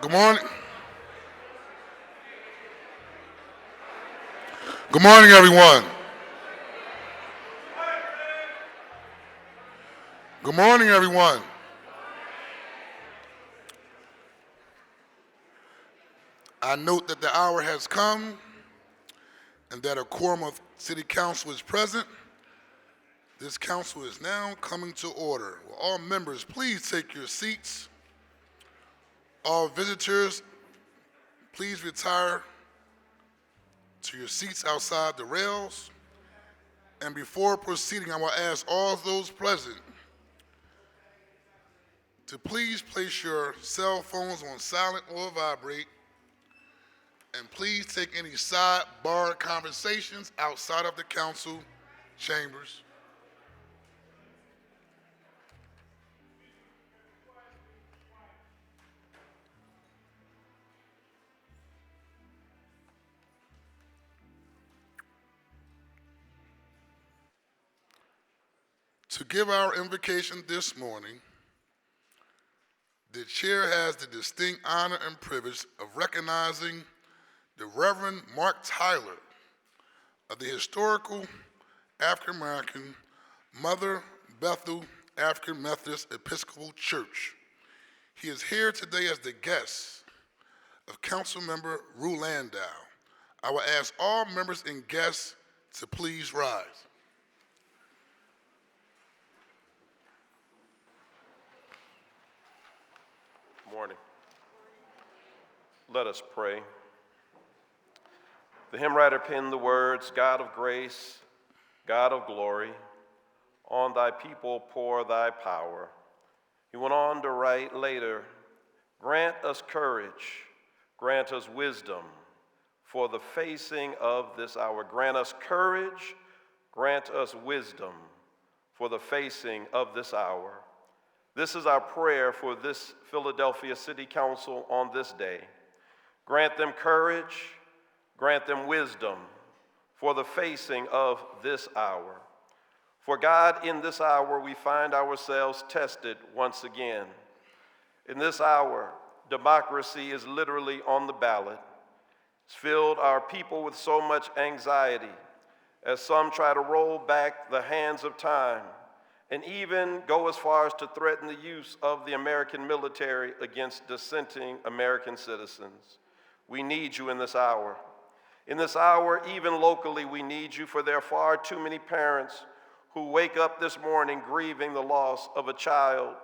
Good morning. Good morning, everyone. Good morning, everyone. I note that the hour has come and that a quorum of City Council is present. This council is now coming to order. Will all members please take your seats? All visitors, please retire to your seats outside the rails. And before proceeding, I will ask all those present to please place your cell phones on silent or vibrate, and please take any sidebar conversations outside of the council chambers. To give our invocation this morning, the chair has the distinct honor and privilege of recognizing the Reverend Mark Tyler of the historical African American Mother Bethel African Methodist Episcopal Church. He is here today as the guest of Councilmember Rue Landau. I will ask all members and guests to please rise. Morning. Let us pray. The hymn writer penned the words, God of grace, God of glory, on thy people pour thy power. He went on to write later, grant us courage, grant us wisdom for the facing of this hour. Grant us courage, grant us wisdom for the facing of this hour. This is our prayer for this Philadelphia City Council on this day. Grant them courage, grant them wisdom for the facing of this hour. For God, in this hour, we find ourselves tested once again. In this hour, democracy is literally on the ballot. It's filled our people with so much anxiety as some try to roll back the hands of time and even go as far as to threaten the use of the American military against dissenting American citizens. We need you in this hour. In this hour, even locally, we need you, for there are far too many parents who wake up this morning grieving the loss of a child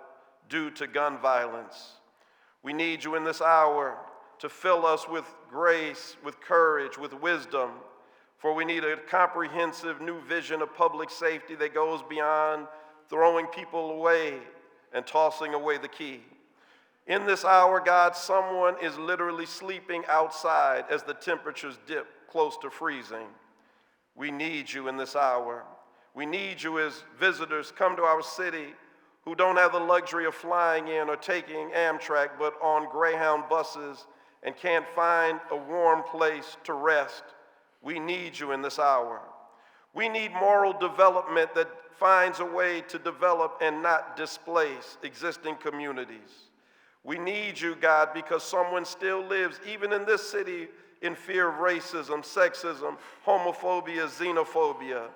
due to gun violence. We need you in this hour to fill us with grace, with courage, with wisdom, for we need a comprehensive new vision of public safety that goes beyond throwing people away and tossing away the key. In this hour, God, someone is literally sleeping outside as the temperatures dip close to freezing. We need you in this hour. We need you as visitors come to our city who don't have the luxury of flying in or taking Amtrak, but on Greyhound buses and can't find a warm place to rest. We need you in this hour. We need moral development that finds a way to develop and not displace existing communities. We need you, God, because someone still lives, even in this city, in fear of racism, sexism, homophobia, xenophobia.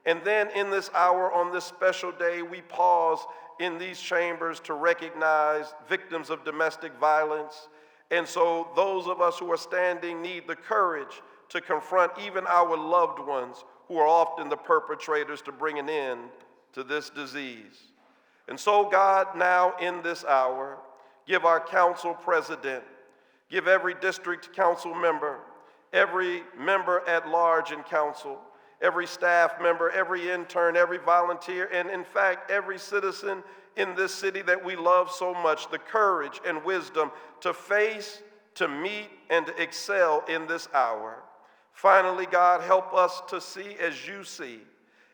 And then in this hour, on this special day, we pause in these chambers to recognize victims of domestic violence. And so those of us who are standing need the courage to confront even our loved ones who are often the perpetrators to bring an end to this disease. And so, God, now in this hour, give our council president, give every district council member, every member at large in council, every staff member, every intern, every volunteer, and in fact, every citizen in this city that we love so much, the courage and wisdom to face, to meet, and to excel in this hour. Finally, God, help us to see as you see.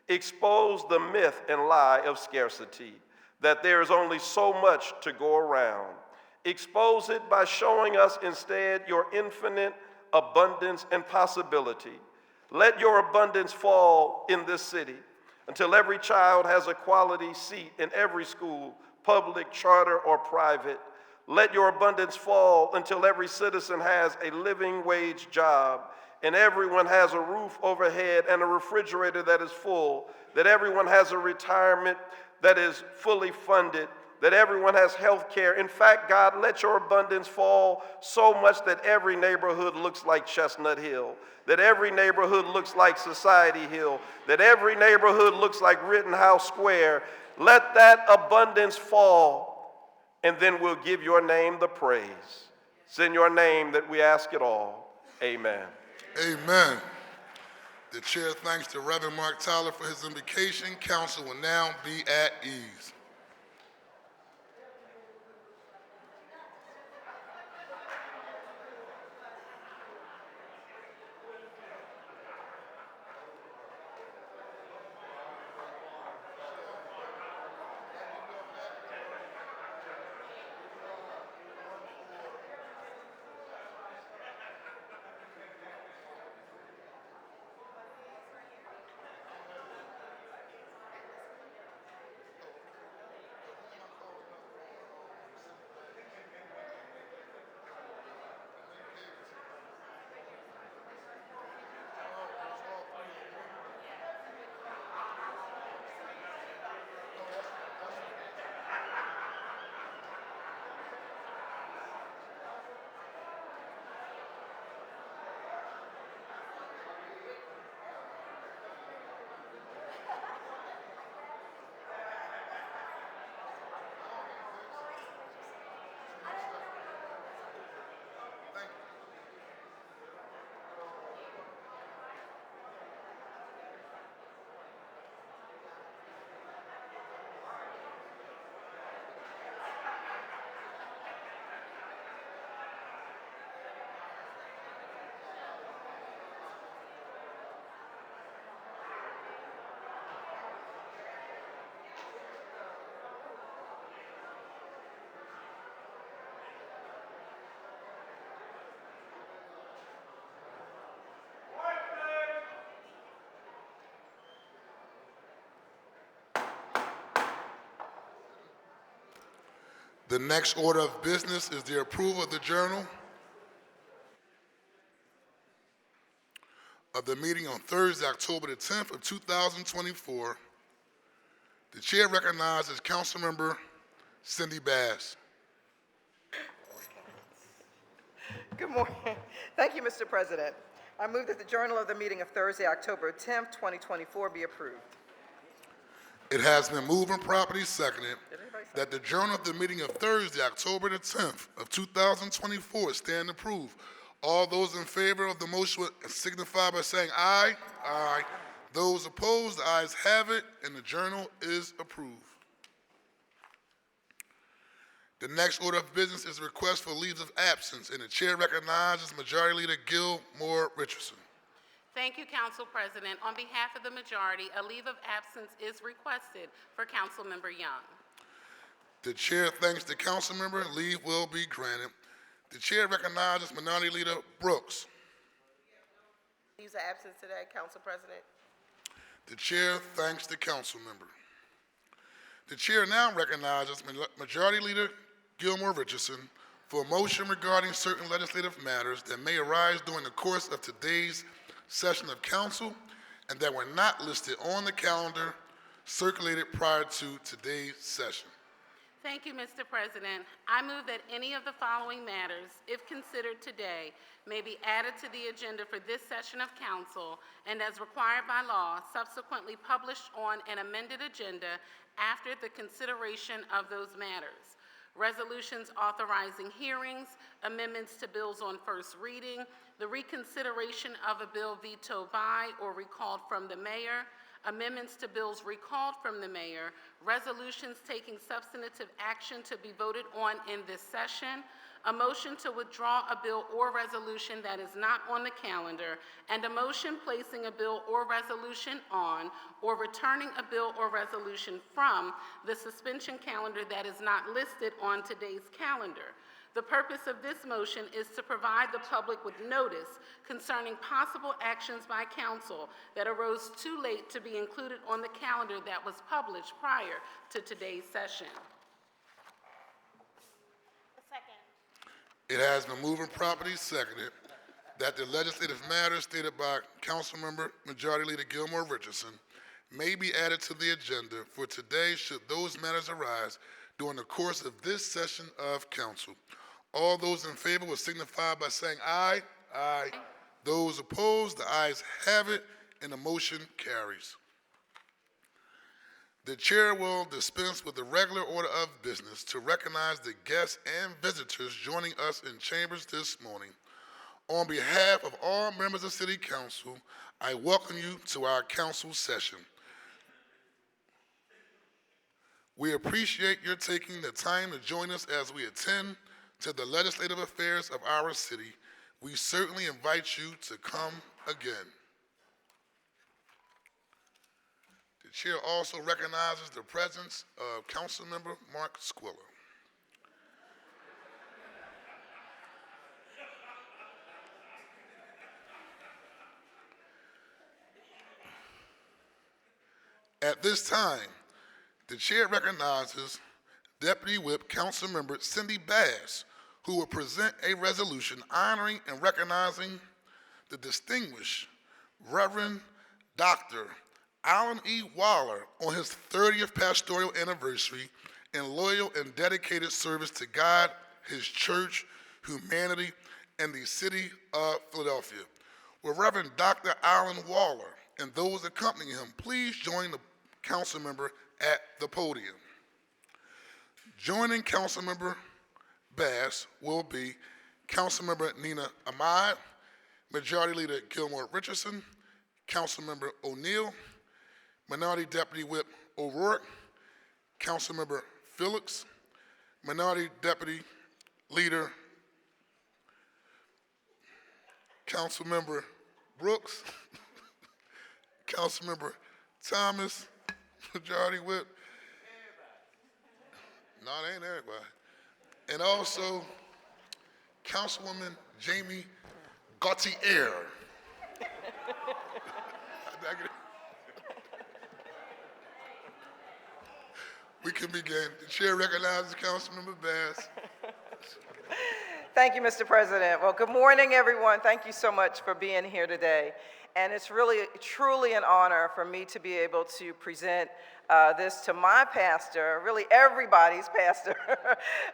Expose the myth and lie of scarcity, that there is only so much to go around. Expose it by showing us instead your infinite abundance and possibility. Let your abundance fall in this city until every child has a quality seat in every school, public, charter, or private. Let your abundance fall until every citizen has a living wage job and everyone has a roof overhead and a refrigerator that is full, that everyone has a retirement that is fully funded, that everyone has health care. In fact, God, let your abundance fall so much that every neighborhood looks like Chestnut Hill, that every neighborhood looks like Society Hill, that every neighborhood looks like Rittenhouse Square. Let that abundance fall, and then we'll give your name the praise. It's in your name that we ask it all. Amen. Amen. The chair thanks the Reverend Mark Tyler for his invocation. Council will now be at ease. The next order of business is the approval of the journal of the meeting on Thursday, October the 10th of 2024. The chair recognizes Councilmember Cindy Bass. Good morning. Thank you, Mr. President. I move that the journal of the meeting of Thursday, October 10th, 2024 be approved. It has been moved and properly seconded that the journal of the meeting of Thursday, October the 10th of 2024 stand approved. All those in favor of the motion signify by saying aye. Aye. Those opposed, the ayes have it, and the journal is approved. The next order of business is a request for leaves of absence, and the chair recognizes Majority Leader Gilmore Richardson. Thank you, Council President. On behalf of the majority, a leave of absence is requested for Councilmember Young. The chair thanks the council member. Leave will be granted. The chair recognizes Minority Leader Brooks. Leaves of absence today, Council President. The chair thanks the council member. The chair now recognizes Majority Leader Gilmore Richardson for a motion regarding certain legislative matters that may arise during the course of today's session of council and that were not listed on the calendar circulated prior to today's session. Thank you, Mr. President. I move that any of the following matters, if considered today, may be added to the agenda for this session of council and as required by law, subsequently published on an amended agenda after the consideration of those matters. Resolutions authorizing hearings, amendments to bills on first reading, the reconsideration of a bill vetoed by or recalled from the mayor, amendments to bills recalled from the mayor, resolutions taking substantive action to be voted on in this session, a motion to withdraw a bill or resolution that is not on the calendar, and a motion placing a bill or resolution on or returning a bill or resolution from the suspension calendar that is not listed on today's calendar. The purpose of this motion is to provide the public with notice concerning possible actions by council that arose too late to be included on the calendar that was published prior to today's session. It has been moved and properly seconded that the legislative matters stated by Councilmember Majority Leader Gilmore Richardson may be added to the agenda for today should those matters arise during the course of this session of council. All those in favor will signify by saying aye. Aye. Those opposed, the ayes have it, and the motion carries. The chair will dispense with the regular order of business to recognize the guests and visitors joining us in chambers this morning. On behalf of all members of City Council, I welcome you to our council session. We appreciate your taking the time to join us as we attend to the legislative affairs of our city. We certainly invite you to come again. The chair also recognizes the presence of Councilmember Mark Squilla. At this time, the chair recognizes Deputy Whip Councilmember Cindy Bass, who will present a resolution honoring and recognizing the distinguished Reverend Dr. Alan E. Waller on his 30th pastoral anniversary in loyal and dedicated service to God, his church, humanity, and the city of Philadelphia. Will Reverend Dr. Alan Waller and those accompanying him please join the council member at the podium. Joining Councilmember Bass will be Councilmember Nina Ahmad, Majority Leader Gilmore Richardson, Councilmember O'Neill, Minority Deputy Whip O'Rourke, Councilmember Phillips, Minority Deputy Leader Councilmember Brooks, Councilmember Thomas, Majority Whip. No, it ain't everybody. And also, Councilwoman Jamie Gautier. We can begin. The chair recognizes Councilmember Bass. Thank you, Mr. President. Well, good morning, everyone. Thank you so much for being here today. And it's really, truly an honor for me to be able to present this to my pastor, really everybody's pastor,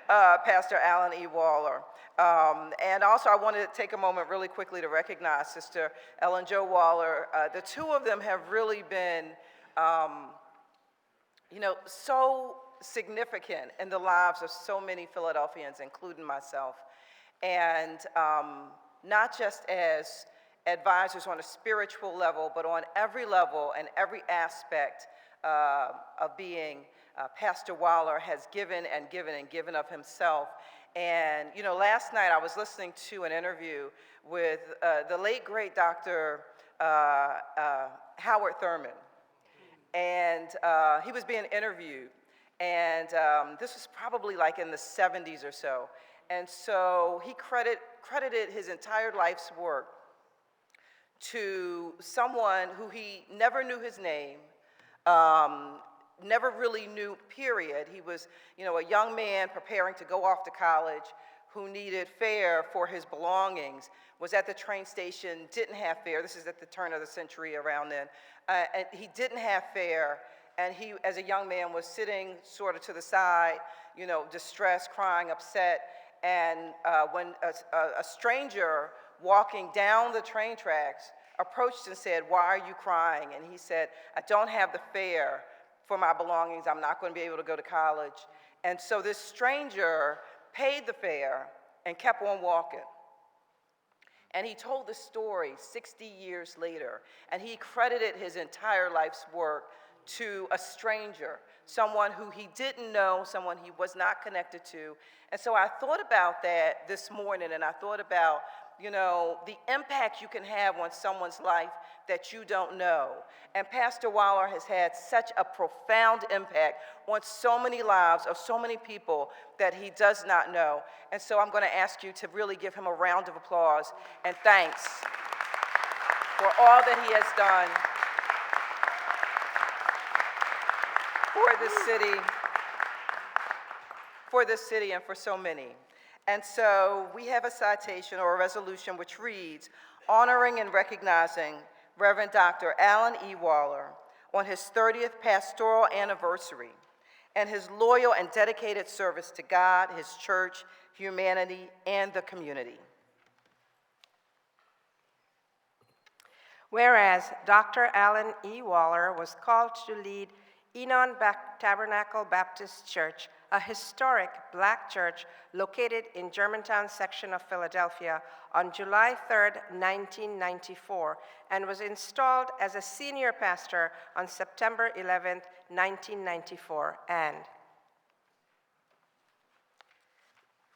Pastor Alan E. Waller. And also, I wanted to take a moment really quickly to recognize Sister Ellen Jo Waller. The two of them have really been, so significant in the lives of so many Philadelphians, including myself. And not just as advisors on a spiritual level, but on every level and every aspect of being. Pastor Waller has given and given and given of himself. And, last night I was listening to an interview with the late, great Dr. Howard Thurman. And he was being interviewed. And this was probably like in the 70s or so. And so he credited his entire life's work to someone who he never knew his name, never really knew, period. He was, a young man preparing to go off to college who needed fare for his belongings, was at the train station, didn't have fare. This is at the turn of the century around then. And he didn't have fare, and he, as a young man, was sitting sort of to the side, distressed, crying, upset. And when a stranger walking down the train tracks approached and said, "Why are you crying?" And he said, "I don't have the fare for my belongings. I'm not going to be able to go to college." And so this stranger paid the fare and kept on walking. And he told the story 60 years later, and he credited his entire life's work to a stranger, someone who he didn't know, someone he was not connected to. And so I thought about that this morning, and I thought about, the impact you can have on someone's life that you don't know. And Pastor Waller has had such a profound impact on so many lives of so many people that he does not know. And so I'm going to ask you to really give him a round of applause and thanks for all that he has done for this city and for so many. And so we have a citation or a resolution which reads, honoring and recognizing Reverend Dr. Alan E. Waller on his 30th pastoral anniversary and his loyal and dedicated service to God, his church, humanity, and the community. Whereas Dr. Alan E. Waller was called to lead Enon Tabernacle Baptist Church, a historic black church located in Germantown section of Philadelphia on July 3, 1994, and was installed as a senior pastor on September 11, 1994, and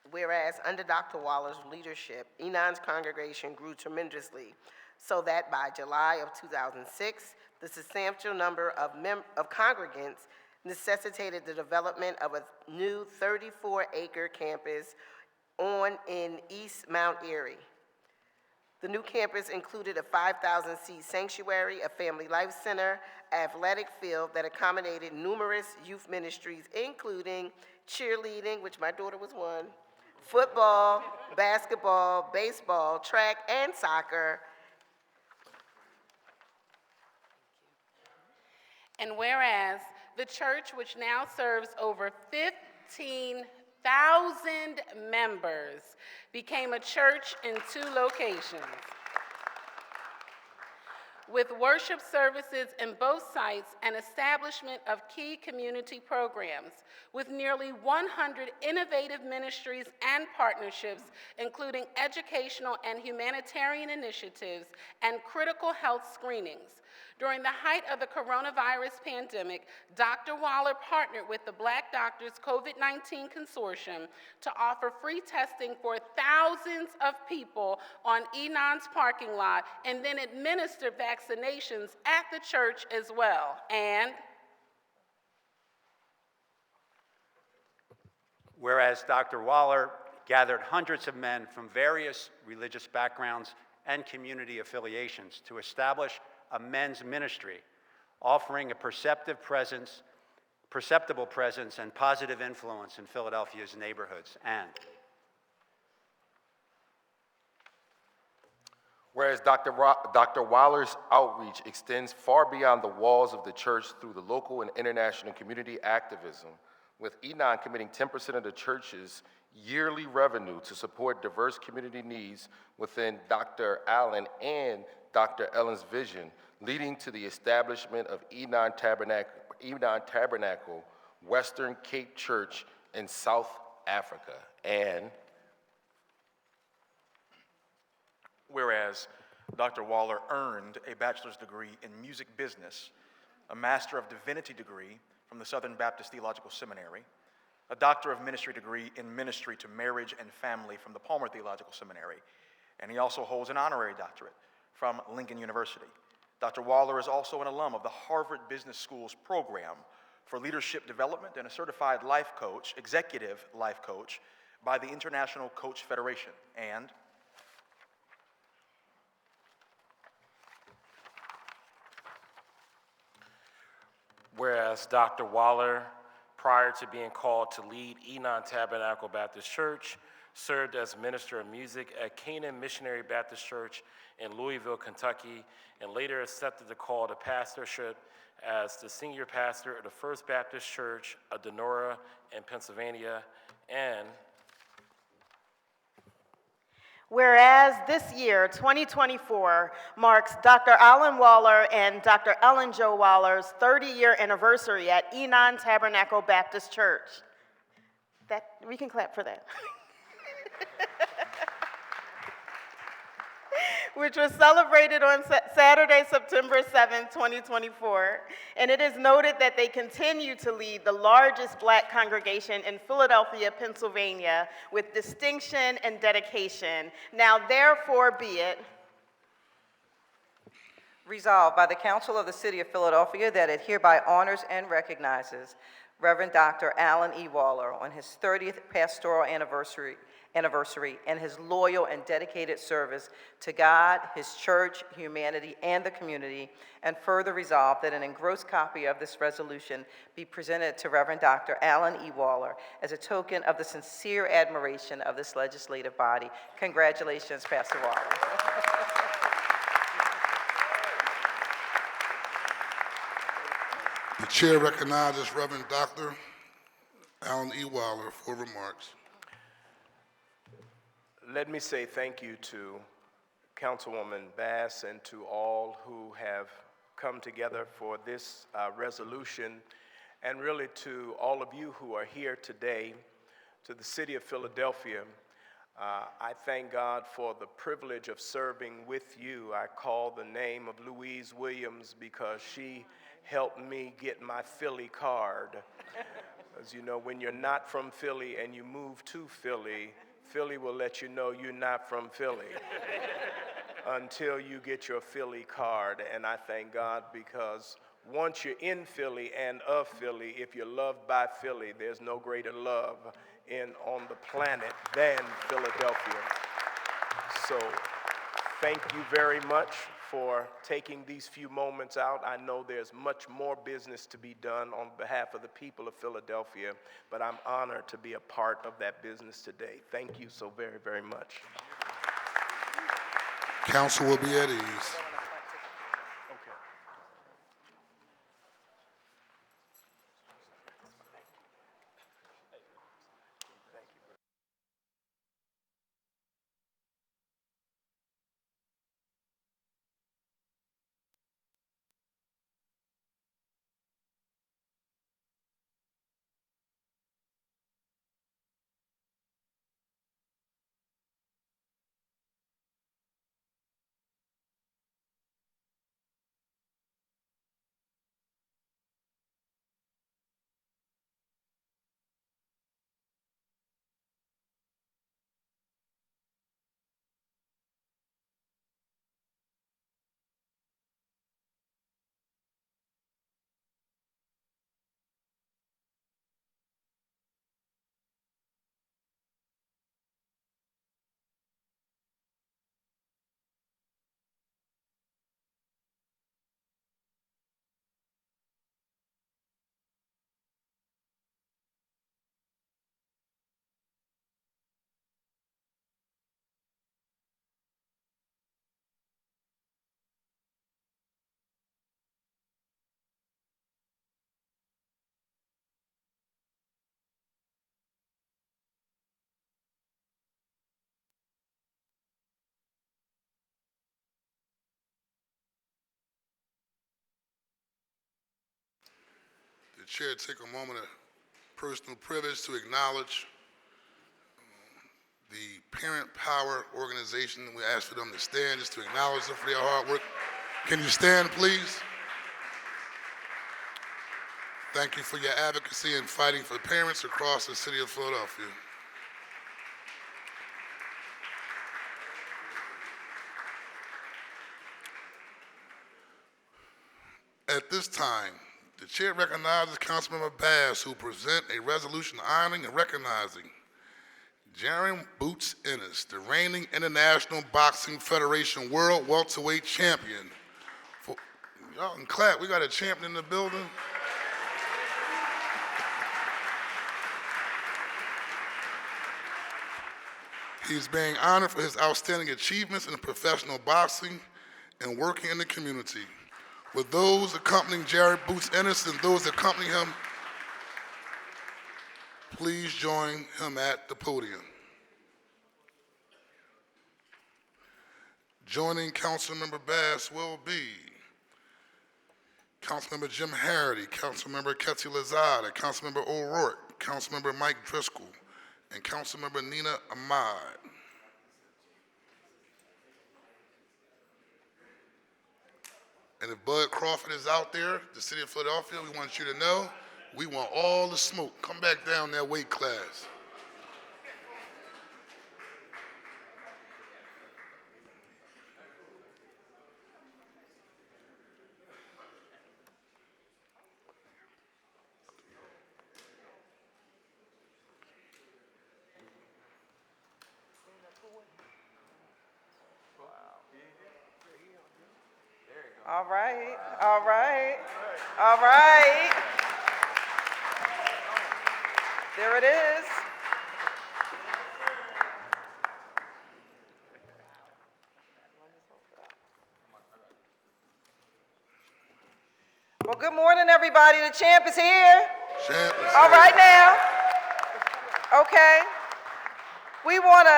whereas under Dr. Waller's leadership, Enon's congregation grew tremendously, so that by July of 2006, the substantial number of congregants necessitated the development of a new 34-acre campus in East Mount Airy. The new campus included a 5,000-seat sanctuary, a family life center, athletic field that accommodated numerous youth ministries, including cheerleading, which my daughter was one, football, basketball, baseball, track, and soccer. And whereas the church, which now serves over 15,000 members, became a church in 2 locations, with worship services in both sites and establishment of key community programs, with nearly 100 innovative ministries and partnerships, including educational and humanitarian initiatives and critical health screenings. During the height of the coronavirus pandemic, Dr. Waller partnered with the Black Doctors COVID-19 Consortium to offer free testing for thousands of people on Enon's parking lot and then administer vaccinations at the church as well. And whereas Dr. Waller gathered hundreds of men from various religious backgrounds and community affiliations to establish a men's ministry, offering a perceptible presence and positive influence in Philadelphia's neighborhoods. And whereas Dr. Waller's outreach extends far beyond the walls of the church through the local and international community activism, with Enon committing 10% of the church's yearly revenue to support diverse community needs within Dr. Allen and Dr. Ellen's vision, leading to the establishment of Enon Tabernacle, Western Cape Church in South Africa. And whereas Dr. Waller earned a bachelor's degree in music business, a Master of Divinity degree from the Southern Baptist Theological Seminary, a Doctor of Ministry degree in Ministry to Marriage and Family from the Palmer Theological Seminary, and he also holds an honorary doctorate from Lincoln University. Dr. Waller is also an alum of the Harvard Business School's program for leadership development and a certified life coach, executive life coach, by the International Coach Federation. And whereas Dr. Waller, prior to being called to lead Enon Tabernacle Baptist Church, served as minister of music at Canaan Missionary Baptist Church in Louisville, Kentucky, and later accepted the call to pastorship as the senior pastor of the First Baptist Church of Donora in Pennsylvania. And whereas this year, 2024, marks Dr. Alan Waller and Dr. Ellen Jo Waller's 30-year anniversary at Enon Tabernacle Baptist Church. We can clap for that. Which was celebrated on Saturday, September 7, 2024. And it is noted that they continue to lead the largest Black congregation in Philadelphia, Pennsylvania, with distinction and dedication. Now, therefore, be it resolved by the Council of the City of Philadelphia that it hereby honors and recognizes Reverend Dr. Alan E. Waller on his 30th pastoral anniversary anniversary and his loyal and dedicated service to God, his church, humanity, and the community, and further resolve that an engrossed copy of this resolution be presented to Reverend Dr. Alan E. Waller as a token of the sincere admiration of this legislative body. Congratulations, Pastor Waller. The chair recognizes Reverend Dr. Alan E. Waller for remarks. Let me say thank you to Councilwoman Bass and to all who have come together for this resolution, and really to all of you who are here today, to the city of Philadelphia. I thank God for the privilege of serving with you. I call the name of Louise Williams because she helped me get my Philly card. As you know, when you're not from Philly and you move to Philly, Philly will let you know you're not from Philly until you get your Philly card. And I thank God because once you're in Philly and of Philly, if you're loved by Philly, there's no greater love on the planet than Philadelphia. So thank you very much for taking these few moments out. I know there's much more business to be done on behalf of the people of Philadelphia, but I'm honored to be a part of that business today. Thank you so very, very much. Council will be at ease. The chair take a moment of personal privilege to acknowledge the Parent Power Organization. We ask for them to stand just to acknowledge them for their hard work. Can you stand, please? Thank you for your advocacy and fighting for parents across the city of Philadelphia. At this time, the chair recognizes Councilmember Bass, who present a resolution honoring and recognizing Jaron Boots Ennis, the reigning International Boxing Federation World Welterweight Champion. Y'all can clap, we got a champion in the building. He's being honored for his outstanding achievements in professional boxing and working in the community. With those accompanying Jared Boots Ennis and those accompanying him, please join him at the podium. Joining Councilmember Bass will be Councilmember Jim Harity, Councilmember Ketty Lazada, Councilmember O'Rourke, Councilmember Mike Driscoll, and Councilmember Nina Ahmad. And if Bud Crawford is out there, the city of Philadelphia, we want you to know, we want all the smoke. Come back down that weight class. All right, all right, all right. There it is. Well, good morning, everybody. The champ is here. Champ is All here. right now. Okay. We want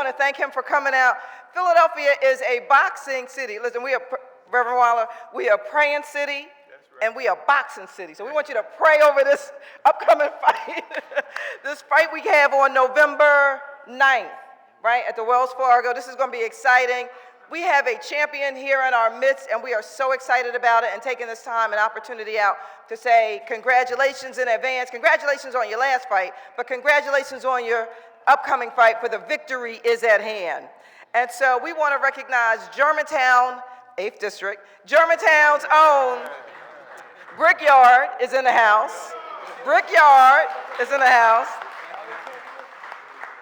to thank him for coming out. Philadelphia is a boxing city. Listen, Reverend Waller, we are a praying city, and we are a boxing city. So we want you to pray over this upcoming fight. This fight we have on November 9th, right, at the Wells Fargo. This is going to be exciting. We have a champion here in our midst, and we are so excited about it and taking this time and opportunity out to say congratulations in advance. Congratulations on your last fight, but congratulations on your upcoming fight, for the victory is at hand. And so we want to recognize Germantown, 8th District, Germantown's own Brickyard is in the house. Brickyard is in the house.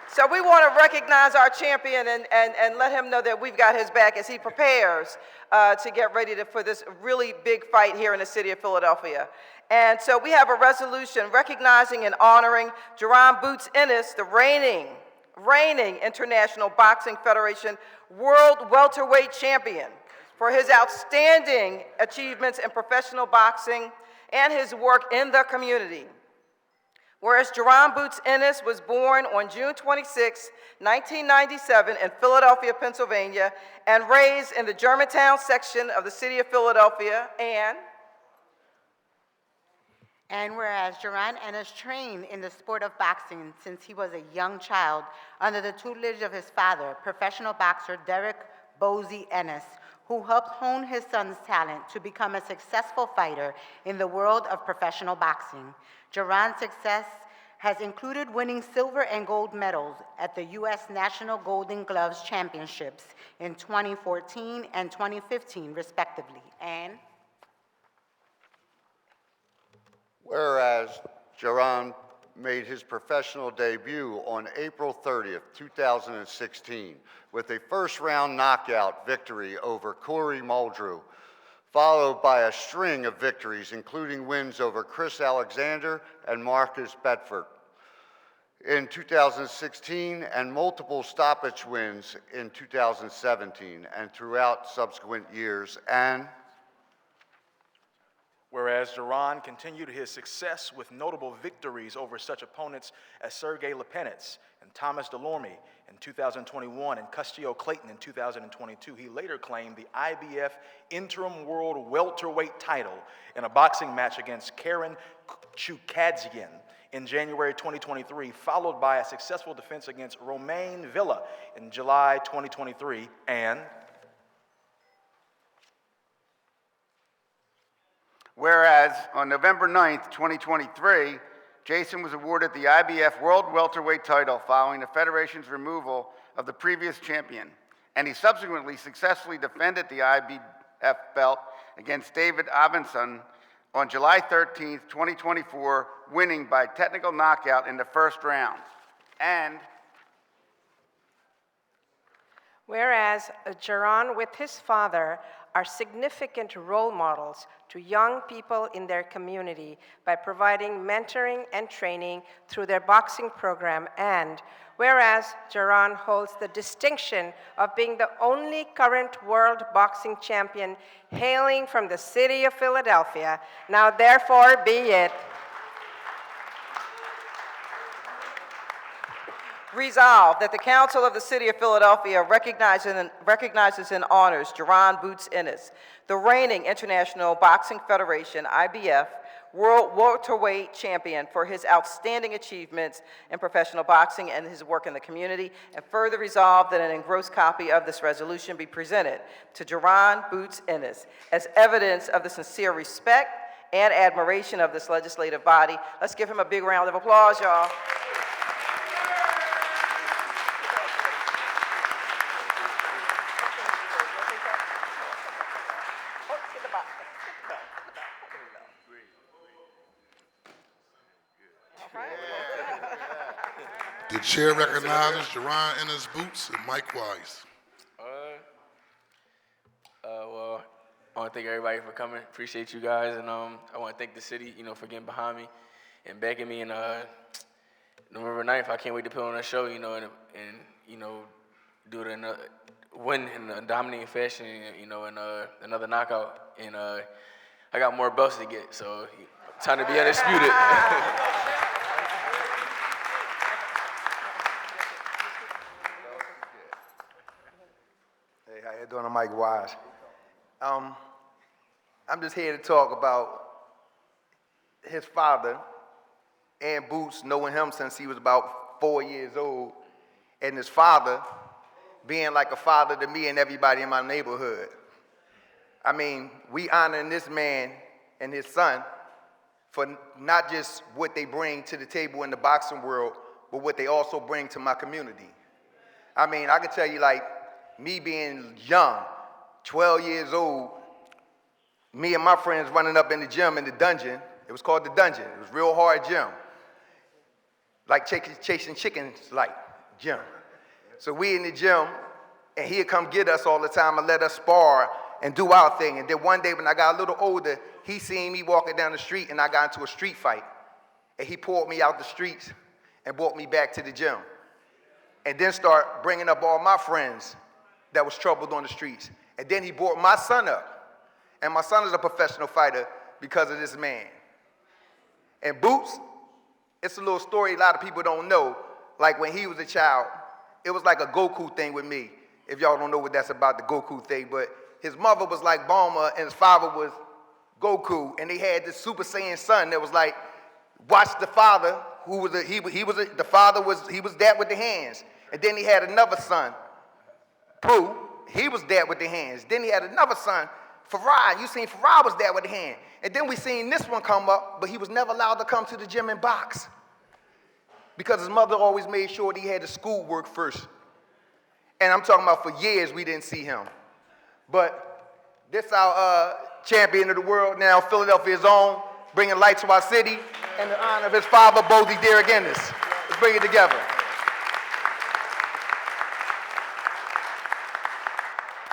So we want to recognize our champion and let him know that we've got his back as he prepares to get ready for this really big fight here in the city of Philadelphia. And so we have a resolution recognizing and honoring Jerron Boots Ennis, the reigning International Boxing Federation World Welterweight Champion, for his outstanding achievements in professional boxing and his work in the community. Whereas Jerron Boots Ennis was born on June 26, 1997 in Philadelphia, Pennsylvania, and raised in the Germantown section of the city of Philadelphia, And whereas Jerron Ennis trained in the sport of boxing since he was a young child under the tutelage of his father, professional boxer Derek Bozy Ennis, who helped hone his son's talent to become a successful fighter in the world of professional boxing. Jerron's success has included winning silver and gold medals at the U.S. National Golden Gloves Championships in 2014 and 2015, respectively. And whereas Jerron made his professional debut on April 30th, 2016, with a first-round knockout victory over Corey Muldrew, followed by a string of victories, including wins over Chris Alexander and Marcus Bedford in 2016, and multiple stoppage wins in 2017 and throughout subsequent years. And whereas Jerron continued his success with notable victories over such opponents as Sergey Lepenitz and Thomas Delorme in 2021 and Custio Clayton in 2022, he later claimed the IBF Interim World Welterweight title in a boxing match against Karen Chukadzian in January 2023, followed by a successful defense against Romain Villa in July 2023, and whereas on November 9th, 2023, Jason was awarded the IBF World Welterweight title following the Federation's removal of the previous champion, and he subsequently successfully defended the IBF belt against David Avenson on July 13th, 2024, winning by technical knockout in the first round. And whereas Jerron with his father are significant role models to young people in their community by providing mentoring and training through their boxing program, and whereas Jerron holds the distinction of being the only current world boxing champion hailing from the city of Philadelphia, now therefore be it resolved that the Council of the City of Philadelphia recognizes and honors Jerron Boots Ennis, the reigning International Boxing Federation, IBF, World Welterweight Champion, for his outstanding achievements in professional boxing and his work in the community, and further resolved that an engrossed copy of this resolution be presented to Jerron Boots Ennis as evidence of the sincere respect and admiration of this legislative body. Let's give him a big round of applause, y'all. The chair recognizes Jerron Ennis Boots and Mike Wise. I want to thank everybody for coming. Appreciate you guys, and I want to thank the city, for getting behind me and backing me. And November 9th, I can't wait to put on a show, and do it in win in a dominating fashion, and another knockout. And I got more belts to get, so time to be undisputed. Hey, how you doing? I'm Mike Wise. I'm just here to talk about his father and Boots, knowing him since he was about 4 years old, and his father being like a father to me and everybody in my neighborhood. I mean, we honoring this man and his son for not just what they bring to the table in the boxing world, but what they also bring to my community. I mean, I can tell you, like, me being young, 12 years old, me and my friends running up in the gym in the dungeon. It was called the dungeon. It was a real hard gym. Like chasing chickens, like, gym. So we in the gym, and he'd come get us all the time and let us spar and do our thing. And then one day when I got a little older, he seen me walking down the street, and I got into a street fight. And he pulled me out the streets and brought me back to the gym. And then start bringing up all my friends that was troubled on the streets. And then he brought my son up. And my son is a professional fighter because of this man. And Boots, it's a little story a lot of people don't know. Like when he was a child, it was like a Goku thing with me. If y'all don't know what that's about, the Goku thing. But his mother was like Bulma and his father was Goku. And they had this Super Saiyan son that was like, watch the father, who was the father was that with the hands. And then he had another son, Pooh, he was that with the hands. Then he had another son, Farah. You seen Farah was that with the hand. And then we seen this one come up, but he was never allowed to come to the gym and box. Because his mother always made sure that he had the schoolwork first. And I'm talking about for years we didn't see him. But this our champion of the world now, Philadelphia's own, bringing light to our city in the honor of his father, Bozy Derrick Ennis. Let's bring it together.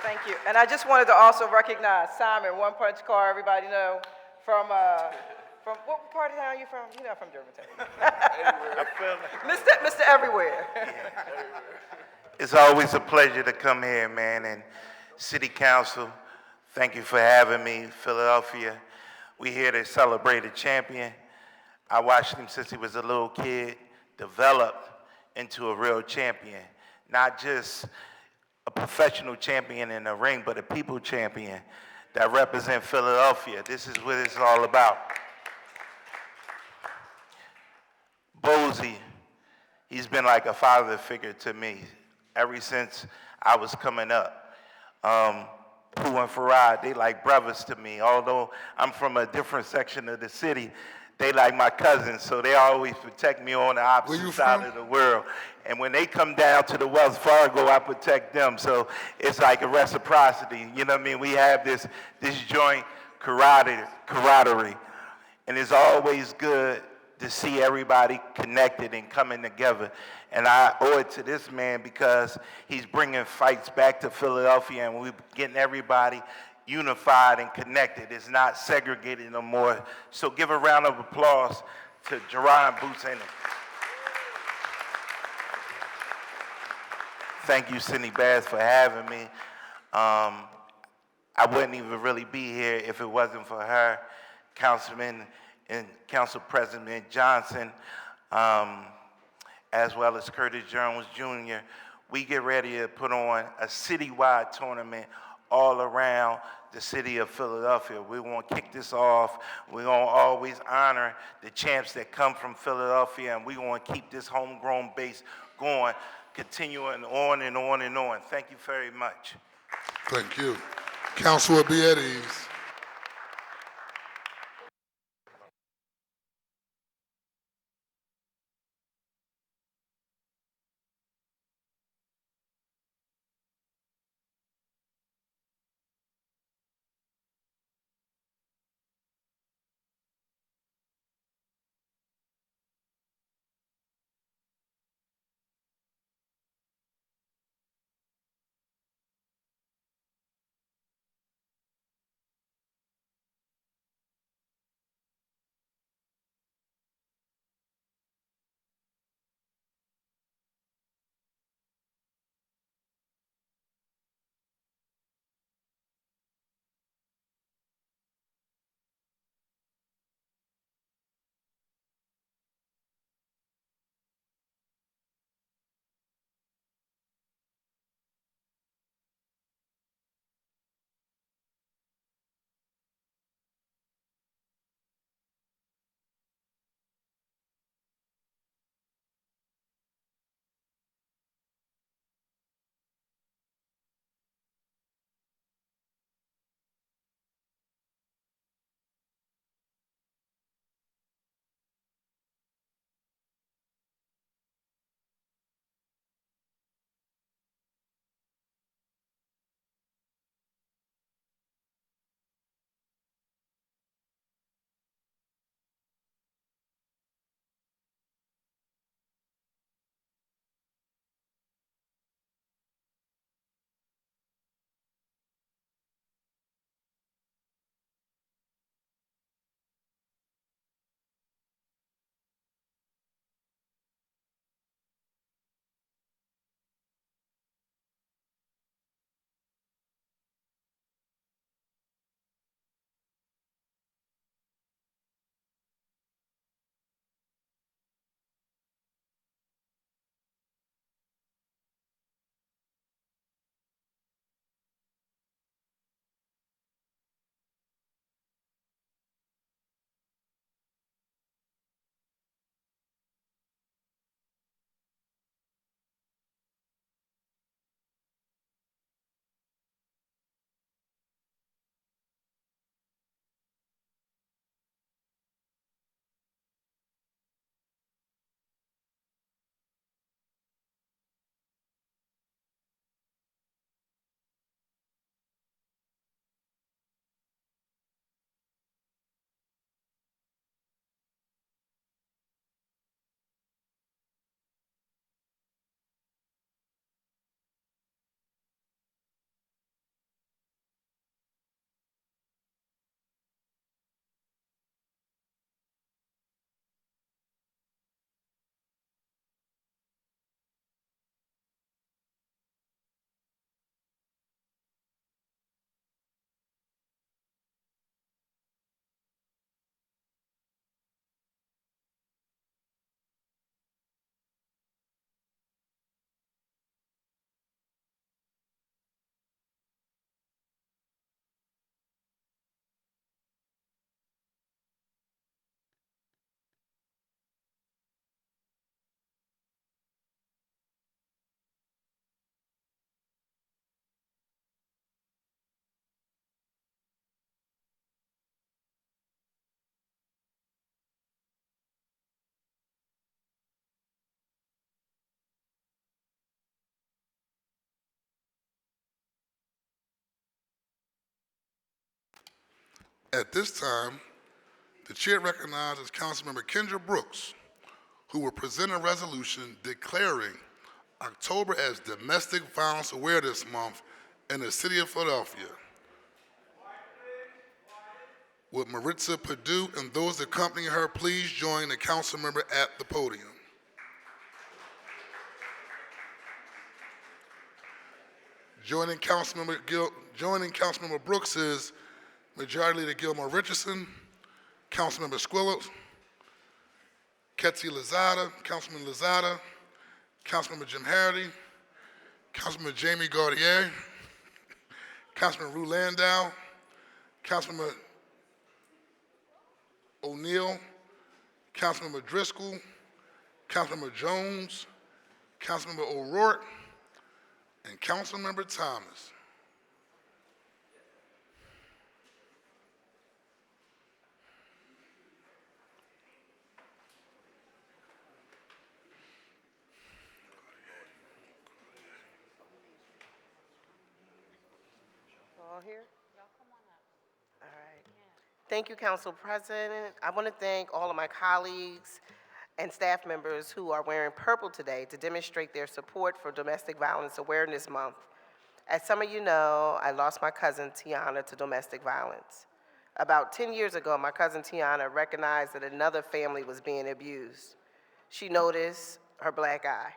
Thank you. And I just wanted to also recognize Simon, One Punch Car, everybody know, from what part of town are you from? You're not from Germantown. Mr. Everywhere. It's always a pleasure to come here, man, and City Council, thank you for having me. Philadelphia, we here to celebrate a champion. I watched him since he was a little kid, developed into a real champion, not just a professional champion in the ring, but a people champion that represent Philadelphia. This is what it's all about. Bozy, he's been like a father figure to me ever since I was coming up. Pooh and Farad, they like brothers to me. Although I'm from a different section of the city, they like my cousins, so they always protect me on the opposite side of the world. And when they come down to the Wells Fargo, I protect them. So it's like a reciprocity. You know what I mean? We have this joint camaraderie. And it's always good to see everybody connected and coming together. And I owe it to this man because he's bringing fights back to Philadelphia, and we're getting everybody unified and connected. It's not segregated no more. So give a round of applause to Jerron Boots Ennis. Thank you, Cindy Bass, for having me. I wouldn't even really be here if it wasn't for her, Councilman and Council President Johnson, as well as Curtis Jones Jr. We get ready to put on a citywide tournament all around the city of Philadelphia. We want to kick this off. We're going to always honor the champs that come from Philadelphia, and we want to keep this homegrown base going, continuing on and on and on. Thank you very much. Thank you. Council will be at ease. At this time, the chair recognizes Councilmember Kendra Brooks, who will present a resolution declaring October as Domestic Violence Awareness Month in the city of Philadelphia. Would Maritza Perdue and those accompanying her please join the council member at the podium? Joining Councilmember Brooks is Majority Leader Gilmore Richardson, Councilmember Squilla, Ketsi Lozada, Councilman Lozada, Councilmember Jim Harity, Councilmember Jamie Gaudier, Councilman Rue Landau, Councilmember O'Neill, Councilmember Driscoll, Councilmember Jones, Councilmember O'Rourke, and Councilmember Thomas. All here? All right. Thank you, Council President. I want to thank all of my colleagues and staff members who are wearing purple today to demonstrate their support for Domestic Violence Awareness Month. As some of you know, I lost my cousin Tiana to domestic violence. About 10 years ago, my cousin Tiana recognized that another family was being abused. She noticed her black eye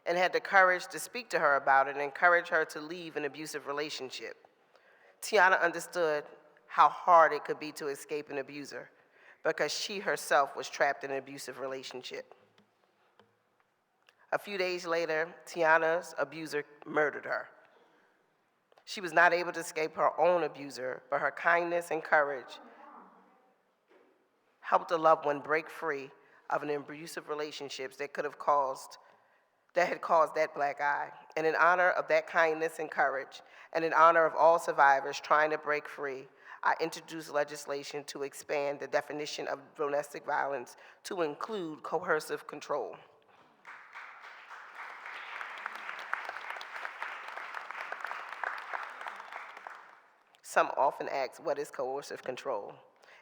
and had the courage to speak to her about it and encourage her to leave an abusive relationship. Tiana understood how hard it could be to escape an abuser because she herself was trapped in an abusive relationship. A few days later, Tiana's abuser murdered her. She was not able to escape her own abuser, but her kindness and courage helped a loved one break free of an abusive relationship that had caused that black eye. And in honor of that kindness and courage, and in honor of all survivors trying to break free, I introduced legislation to expand the definition of domestic violence to include coercive control. Some often ask, what is coercive control?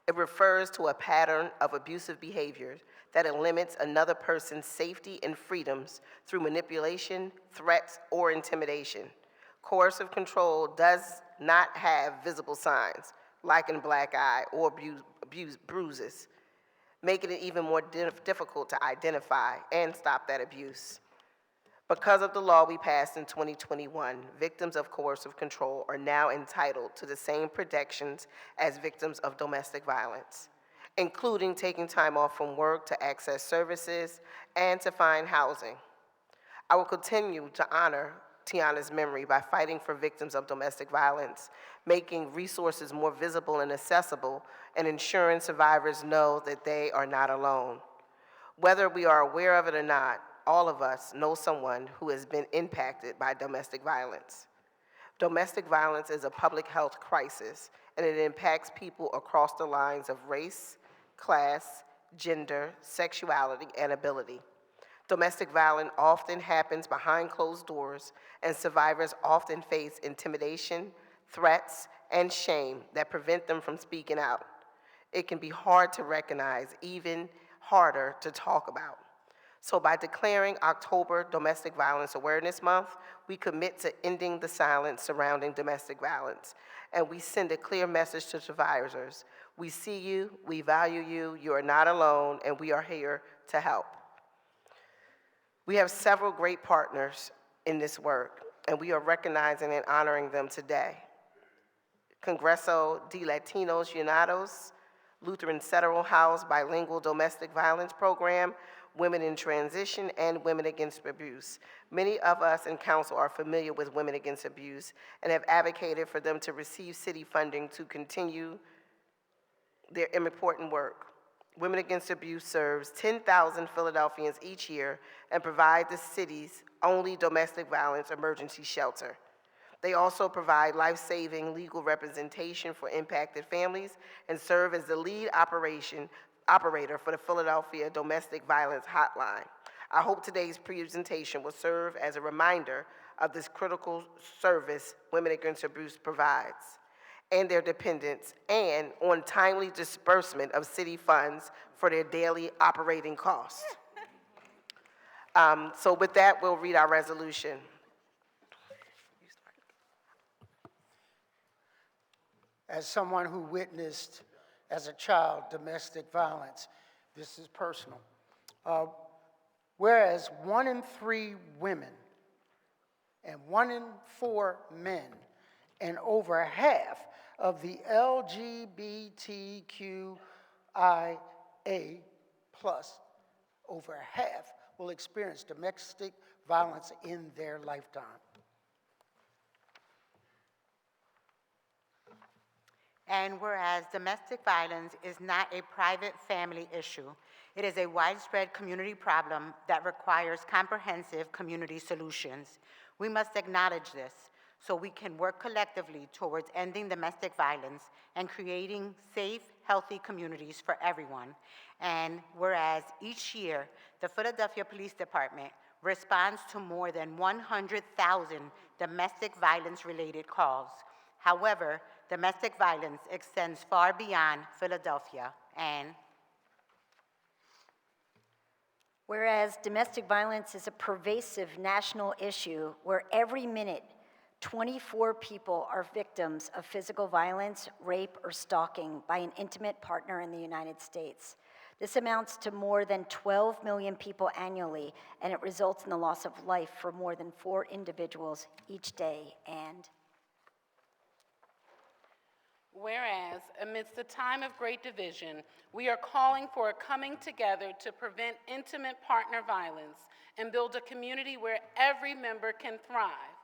It refers to a pattern of abusive behavior that limits another person's safety and freedoms through manipulation, threats, or intimidation. Coercive control does not have visible signs, like in black eye or bruises, making it even more difficult to identify and stop that abuse. Because of the law we passed in 2021, victims of coercive control are now entitled to the same protections as victims of domestic violence, including taking time off from work to access services and to find housing. I will continue to honor Tiana's memory by fighting for victims of domestic violence, making resources more visible and accessible, and ensuring survivors know that they are not alone. Whether we are aware of it or not, all of us know someone who has been impacted by domestic violence. Domestic violence is a public health crisis, and it impacts people across the lines of race, class, gender, sexuality, and ability. Domestic violence often happens behind closed doors, and survivors often face intimidation, threats, and shame that prevent them from speaking out. It can be hard to recognize, even harder to talk about. So by declaring October Domestic Violence Awareness Month, we commit to ending the silence surrounding domestic violence, and we send a clear message to survivors. We see you, we value you, you are not alone, and we are here to help. We have several great partners in this work, and we are recognizing and honoring them today. Congreso de Latinos Unidos, Lutheran Federal House Bilingual Domestic Violence Program, Women in Transition, and Women Against Abuse. Many of us in council are familiar with Women Against Abuse and have advocated for them to receive city funding to continue their important work. Women Against Abuse serves 10,000 Philadelphians each year and provide the city's only domestic violence emergency shelter. They also provide life-saving legal representation for impacted families and serve as the lead operator for the Philadelphia Domestic Violence Hotline. I hope today's presentation will serve as a reminder of this critical service Women Against Abuse provides. and their dependents, and on timely disbursement of city funds for their daily operating costs. So with that, we'll read our resolution. As someone who witnessed as a child domestic violence, this is personal. Whereas 1 in 3 women and 1 in 4 men and over half of the LGBTQIA plus, over half will experience domestic violence in their lifetime. And whereas domestic violence is not a private family issue, it is a widespread community problem that requires comprehensive community solutions. We must acknowledge this so we can work collectively towards ending domestic violence and creating safe, healthy communities for everyone. And whereas each year, the Philadelphia Police Department responds to more than 100,000 domestic violence-related calls. However, domestic violence extends far beyond Philadelphia, and whereas domestic violence is a pervasive national issue where every minute 24 people are victims of physical violence, rape, or stalking by an intimate partner in the United States. This amounts to more than 12 million people annually, and it results in the loss of life for more than 4 individuals each day. And whereas, amidst a time of great division, we are calling for a coming together to prevent intimate partner violence and build a community where every member can thrive.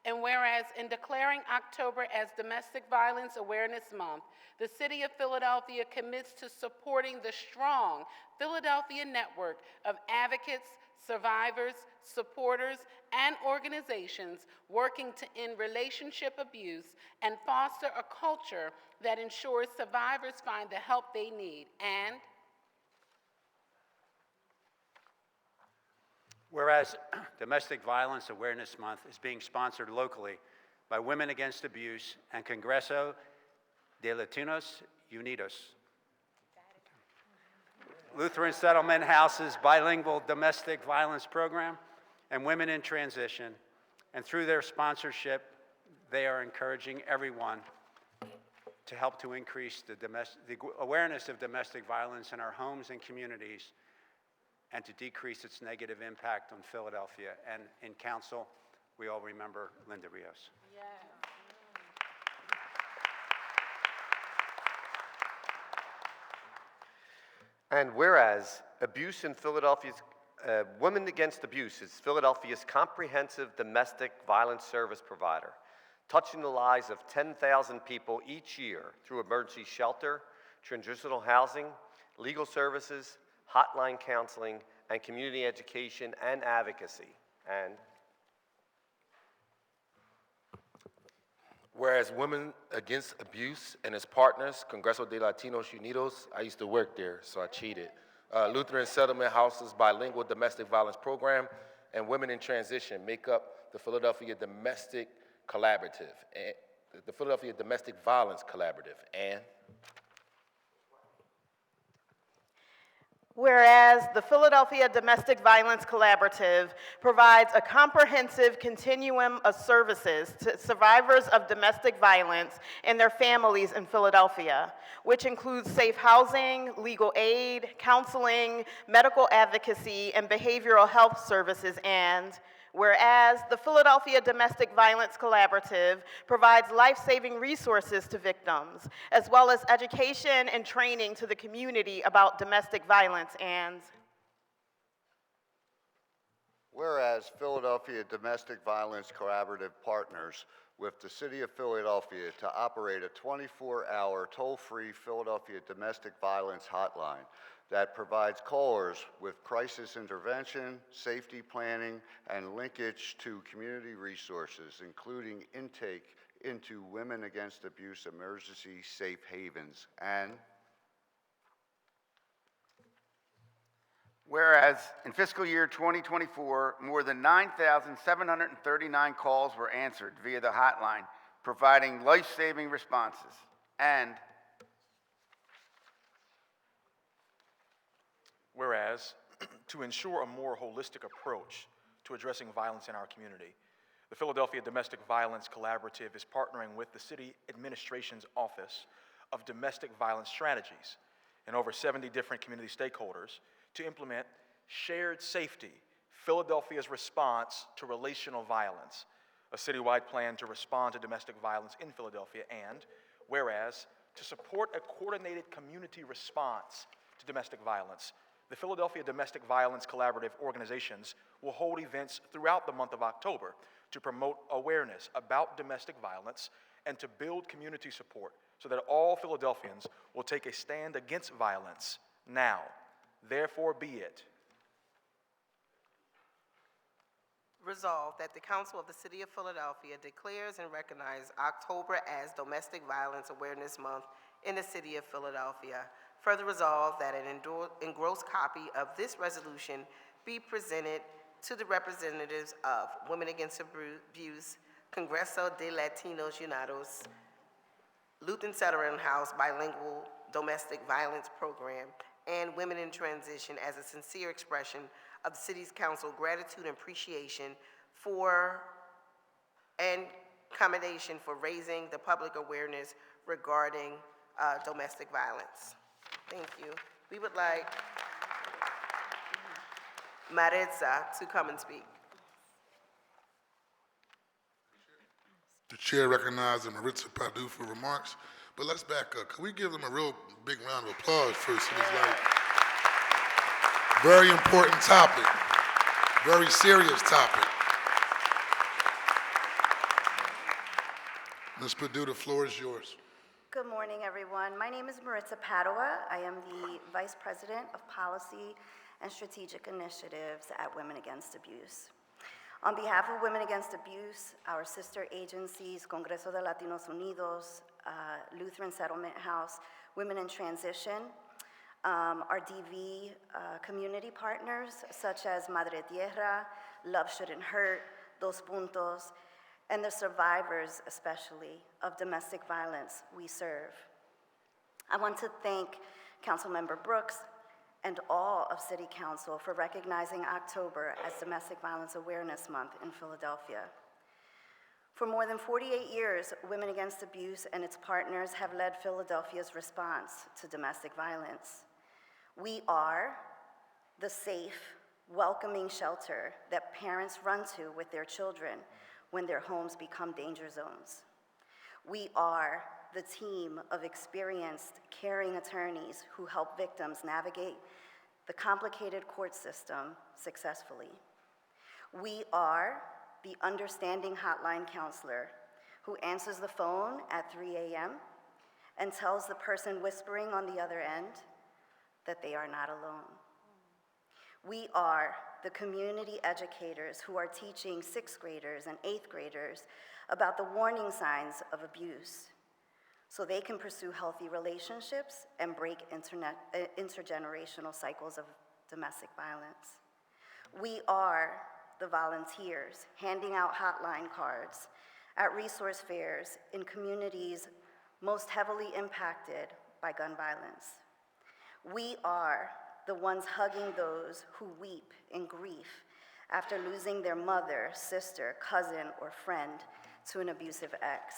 And whereas, in declaring October as Domestic Violence Awareness Month, the City of Philadelphia commits to supporting the strong Philadelphia network of advocates, survivors, supporters, and organizations working to end relationship abuse and foster a culture that ensures survivors find the help they need. And whereas Domestic Violence Awareness Month is being sponsored locally by Women Against Abuse and Congreso de Latinos Unidos, Lutheran Settlement House's bilingual domestic violence program, and Women in Transition. And through their sponsorship, they are encouraging everyone to help to increase the awareness of domestic violence in our homes and communities and to decrease its negative impact on Philadelphia. And in council, we all remember Linda Rios. And whereas abuse in Philadelphia's Women Against Abuse is Philadelphia's comprehensive domestic violence service provider, touching the lives of 10,000 people each year through emergency shelter, transitional housing, legal services, hotline counseling, and community education and advocacy. And whereas Women Against Abuse and its partners, Congreso de Latinos Unidos, I used to work there, so I cheated, Lutheran Settlement House's bilingual domestic violence program, and Women in Transition make up the Philadelphia Domestic Collaborative, and the Philadelphia Domestic Violence Collaborative. And whereas the Philadelphia Domestic Violence Collaborative provides a comprehensive continuum of services to survivors of domestic violence and their families in Philadelphia, which includes safe housing, legal aid, counseling, medical advocacy, and behavioral health services. And whereas the Philadelphia Domestic Violence Collaborative provides life-saving resources to victims, as well as education and training to the community about domestic violence. And whereas Philadelphia Domestic Violence Collaborative partners with the City of Philadelphia to operate a 24-hour toll-free Philadelphia Domestic Violence Hotline that provides callers with crisis intervention, safety planning, and linkage to community resources, including intake into Women Against Abuse emergency safe havens. And whereas in fiscal year 2024, more than 9,739 calls were answered via the hotline, providing life-saving responses. And whereas, to ensure a more holistic approach to addressing violence in our community, the Philadelphia Domestic Violence Collaborative is partnering with the City Administration's Office of Domestic Violence Strategies and over 70 different community stakeholders to implement Shared Safety, Philadelphia's Response to Relational Violence, a citywide plan to respond to domestic violence in Philadelphia, and whereas, to support a coordinated community response to domestic violence, the Philadelphia Domestic Violence Collaborative organizations will hold events throughout the month of October to promote awareness about domestic violence and to build community support so that all Philadelphians will take a stand against violence now. Therefore be it. Resolved that the Council of the City of Philadelphia declares and recognizes October as Domestic Violence Awareness Month in the City of Philadelphia. Further resolved that an engrossed copy of this resolution be presented to the representatives of Women Against Abuse, Congreso de Latinos Unidos, Lutheran Southern House Bilingual Domestic Violence Program, and Women in Transition as a sincere expression of the City's Council gratitude and appreciation for and commendation for raising the public awareness regarding domestic violence. Thank you. We would like Maritza to come and speak. The chair recognizes Maritza Padu for remarks, but let's back up. Can we give them a real big round of applause first? It was like very important topic, very serious topic. Ms. Padu, the floor is yours. Good morning, everyone. My name is Maritza Padua. I am the Vice President of Policy and Strategic Initiatives at Women Against Abuse. On behalf of Women Against Abuse, our sister agencies, Congreso de Latinos Unidos, Lutheran Settlement House, Women in Transition, our DV community partners, such as Madre Tierra, Love Shouldn't Hurt, Dos Puntos, and the survivors, especially, of domestic violence we serve. I want to thank Councilmember Brooks and all of City Council for recognizing October as Domestic Violence Awareness Month in Philadelphia. For more than 48 years, Women Against Abuse and its partners have led Philadelphia's response to domestic violence. We are the safe, welcoming shelter that parents run to with their children when their homes become danger zones. We are the team of experienced, caring attorneys who help victims navigate the complicated court system successfully. We are the understanding hotline counselor who answers the phone at 3 a.m. and tells the person whispering on the other end that they are not alone. We are the community educators who are teaching 6th graders and 8th graders about the warning signs of abuse so they can pursue healthy relationships and break intergenerational cycles of domestic violence. We are the volunteers handing out hotline cards at resource fairs in communities most heavily impacted by gun violence. We are the ones hugging those who weep in grief after losing their mother, sister, cousin, or friend to an abusive ex.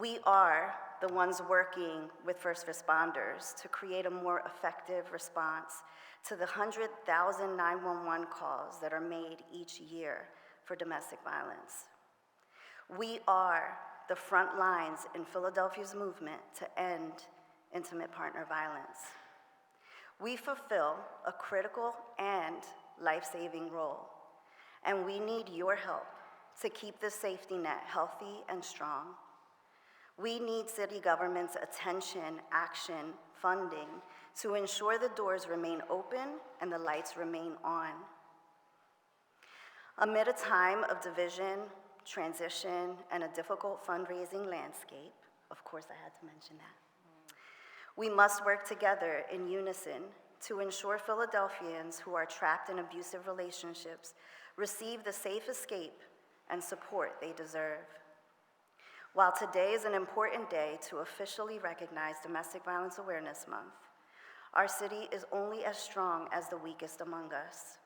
We are the ones working with first responders to create a more effective response to the 100,000 911 calls that are made each year for domestic violence. We are the front lines in Philadelphia's movement to end intimate partner violence. We fulfill a critical and life-saving role, and we need your help to keep this safety net healthy and strong. We need city government's attention, action, funding to ensure the doors remain open and the lights remain on. Amid a time of division, transition, and a difficult fundraising landscape, of course I had to mention that, we must work together in unison to ensure Philadelphians who are trapped in abusive relationships receive the safe escape and support they deserve. While today is an important day to officially recognize Domestic Violence Awareness Month, our city is only as strong as the weakest among us.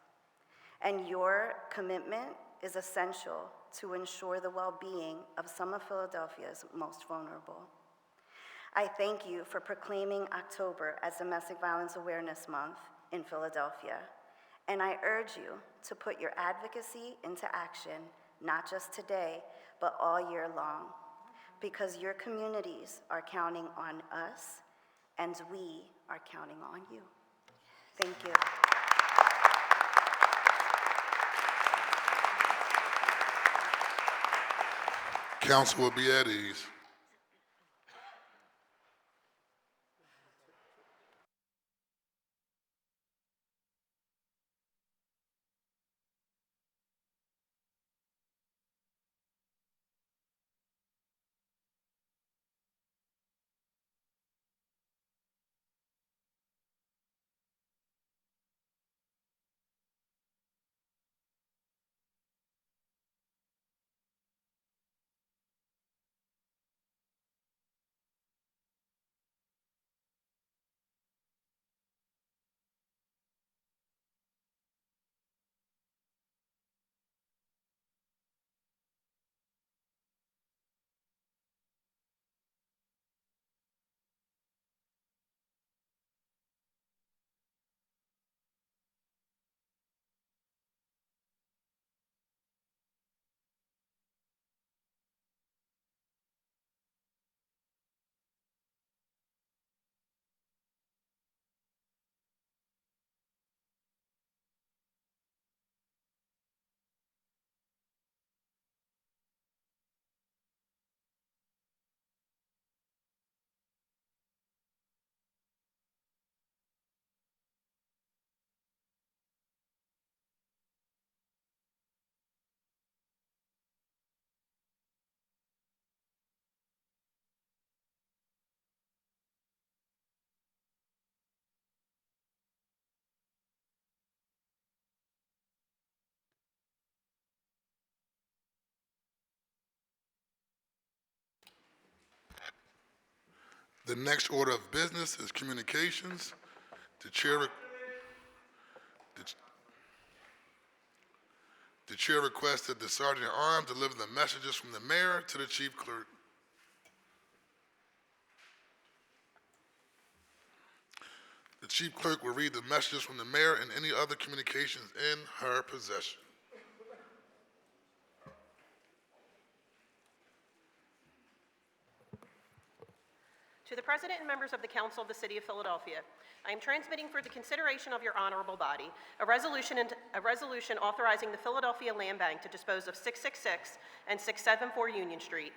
And your commitment is essential to ensure the well-being of some of Philadelphia's most vulnerable. I thank you for proclaiming October as Domestic Violence Awareness Month in Philadelphia, and I urge you to put your advocacy into action, not just today, but all year long, because your communities are counting on us, and we are counting on you. Thank you. Council will be at ease. The next order of business is communications. The chair requests that the Sergeant at Arms deliver the messages from the mayor to the chief clerk. The chief clerk will read the messages from the mayor and any other communications in her possession. To the President and members of the Council of the City of Philadelphia, I am transmitting for the consideration of your honorable body a resolution authorizing the Philadelphia Land Bank to dispose of 666 and 674 Union Street,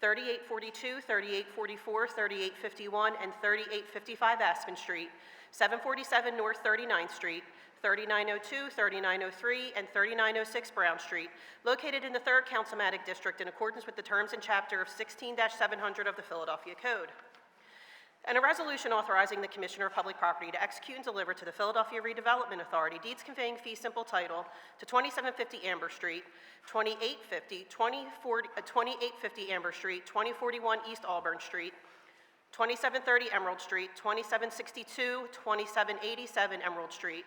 3842, 3844, 3851, and 3855 Aspen Street, 747 North 39th Street, 3902, 3903, and 3906 Brown Street, located in the 3rd Councilmatic District in accordance with the terms and chapter of 16-700 of the Philadelphia Code. And a resolution authorizing the Commissioner of Public Property to execute and deliver to the Philadelphia Redevelopment Authority deeds conveying fee simple title to 2750 Amber Street, 2850, 2850 Amber Street, 2041 East Auburn Street, 2730 Emerald Street, 2762, 2787 Emerald Street,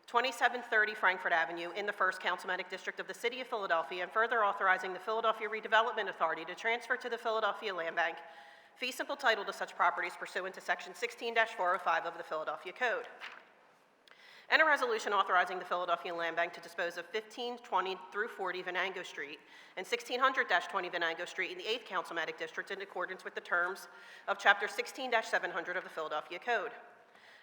2730 Frankfurt Avenue in the 1st Councilmatic District of the City of Philadelphia, and further authorizing the Philadelphia Redevelopment Authority to transfer to the Philadelphia Land Bank fee simple title to such properties pursuant to Section 16-405 of the Philadelphia Code. And a resolution authorizing the Philadelphia Land Bank to dispose of 1520 through 40 Venango Street and 1600-20 Venango Street in the 8th Councilmatic District in accordance with the terms of Chapter 16-700 of the Philadelphia Code.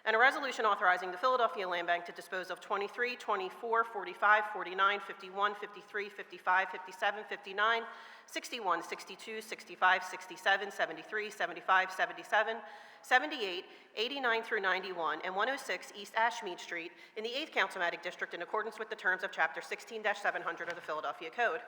And a resolution authorizing the Philadelphia Land Bank to dispose of 23, 24, 45, 49, 51, 53, 55, 57, 59, 61, 62, 65, 67, 73, 75, 77, 78, 89 through 91, and 106 East Ashmead Street in the 8th Councilmatic District in accordance with the terms of Chapter 16-700 of the Philadelphia Code.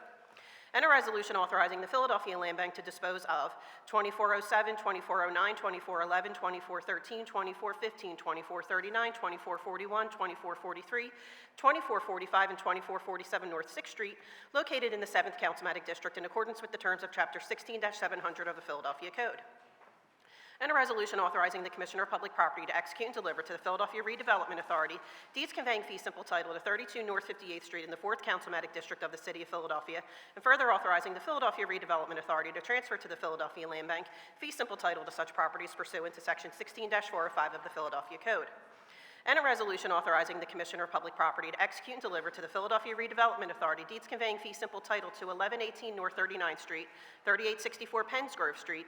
And a resolution authorizing the Philadelphia Land Bank to dispose of 2407, 2409, 2411, 2413, 2415, 2439, 2441, 2443, 2445, and 2447 North 6th Street, located in the 7th Councilmatic District in accordance with the terms of Chapter 16-700 of the Philadelphia Code. And a resolution authorizing the Commissioner of Public Property to execute and deliver to the Philadelphia Redevelopment Authority deeds conveying fee simple title to 32 North 58th Street in the 4th Councilmatic District of the City of Philadelphia, and further authorizing the Philadelphia Redevelopment Authority to transfer to the Philadelphia Land Bank fee simple title to such properties pursuant to Section 16-405 of the Philadelphia Code. And a resolution authorizing the Commissioner of Public Property to execute and deliver to the Philadelphia Redevelopment Authority deeds conveying fee simple title to 1118 North 39th Street, 3864 Pensgrove Street,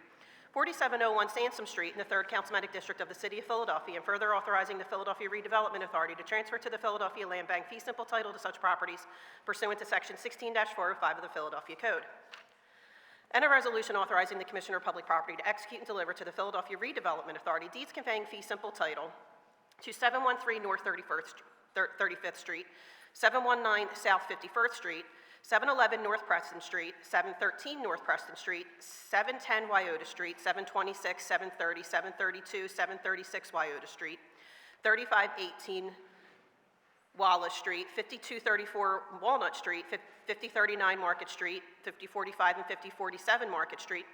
4701 Sansom Street in the 3rd Councilmatic District of the City of Philadelphia, and further authorizing the Philadelphia Redevelopment Authority to transfer to the Philadelphia Land Bank fee simple title to such properties pursuant to Section 16-405 of the Philadelphia Code. And a resolution authorizing the Commissioner of Public Property to execute and deliver to the Philadelphia Redevelopment Authority deeds conveying fee simple title to 713 North 35th Street, 719 South 51st Street, 711 North Preston Street, 713 North Preston Street, 710 Wyota Street, 726, 730, 732, 736 Wyota Street, 3518 Wallace Street, 5234 Walnut Street, 5039 Market Street, 5045 and 5047 Market Street,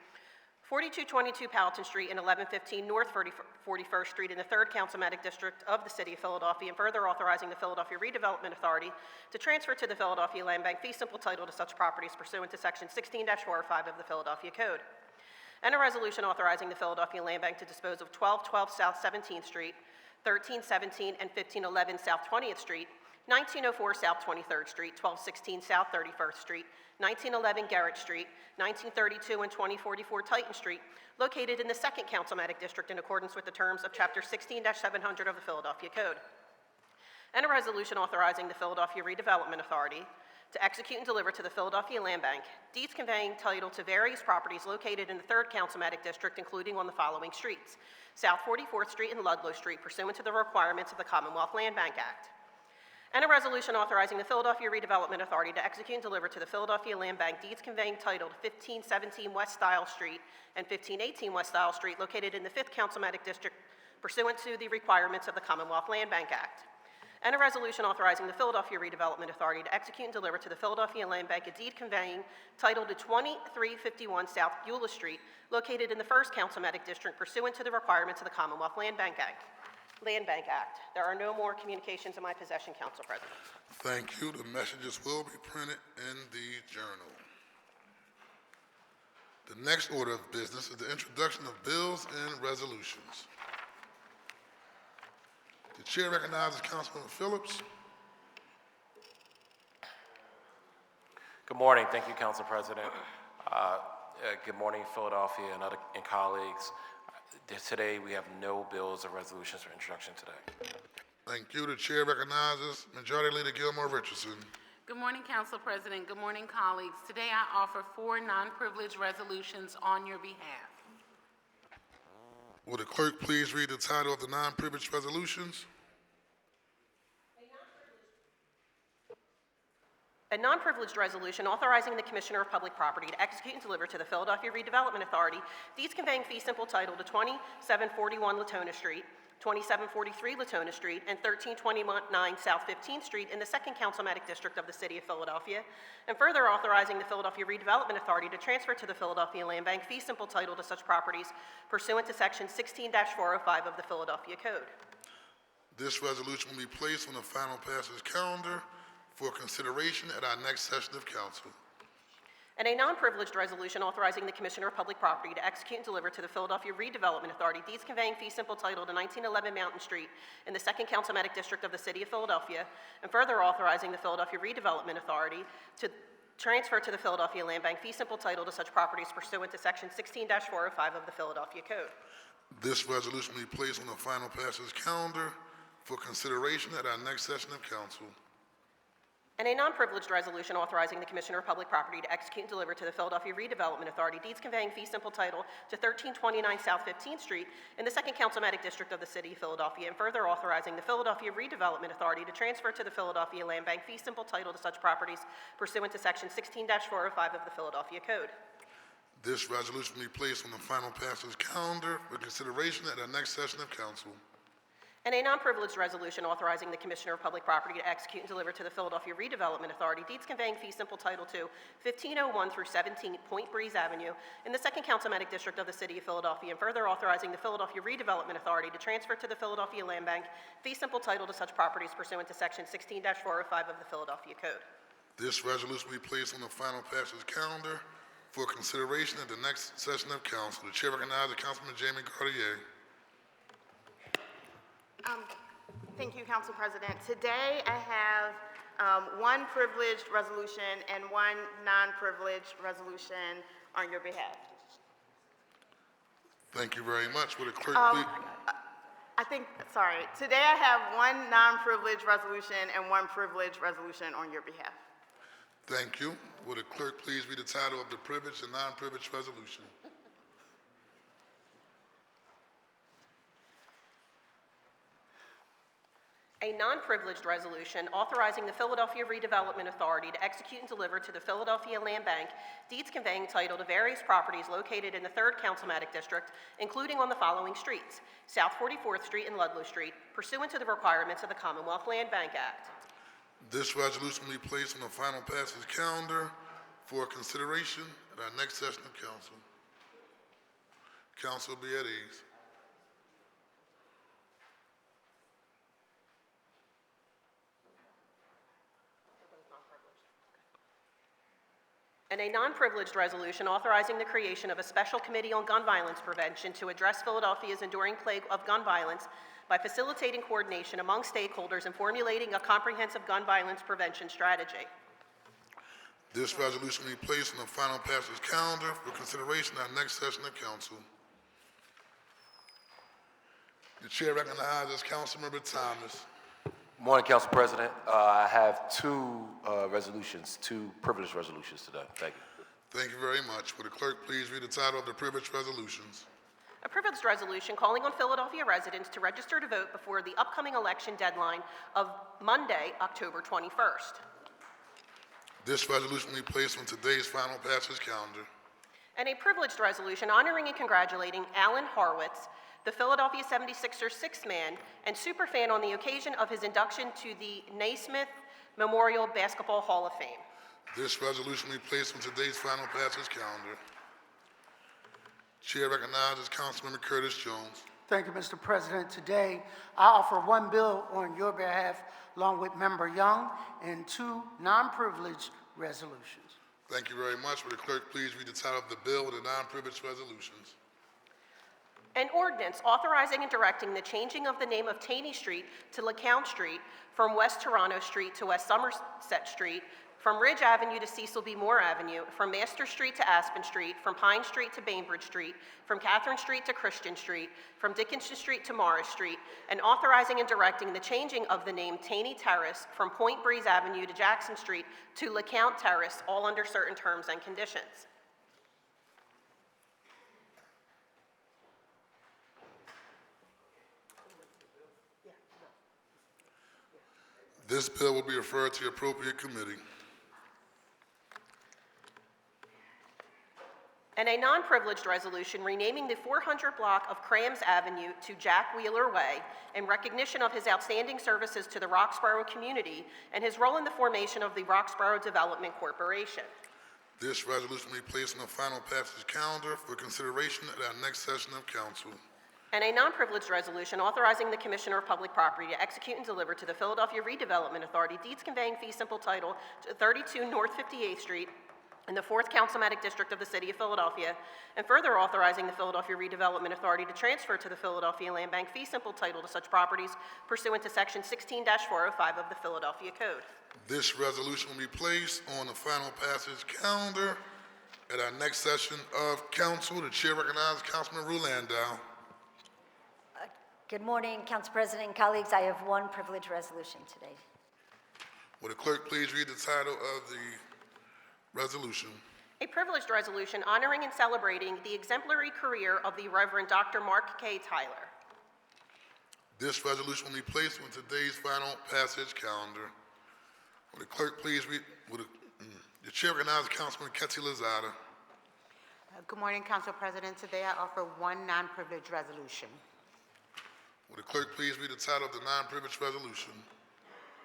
4222 Powelton Street, and 1115 North 41st Street in the 3rd Councilmatic District of the City of Philadelphia, and further authorizing the Philadelphia Redevelopment Authority to transfer to the Philadelphia Land Bank fee simple title to such properties pursuant to Section 16-405 of the Philadelphia Code. And a resolution authorizing the Philadelphia Land Bank to dispose of 1212 South 17th Street, 1317 and 1511 South 20th Street, 1904 South 23rd Street, 1216 South 31st Street, 1911 Garrett Street, 1932 and 2044 Titan Street, located in the 2nd Councilmatic District in accordance with the terms of Chapter 16-700 of the Philadelphia Code. And a resolution authorizing the Philadelphia Redevelopment Authority to execute and deliver to the Philadelphia Land Bank deeds conveying title to various properties located in the 3rd Councilmatic District, including on the following streets: South 44th Street and Ludlow Street, pursuant to the requirements of the Commonwealth Land Bank Act. And a resolution authorizing the Philadelphia Redevelopment Authority to execute and deliver to the Philadelphia Land Bank deeds conveying title to 1517 West Style Street and 1518 West Style Street, located in the 5th Councilmatic District, pursuant to the requirements of the Commonwealth Land Bank Act. And a resolution authorizing the Philadelphia Redevelopment Authority to execute and deliver to the Philadelphia Land Bank a deed conveying title to 2351 South Beulah Street, located in the 1st Councilmatic District, pursuant to the requirements of the Commonwealth Land Bank Act. There are no more communications in my possession, Council President. Thank you. The messages will be printed in the journal. The next order of business is the introduction of bills and resolutions. The chair recognizes Councilman Phillips. Good morning. Thank you, Council President. Good morning, Philadelphia and colleagues. Today, we have no bills or resolutions for introduction today. Thank you. The chair recognizes Majority Leader Gilmore Richardson. Good morning, Council President. Good morning, colleagues. Today I offer 4 non-privileged resolutions on your behalf. Will the clerk please read the title of the non-privileged resolutions? A non-privileged resolution authorizing the Commissioner of Public Property to execute and deliver to the Philadelphia Redevelopment Authority deeds conveying fee simple title to 2741 Latona Street, 2743 Latona Street, and 1329 South 15th Street in the 2nd Councilmatic District of the City of Philadelphia, and further authorizing the Philadelphia Redevelopment Authority to transfer to the Philadelphia Land Bank fee simple title to such properties pursuant to Section 16-405 of the Philadelphia Code. This resolution will be placed on the final passage calendar for consideration at our next session of council. And a non-privileged resolution authorizing the Commissioner of Public Property to execute and deliver to the Philadelphia Redevelopment Authority deeds conveying fee simple title to 1911 Mountain Street in the 2nd Councilmatic District of the City of Philadelphia, and further authorizing the Philadelphia Redevelopment Authority to transfer to the Philadelphia Land Bank fee simple title to such properties pursuant to Section 16-405 of the Philadelphia Code. This resolution will be placed on the final passage calendar for consideration at our next session of council. And a non-privileged resolution authorizing the Commissioner of Public Property to execute and deliver to the Philadelphia Redevelopment Authority deeds conveying fee simple title to 1329 South 15th Street in the 2nd Councilmatic District of the City of Philadelphia, and further authorizing the Philadelphia Redevelopment Authority to transfer to the Philadelphia Land Bank fee simple title to such properties pursuant to Section 16-405 of the Philadelphia Code. This resolution will be placed on the final passage calendar for consideration at our next session of council. And a non-privileged resolution authorizing the Commissioner of Public Property to execute and deliver to the Philadelphia Redevelopment Authority deeds conveying fee simple title to 1501 through 17 Point Breeze Avenue in the 2nd Councilmatic District of the City of Philadelphia, and further authorizing the Philadelphia Redevelopment Authority to transfer to the Philadelphia Land Bank fee simple title to such properties pursuant to Section 16-405 of the Philadelphia Code. This resolution will be placed on the final passage calendar for consideration at the next session of council. The chair recognizes Councilman Jamie Cartier. Thank you, Council President. Today, I have one privileged resolution and one non-privileged resolution on your behalf. Thank you very much. Would the clerk please? Today I have one non-privileged resolution and one privileged resolution on your behalf. Thank you. Would the clerk please read the title of the privileged and non-privileged resolution? A non-privileged resolution authorizing the Philadelphia Redevelopment Authority to execute and deliver to the Philadelphia Land Bank deeds conveying title to various properties located in the 3rd Councilmatic District, including on the following streets: South 44th Street and Ludlow Street, pursuant to the requirements of the Commonwealth Land Bank Act. This resolution will be placed on the final passage calendar for consideration at our next session of council. Council will be at ease. And a non-privileged resolution authorizing the creation of a special committee on gun violence prevention to address Philadelphia's enduring plague of gun violence by facilitating coordination among stakeholders and formulating a comprehensive gun violence prevention strategy. This resolution will be placed on the final passage calendar for consideration at our next session of council. The chair recognizes Councilmember Thomas. Morning, Council President. I have two privileged resolutions today. Thank you. Thank you very much. Would the clerk please read the title of the privileged resolutions? A privileged resolution calling on Philadelphia residents to register to vote before the upcoming election deadline of Monday, October 21st. This resolution will be placed on today's final passage calendar. And a privileged resolution honoring and congratulating Alan Harwitz, the Philadelphia 76ers sixth man and superfan, on the occasion of his induction to the Naismith Memorial Basketball Hall of Fame. This resolution will be placed on today's final passage calendar. Chair recognizes Councilmember Curtis Jones. Thank you, Mr. President. Today, I offer one bill on your behalf, along with Member Young, and two non-privileged resolutions. Thank you very much. Would the clerk please read the title of the bill with the non-privileged resolutions? An ordinance authorizing and directing the changing of the name of Taney Street to LeCount Street, from West Toronto Street to West Somerset Street, from Ridge Avenue to Cecil B. Moore Avenue, from Master Street to Aspen Street, from Pine Street to Bainbridge Street, from Catherine Street to Christian Street, from Dickinson Street to Morris Street, and authorizing and directing the changing of the name Taney Terrace from Point Breeze Avenue to Jackson Street to LeCount Terrace, all under certain terms and conditions. This bill will be referred to the appropriate committee. And a non-privileged resolution renaming the 400 block of Crams Avenue to Jack Wheeler Way in recognition of his outstanding services to the Roxborough community and his role in the formation of the Roxborough Development Corporation. This resolution will be placed on the final passage calendar for consideration at our next session of council. And a non-privileged resolution authorizing the Commissioner of Public Property to execute and deliver to the Philadelphia Redevelopment Authority deeds conveying fee simple title to 32 North 58th Street in the 4th Councilmatic District of the City of Philadelphia, and further authorizing the Philadelphia Redevelopment Authority to transfer to the Philadelphia Land Bank fee simple title to such properties pursuant to Section 16-405 of the Philadelphia Code. This resolution will be placed on the final passage calendar at our next session of council. The chair recognizes Councilman Rulandow. Good morning, Council President and colleagues. I have one privileged resolution today. Will the clerk please read the title of the resolution? A privileged resolution honoring and celebrating the exemplary career of the Reverend Dr. Mark K. Tyler. This resolution will be placed on today's final passage calendar. Will the clerk please read, the chair recognizes Councilman Ketty Lozada. Good morning, Council President. Today I offer one non-privileged resolution. Will the clerk please read the title of the non-privileged resolution?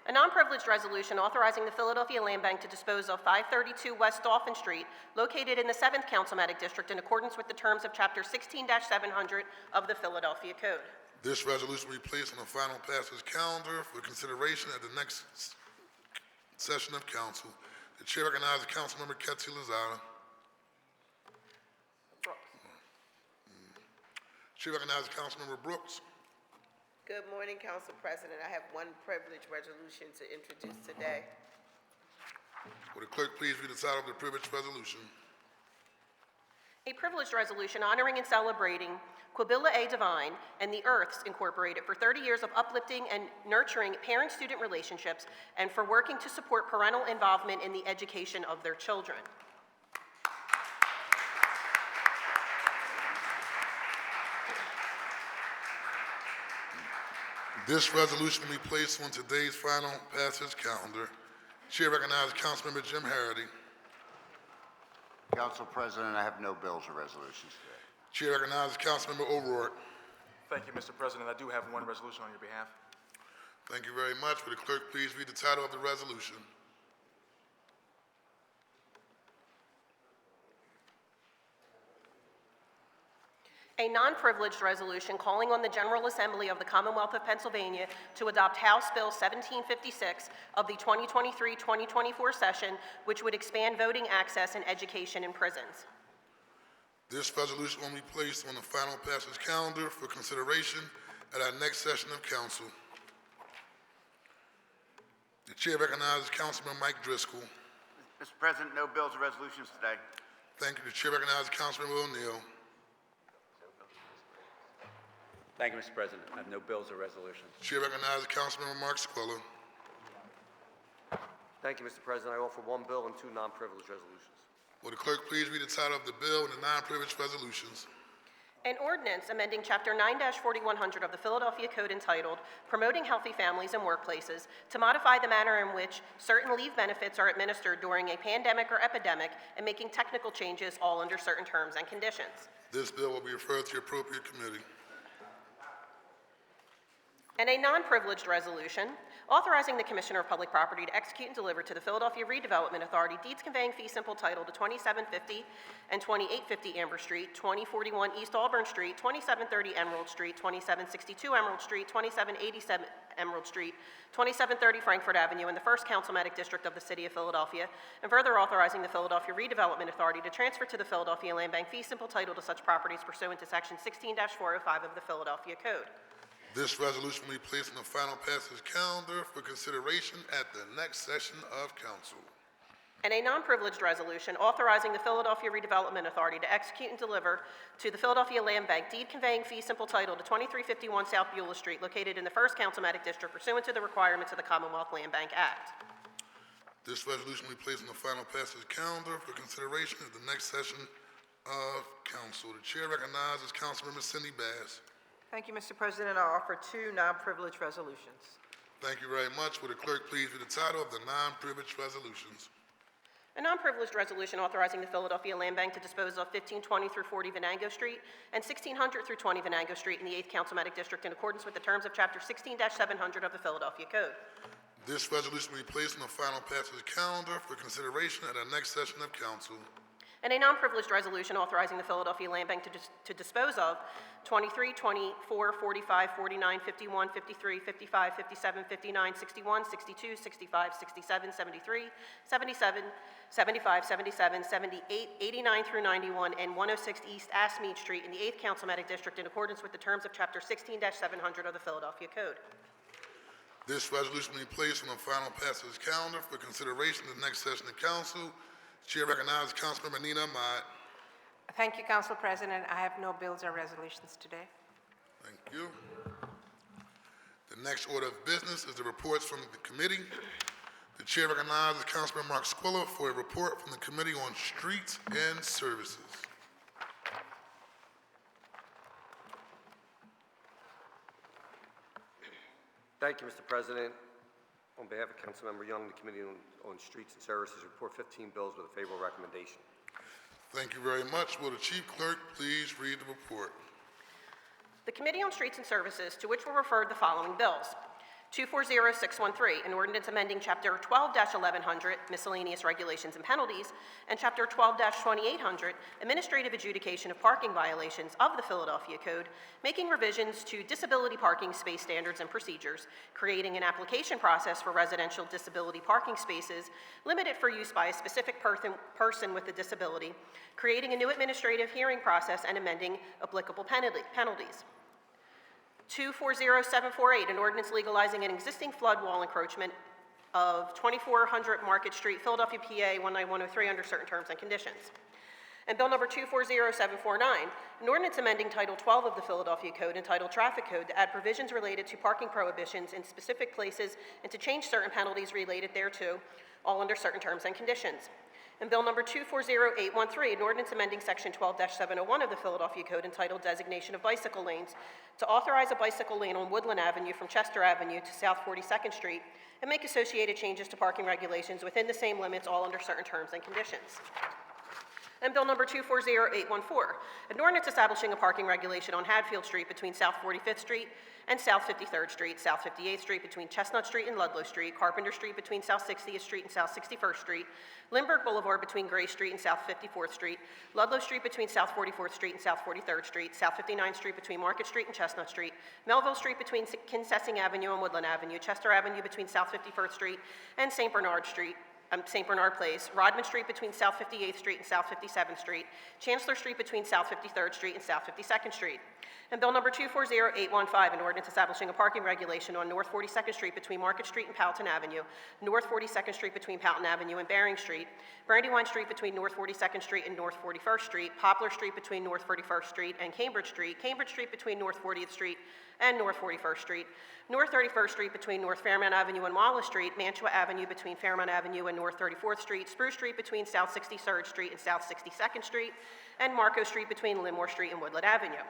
A non-privileged resolution authorizing the Philadelphia Land Bank to dispose of 532 West Dolphin Street, located in the 7th Councilmatic District, in accordance with the terms of Chapter 16-700 of the Philadelphia Code. This resolution will be placed on the final passage calendar for consideration at the next session of council. The chair recognizes Councilmember Ketty Lozada. Chair recognizes Councilmember Brooks. Good morning, Council President. I have one privileged resolution to introduce today. Will the clerk please read the title of the privileged resolution? A privileged resolution honoring and celebrating Quabilla A. Devine and the Earths Incorporated for 30 years of uplifting and nurturing parent-student relationships and for working to support parental involvement in the education of their children. This resolution will be placed on today's final passage calendar. Chair recognizes Councilmember Jim Harity. Council President, I have no bills or resolutions today. Chair recognizes Councilmember O'Rourke. Thank you, Mr. President. I do have one resolution on your behalf. Thank you very much. Will the clerk please read the title of the resolution? A non-privileged resolution calling on the General Assembly of the Commonwealth of Pennsylvania to adopt House Bill 1756 of the 2023-2024 session, which would expand voting access and education in prisons. This resolution will be placed on the final passage calendar for consideration at our next session of council. The chair recognizes Councilman Mike Driscoll. Mr. President, no bills or resolutions today. Thank you. The chair recognizes Councilman O'Neill. Thank you, Mr. President. I have no bills or resolutions. Chair recognizes Councilman Mark Squilla. Thank you, Mr. President. I offer one bill and two non-privileged resolutions. Will the clerk please read the title of the bill and the non-privileged resolutions? An ordinance amending Chapter 9-4100 of the Philadelphia Code entitled Promoting Healthy Families and Workplaces to modify the manner in which certain leave benefits are administered during a pandemic or epidemic and making technical changes all under certain terms and conditions. This bill will be referred to the appropriate committee. And a non-privileged resolution authorizing the Commissioner of Public Property to execute and deliver to the Philadelphia Redevelopment Authority deeds conveying fee simple title to 2750 and 2850 Amber Street, 2041 East Auburn Street, 2730 Emerald Street, 2762 Emerald Street, 2787 Emerald Street, 2730 Frankfurt Avenue in the 1st Councilmatic District of the City of Philadelphia, and further authorizing the Philadelphia Redevelopment Authority to transfer to the Philadelphia Land Bank fee simple title to such properties pursuant to Section 16-405 of the Philadelphia Code. This resolution will be placed on the final passage calendar for consideration at the next session of council. And a non-privileged resolution authorizing the Philadelphia Redevelopment Authority to execute and deliver to the Philadelphia Land Bank deed conveying fee simple title to 2351 South Beulah Street, located in the 1st Councilmatic District pursuant to the requirements of the Commonwealth Land Bank Act. This resolution will be placed on the final passage calendar for consideration at the next session of council. The chair recognizes Councilmember Cindy Bass. Thank you, Mr. President. I offer two non-privileged resolutions. Thank you very much. Will the clerk please read the title of the non-privileged resolutions? A non-privileged resolution authorizing the Philadelphia Land Bank to dispose of 1520 through 40 Venango Street and 1600 through 20 Venango Street in the 8th Councilmatic District in accordance with the terms of Chapter 16-700 of the Philadelphia Code. This resolution will be placed on the final passage calendar for consideration at our next session of council. And a non-privileged resolution authorizing the Philadelphia Land Bank to dispose of 23, 24, 45, 49, 51, 53, 55, 57, 59, 61, 62, 65, 67, 73, 77, 75, 77, 78, 89 through 91, and 106 East Asmead Street in the 8th Councilmatic District in accordance with the terms of Chapter 16-700 of the Philadelphia Code. This resolution will be placed on the final passage calendar for consideration at the next session of council. Chair recognizes Councilmember Nina Ahmad. Thank you, Council President. I have no bills or resolutions today. Thank you. The next order of business is the reports from the committee. The chair recognizes Councilman Mark Squilla for a report from the Committee on Streets and Services. Thank you, Mr. President. On behalf of Councilmember Young, the Committee on Streets and Services report 15 bills with a favorable recommendation. Thank you very much. Will the Chief Clerk please read the report? The Committee on Streets and Services, to which were referred the following bills. 240613, an ordinance amending Chapter 12-1100, Miscellaneous Regulations and Penalties, and Chapter 12-2800, Administrative Adjudication of Parking Violations of the Philadelphia Code, making revisions to disability parking space standards and procedures, creating an application process for residential disability parking spaces, limited for use by a specific person with a disability, creating a new administrative hearing process, and amending applicable penalties. 240748, an ordinance legalizing an existing flood wall encroachment of 2400 Market Street, Philadelphia, PA 19103 under certain terms and conditions. And Bill number 240749, an ordinance amending Title 12 of the Philadelphia Code entitled Traffic Code to add provisions related to parking prohibitions in specific places and to change certain penalties related thereto, all under certain terms and conditions. And Bill number 240813, an ordinance amending Section 12-701 of the Philadelphia Code entitled Designation of Bicycle Lanes to authorize a bicycle lane on Woodland Avenue from Chester Avenue to South 42nd Street and make associated changes to parking regulations within the same limits, all under certain terms and conditions. And Bill number 240814, an ordinance establishing a parking regulation on Hadfield Street between South 45th Street and South 53rd Street, South 58th Street between Chestnut Street and Ludlow Street, Carpenter Street between South 60th Street and South 61st Street, Lindbergh Boulevard between Gray Street and South 54th Street, Ludlow Street between South 44th Street and South 43rd Street, South 59th Street between Market Street and Chestnut Street, Melville Street between Kinsessing Avenue and Woodland Avenue, Chester Avenue between South 51st Street and St. Bernard Place, Rodman Street between South 58th Street and South 57th Street, Chancellor Street between South 53rd Street and South 52nd Street. And Bill number 240815, an ordinance establishing a parking regulation on North 42nd Street between Market Street and Powelton Avenue, North 42nd Street between Powelton Avenue and Bering Street, Brandywine Street between North 42nd Street and North 41st Street, Poplar Street between North 31st Street and Cambridge Street, Cambridge Street between North 40th Street and North 41st Street, North 31st Street between North Fairmount Avenue and Wallace Street, Mantua Avenue between Fairmount Avenue and North 34th Street, Spruce Street between South 63rd Street and South 62nd Street, and Marco Street between Limmore Street and Woodland Avenue.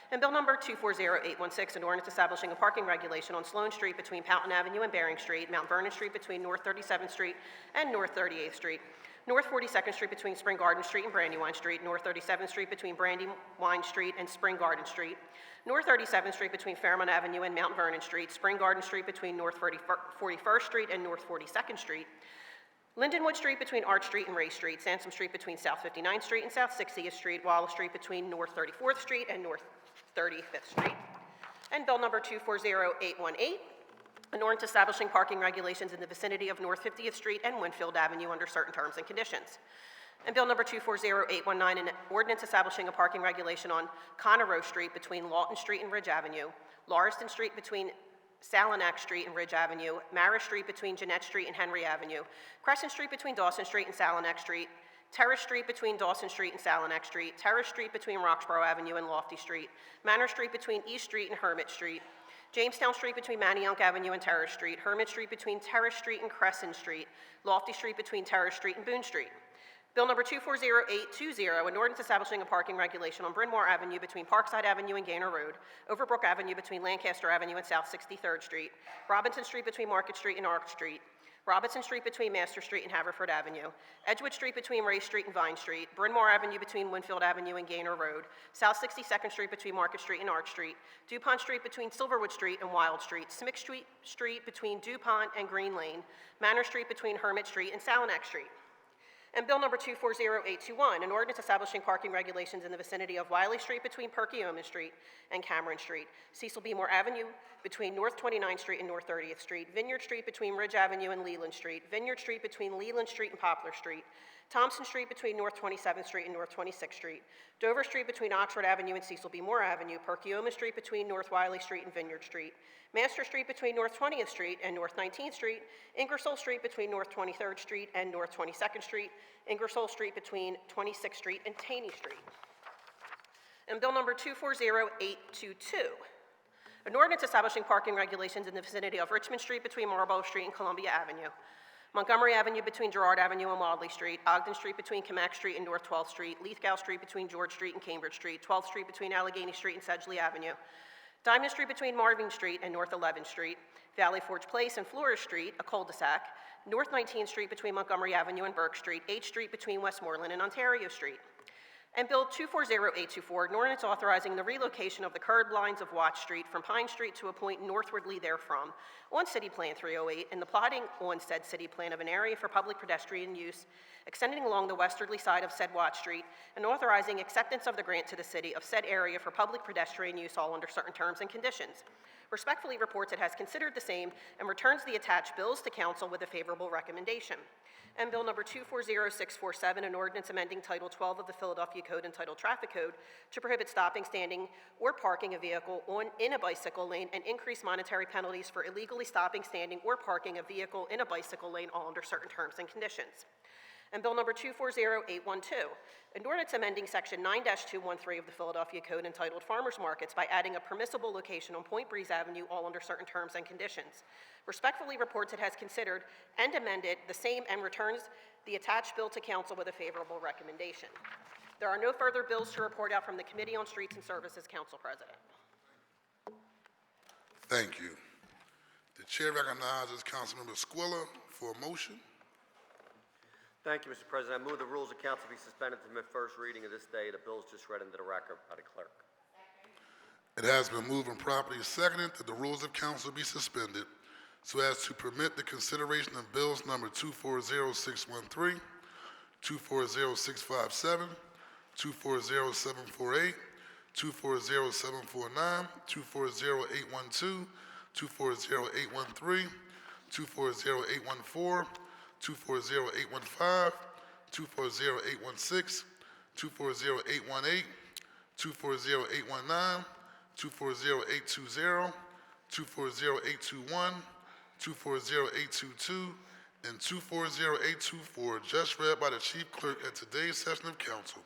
And Bill number 240816, an ordinance establishing a parking regulation on Sloane Street between Powelton Avenue and Bering Street, Mount Vernon Street between North 37th Street and North 38th Street, North 42nd Street between Spring Garden Street and Brandywine Street, North 37th Street between Brandywine Street and Spring Garden Street, North 37th Street between Fairmount Avenue and Mount Vernon Street, Spring Garden Street between North 41st Street and North 42nd Street, Lindenwood Street between Arch Street and Ray Street, Sansom Street between South 59th Street and South 60th Street, Wallace Street between North 34th Street and North 35th Street. And Bill number 240818, an ordinance establishing parking regulations in the vicinity of North 50th Street and Winfield Avenue under certain terms and conditions. And Bill number 240819, an ordinance establishing a parking regulation on Conroe Street between Lawton Street and Ridge Avenue, Lauriston Street between Salinak Street and Ridge Avenue, Marist Street between Jeanette Street and Henry Avenue, Crescent Street between Dawson Street and Salinak Street, Terrace Street between Dawson Street and Salinak Street, Terrace Street between Roxborough Avenue and Lofty Street, Manor Street between East Street and Hermit Street, Jamestown Street between Manayunk Avenue and Terrace Street, Hermit Street between Terrace Street and Crescent Street, Lofty Street between Terrace Street and Boone Street. Bill number 240820, an ordinance establishing a parking regulation on Bryn Mawr Avenue between Parkside Avenue and Gaynor Road, Overbrook Avenue between Lancaster Avenue and South 63rd Street, Robinson Street between Market Street and Arc Street, Robinson Street between Master Street and Haverford Avenue, Edgewood Street between Ray Street and Vine Street, Bryn Mawr Avenue between Winfield Avenue and Gaynor Road, South 62nd Street between Market Street and Arch Street, DuPont Street between Silverwood Street and Wild Street, Smick Street between DuPont and Green Lane, Manor Street between Hermit Street and Salinak Street. And Bill number 240821, an ordinance establishing parking regulations in the vicinity of Wiley Street between Perkiomen Street and Cameron Street, Cecil B. Moore Avenue between North 29th Street and North 30th Street, Vineyard Street between Ridge Avenue and Leland Street, Vineyard Street between Leland Street and Poplar Street, Thompson Street between North 27th Street and North 26th Street, Dover Street between Oxford Avenue and Cecil B. Moore Avenue, Perkiomen Street between North Wiley Street and Vineyard Street, Master Street between North 20th Street and North 19th Street, Ingersoll Street between North 23rd Street and North 22nd Street, Ingersoll Street between 26th Street and Taney Street. And Bill number 240822, an ordinance establishing parking regulations in the vicinity of Richmond Street between Marlborough Street and Columbia Avenue, Montgomery Avenue between Girard Avenue and Wadley Street, Ogden Street between Camac Street and North 12th Street, Lithgow Street between George Street and Cambridge Street, 12th Street between Allegheny Street and Sedgley Avenue, Diamond Street between Marvin Street and North 11th Street, Valley Forge Place and Flores Street, a cul-de-sac, North 19th Street between Montgomery Avenue and Burke Street, 8th Street between Westmoreland and Ontario Street. And Bill 240824, an ordinance authorizing the relocation of the curb lines of Watt Street from Pine Street to a point northwardly therefrom on City Plan 308 and the plotting on said city plan of an area for public pedestrian use extending along the westerly side of said Watt Street and authorizing acceptance of the grant to the city of said area for public pedestrian use all under certain terms and conditions. Respectfully reports it has considered the same and returns the attached bills to council with a favorable recommendation. And Bill number 240647, an ordinance amending Title 12 of the Philadelphia Code entitled Traffic Code to prohibit stopping, standing, or parking a vehicle in a bicycle lane and increase monetary penalties for illegally stopping, standing, or parking a vehicle in a bicycle lane all under certain terms and conditions. And Bill number 240812, an ordinance amending Section 9-213 of the Philadelphia Code entitled Farmers Markets by adding a permissible location on Point Breeze Avenue all under certain terms and conditions. Respectfully reports it has considered and amended the same and returns the attached bill to council with a favorable recommendation. There are no further bills to report out from the Committee on Streets and Services, Council President. Thank you. The chair recognizes Councilmember Squilla for a motion. Thank you, Mr. President. I move the rules of council be suspended to permit first reading of this day. The bill is just read into the record by the clerk. It has been moved and properly seconded that the rules of council be suspended so as to permit the consideration of bills number 240613, 240657, 240748, 240749, 240812, 240813, 240814, 240815, 240816, 240818, 240819, 240820, 240821, 240822, and 240824, just read by the Chief Clerk at today's session of council.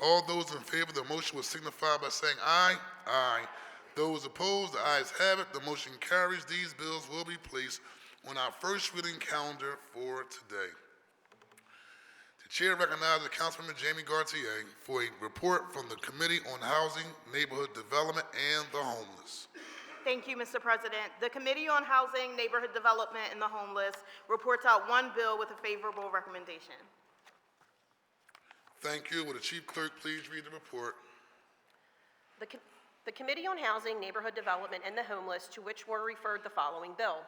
All those in favor of the motion will signify by saying aye. Aye. Those opposed, the ayes have it. The motion carries. These bills will be placed on our first reading calendar for today. The chair recognizes Councilman Jamie Gauthier for a report from the Committee on Housing, Neighborhood Development, and the Homeless. Thank you, Mr. President. The Committee on Housing, Neighborhood Development, and the Homeless reports out one bill with a favorable recommendation. Thank you. Will the Chief Clerk please read the report? The Committee on Housing, Neighborhood Development, and the Homeless, to which were referred the following bill.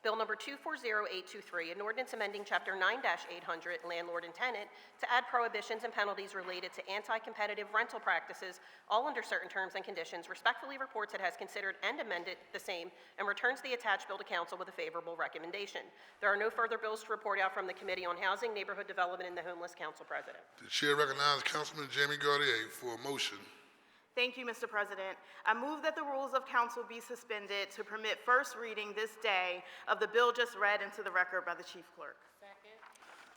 Bill number 240823, an ordinance amending Chapter 9-800, Landlord and Tenant, to add prohibitions and penalties related to anti-competitive rental practices, all under certain terms and conditions. Respectfully reports it has considered and amended the same and returns the attached bill to council with a favorable recommendation. There are no further bills to report out from the Committee on Housing, Neighborhood Development, and the Homeless, Council President. The chair recognizes Councilman Jamie Gauthier for a motion. Thank you, Mr. President. I move that the rules of council be suspended to permit first reading this day of the bill just read into the record by the Chief Clerk.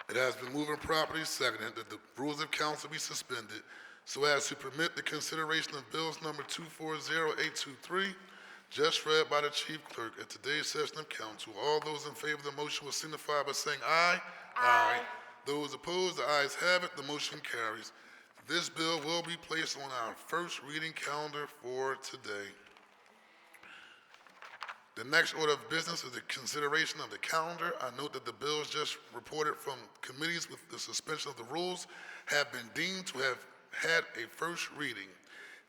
It has been moved and properly seconded that the rules of council be suspended so as to permit the consideration of bills number 240823, just read by the Chief Clerk at today's session of council. All those in favor of the motion will signify by saying aye. Aye. Those opposed, the ayes have it. The motion carries. This bill will be placed on our first reading calendar for today. The next order of business is the consideration of the calendar. I note that the bills just reported from committees with the suspension of the rules have been deemed to have had a first reading.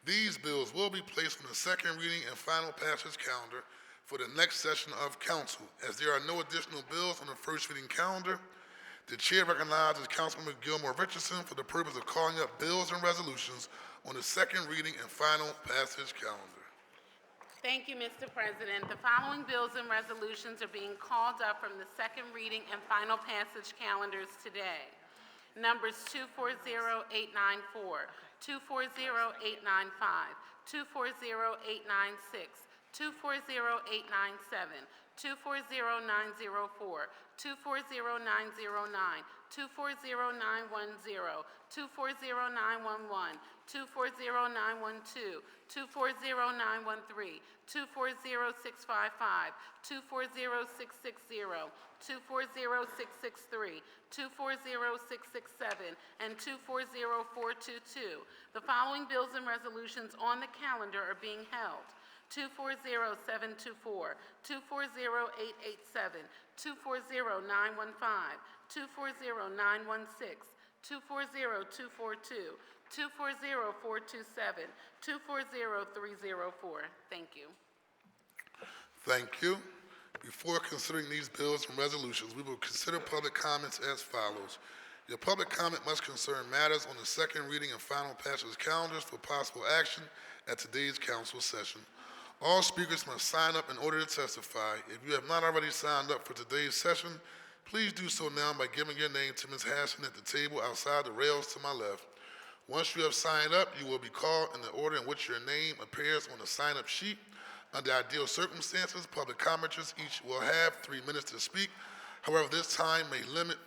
These bills will be placed on the second reading and final passage calendar for the next session of council. As there are no additional bills on the first reading calendar, the chair recognizes Councilman Gilmore Richardson for the purpose of calling up bills and resolutions on the second reading and final passage calendar. Thank you, Mr. President. The following bills and resolutions are being called up from the second reading and final passage calendars today. Numbers 240894, 240895, 240896, 240897, 240904, 240909, 240910, 240911, 240912, 240913, 240655, 240660, 240663, 240667, and 240422. The following bills and resolutions on the calendar are being held: 240724, 240887, 240915, 240916, 240242, 240427, 240304. Thank you. Thank you. Before considering these bills and resolutions, we will consider public comments as follows. Your public comment must concern matters on the second reading and final passage calendars for possible action at today's council session. All speakers must sign up in order to testify. If you have not already signed up for today's session, please do so now by giving your name to Ms. Hassan at the table outside the rails to my left. Once you have signed up, you will be called in the order in which your name appears on the sign-up sheet. Under ideal circumstances, public commenters each will have 3 minutes to speak. However, this time limit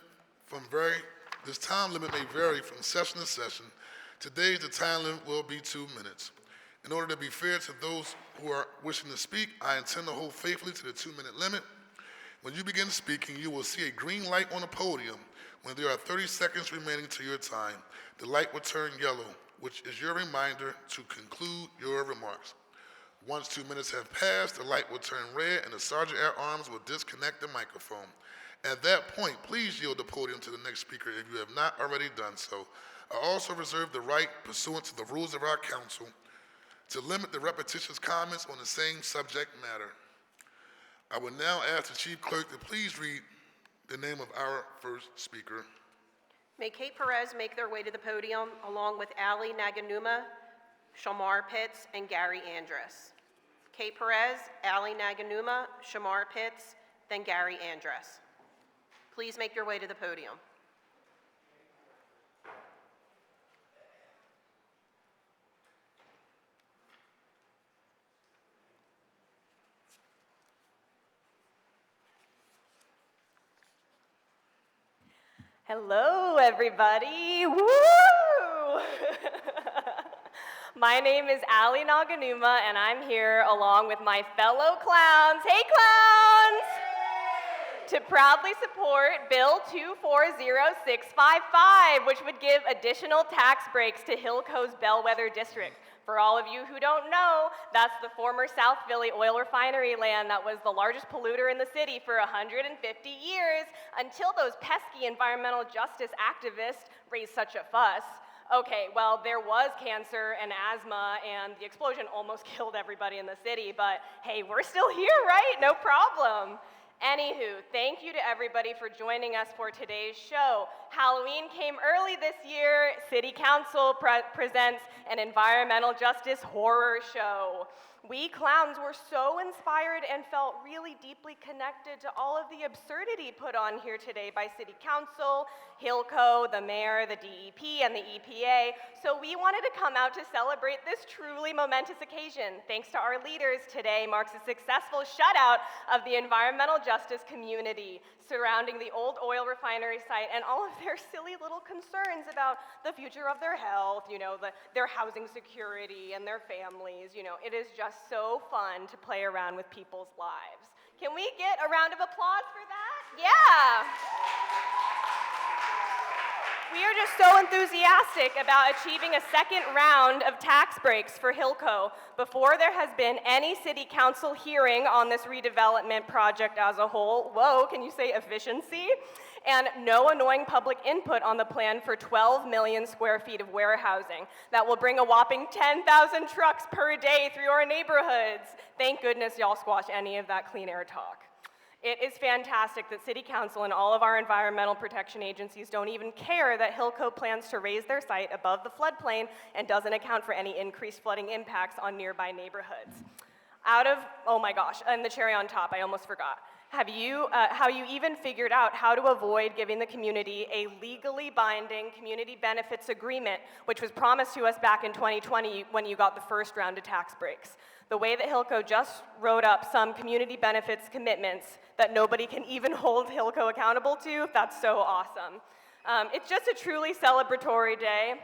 may vary from session to session. Today, the time limit will be 2 minutes. In order to be fair to those who are wishing to speak, I intend to hold faithfully to the 2-minute limit. When you begin speaking, you will see a green light on the podium. When there are 30 seconds remaining to your time, the light will turn yellow, which is your reminder to conclude your remarks. Once 2 minutes have passed, the light will turn red and the Sergeant at Arms will disconnect the microphone. At that point, please yield the podium to the next speaker if you have not already done so. I also reserve the right, pursuant to the rules of our council, to limit the repetitious comments on the same subject matter. I will now ask the Chief Clerk to please read the name of our first speaker. May Kate Perez make their way to the podium along with Ali Naganuma, Shamar Pitts, and Gary Andress. Kate Perez, Ali Naganuma, Shamar Pitts, then Gary Andress. Please make your way to the podium. Hello, everybody. Woo! My name is Ali Naganuma, and I'm here along with my fellow clowns. Hey, clowns! To proudly support Bill 240655, which would give additional tax breaks to Hillco's Bellwether District. For all of you who don't know, that's the former South Philly oil refinery land that was the largest polluter in the city for 150 years until those pesky environmental justice activists raised such a fuss. Okay, well, there was cancer and asthma, and the explosion almost killed everybody in the city, but hey, we're still here, right? No problem. Anywho, thank you to everybody for joining us for today's show. Halloween came early this year. City Council presents an environmental justice horror show. We clowns were so inspired and felt really deeply connected to all of the absurdity put on here today by City Council, Hillco, the mayor, the DEP, and the EPA. So we wanted to come out to celebrate this truly momentous occasion. Thanks to our leaders, today marks a successful shutout of the environmental justice community surrounding the old oil refinery site and all of their silly little concerns about the future of their health, their housing security and their families. It is just so fun to play around with people's lives. Can we get a round of applause for that? Yeah. We are just so enthusiastic about achieving a second round of tax breaks for Hillco before there has been any city council hearing on this redevelopment project as a whole. Whoa, can you say efficiency? And no annoying public input on the plan for 12 million square feet of warehousing that will bring a whopping 10,000 trucks per day through our neighborhoods. Thank goodness y'all squash any of that clean air talk. It is fantastic that City Council and all of our environmental protection agencies don't even care that Hillco plans to raise their site above the floodplain and doesn't account for any increased flooding impacts on nearby neighborhoods. Oh my gosh, and the cherry on top, I almost forgot. How you even figured out how to avoid giving the community a legally binding community benefits agreement, which was promised to us back in 2020 when you got the first round of tax breaks. The way that Hillco just wrote up some community benefits commitments that nobody can even hold Hillco accountable to, that's so awesome. It's just a truly celebratory day.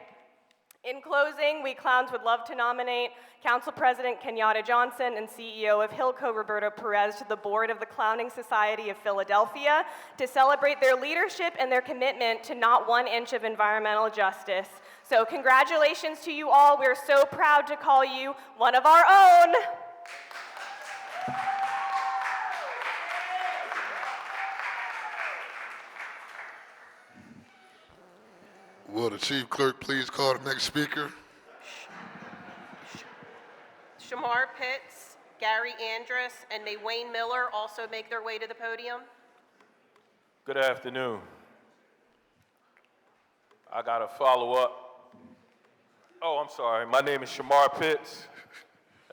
In closing, we clowns would love to nominate Council President Kenyatta Johnson and CEO of Hillco Roberto Perez to the board of the Clowning Society of Philadelphia to celebrate their leadership and their commitment to not 1 inch of environmental justice. So congratulations to you all. We're so proud to call you one of our own. Will the chief clerk please call the next speaker? Shamar Pitts, Gary Andrus, and may Wayne Miller also make their way to the podium. Good afternoon. I got a follow-up. Oh, I'm sorry. My name is Shamar Pitts,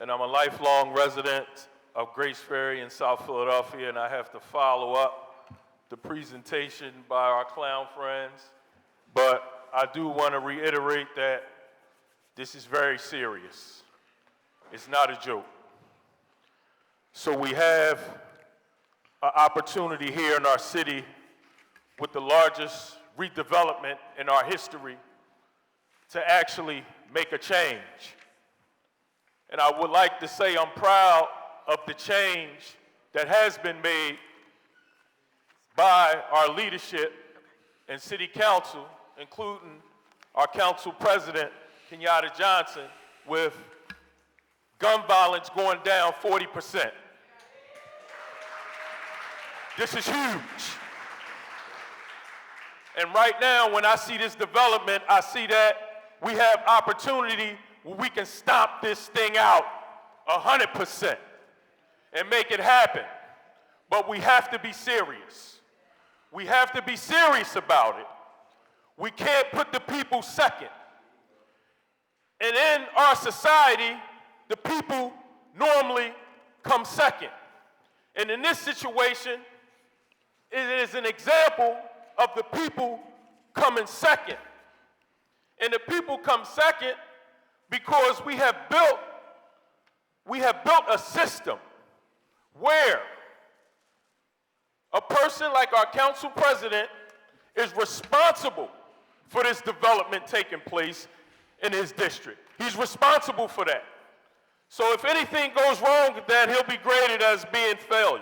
and I'm a lifelong resident of Grace Ferry in South Philadelphia, and I have to follow up the presentation by our clown friends. But I do want to reiterate that this is very serious. It's not a joke. So we have an opportunity here in our city with the largest redevelopment in our history to actually make a change. And I would like to say I'm proud of the change that has been made by our leadership and city council, including our council president, Kenyatta Johnson, with gun violence going down 40%. This is huge. And right now, when I see this development, I see that we have opportunity where we can stomp this thing out 100% and make it happen. But we have to be serious. We have to be serious about it. We can't put the people second. And in our society, the people normally come second. And in this situation, it is an example of the people coming second. And the people come second because we have built a system where a person like our council president is responsible for this development taking place in his district. He's responsible for that. So if anything goes wrong with that, he'll be graded as being failure.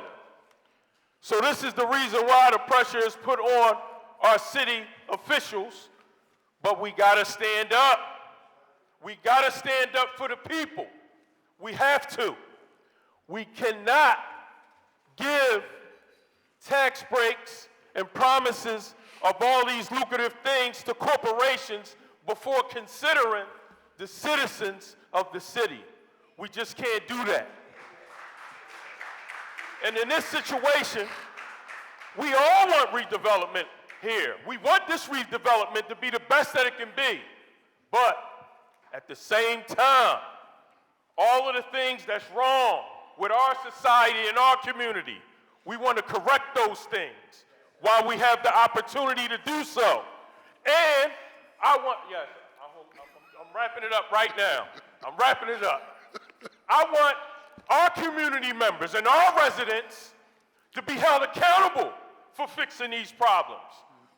So this is the reason why the pressure is put on our city officials, but we gotta stand up. We gotta stand up for the people. We have to. We cannot give tax breaks and promises of all these lucrative things to corporations before considering the citizens of the city. We just can't do that. And in this situation, we all want redevelopment here. We want this redevelopment to be the best that it can be. But at the same time, all of the things that's wrong with our society and our community, we want to correct those things while we have the opportunity to do so. And I'm wrapping it up right now. I'm wrapping it up. I want our community members and our residents to be held accountable for fixing these problems.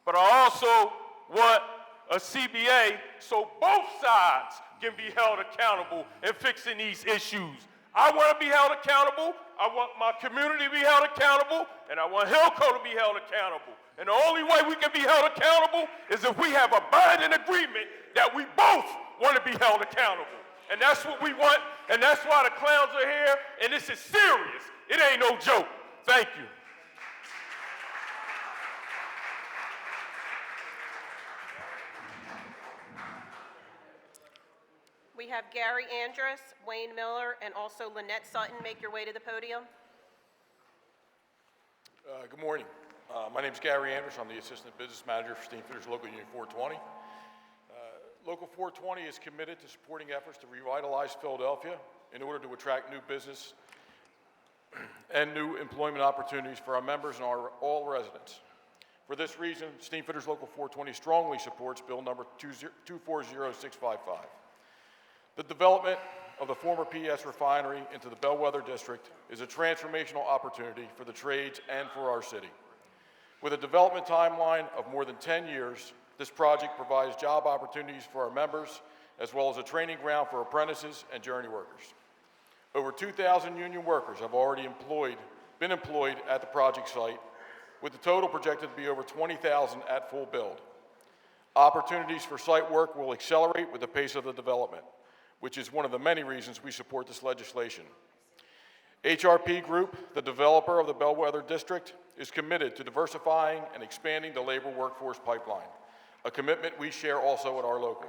But I also want a CBA so both sides can be held accountable in fixing these issues. I want to be held accountable, I want my community to be held accountable, and I want Hillco to be held accountable. And the only way we can be held accountable is if we have a binding agreement that we both want to be held accountable. And that's what we want, and that's why the clowns are here, and this is serious. It ain't no joke. Thank you. We have Gary Andrus, Wayne Miller, and also Lynette Sutton make your way to the podium. Good morning. My name is Gary Andrus. I'm the Assistant Business Manager for Steamfitters Local Union 420. Local 420 is committed to supporting efforts to revitalize Philadelphia in order to attract new business and new employment opportunities for our members and all residents. For this reason, Steamfitters Local 420 strongly supports Bill number 240655. The development of the former PS refinery into the Bellwether District is a transformational opportunity for the trades and for our city. With a development timeline of more than 10 years, this project provides job opportunities for our members as well as a training ground for apprentices and journey workers. Over 2,000 union workers have already been employed at the project site, with the total projected to be over 20,000 at full build. Opportunities for site work will accelerate with the pace of the development, which is one of the many reasons we support this legislation. HRP Group, the developer of the Bellwether District, is committed to diversifying and expanding the labor workforce pipeline, a commitment we share also at our local.